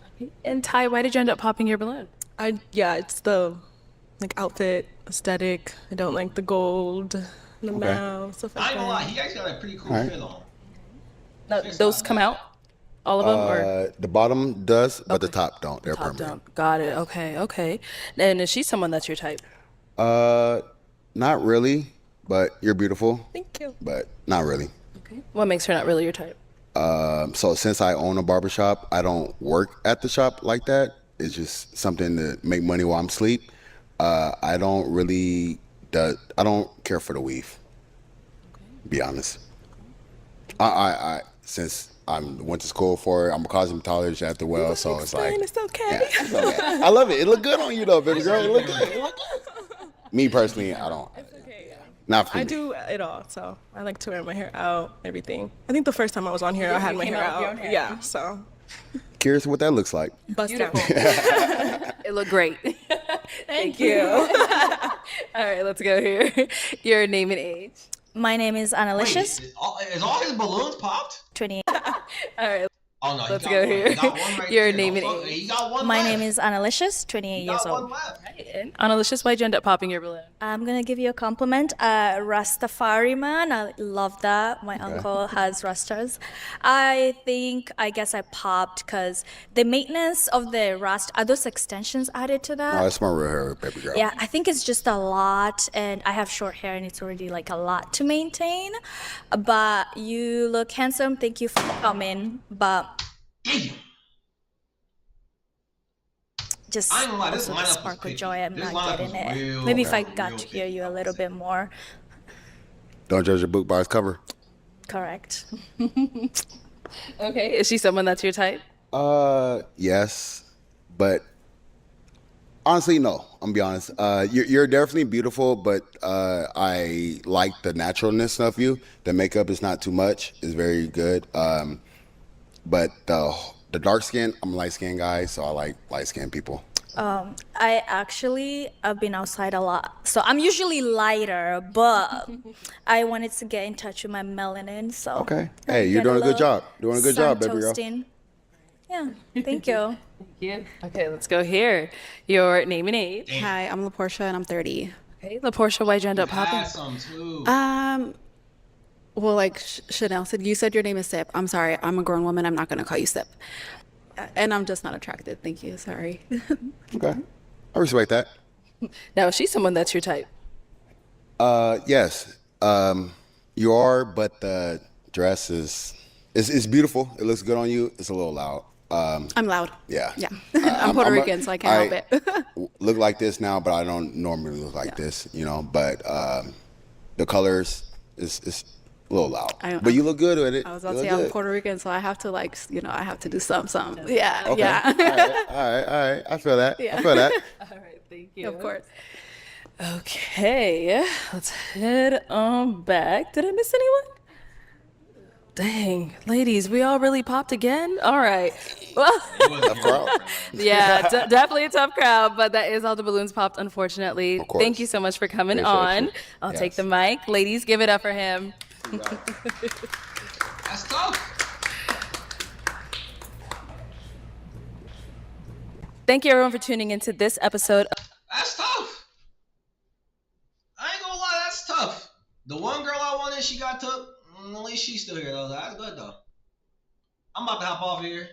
And Ty, why did you end up popping your balloon? It's the outfit aesthetic. I don't like the gold, the Okay. mouth, stuff I like ain't gonna lie, that. he actually got a pretty cool Alright. fit on. No, those come out? All of them? Or The bottom does, but the top don't. They're top permanent. down? Got it. Okay. And is she someone that's your type? Not Not really, but you're beautiful. Thank you. But not really. What makes her not really your type? So since I own a barbershop, I don't work at the shop like that. It's just something to make money while I'm asleep. I don't care for the weave. Be honest. I since I went to school for it, I'm a cosmetologist at the well, so it's like It's okay. yeah, it's okay. I love it. It look good on you though, baby girl. It look good. It look good. Me personally, I don't. Not for I me. do it all, so I like to wear my hair out, everything. I think the first time I was on here, I had my hair out. Yeah, so. Curious what that looks like. Beautiful. It looked great. Thank you. All right, let's go here. Your name and age. My name is Annalicious. Is all his balloons popped? 28. All right. Oh no, Let's go here. Your name and age. He got one My left. name is Annalicious, 28 years old. Annalicious, why'd you end up popping your balloon? I'm gonna give you a compliment. Rastafari man, I love that. My uncle has rastas. I guess I popped because the maintenance of the rasta, are those extensions added to that? No, that's my real hair, baby girl. Yeah, I think it's just a lot, and I have short hair, and it's already like a lot to maintain. But you look handsome. Thank you for coming. But just I ain't gonna lie, this also the lineup was spark of picky. joy, I'm This not lineup getting was it. real Maybe if I real got to hear you a little bit more. Don't judge a book by its cover. Correct. Okay, is she someone that's your type? Yes, but honestly, no. I'm gonna be honest. You're definitely beautiful, but I like the naturalness of you. The makeup is not too much. It's very good. But the dark skin, I'm a light skinned guy, so I like light skinned people. I've been outside a lot, so I'm usually lighter, but I wanted to get in touch with my melanin, so. Okay. Hey, you're doing a good job. Doing a good job, baby girl. Toasting. Yeah, thank you. Yeah. Okay, let's go here. Your name and age. Hi, I'm LaPortia and I'm 30. Okay, LaPortia, why'd you end up popping? Well, like Chanel said, you said your name is Sip. I'm sorry, I'm a grown woman. I'm not gonna call you Sip. And I'm just not attracted. Thank you. Sorry. Okay. I respect that. Now, is she someone that's your type? Yes. You are, but the dress is it's beautiful. It looks good on you. It's a little loud. I'm loud. Yeah. Yeah. I'm Puerto Rican, so I can't help it. Look like this now, but I don't normally look like this, you know. But the colors is a little loud. But you look good with it. I was about to say I'm Puerto Rican, so I have to I have to do something. Yeah. Okay. Yeah. All right. I feel that. Yeah. I feel that. All right, thank you. Of course. Okay, let's head on back. Did I miss anyone? Dang, ladies, we all really popped again? All right. Well, Tough crowd. yeah, definitely a tough crowd, but that is all the balloons popped, unfortunately. course. Thank you so much for coming Appreciate on. you. I'll Yes. take the mic. Ladies, give it up for him. That's tough. Thank you, everyone, for tuning into this episode. That's tough. I ain't gonna lie, that's tough. The one girl I wanted, she got took. At least she's still here though. That's good though. I'm about to hop off here.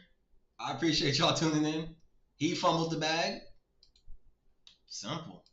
I appreciate y'all tuning in. He fumbled the bag. Simple.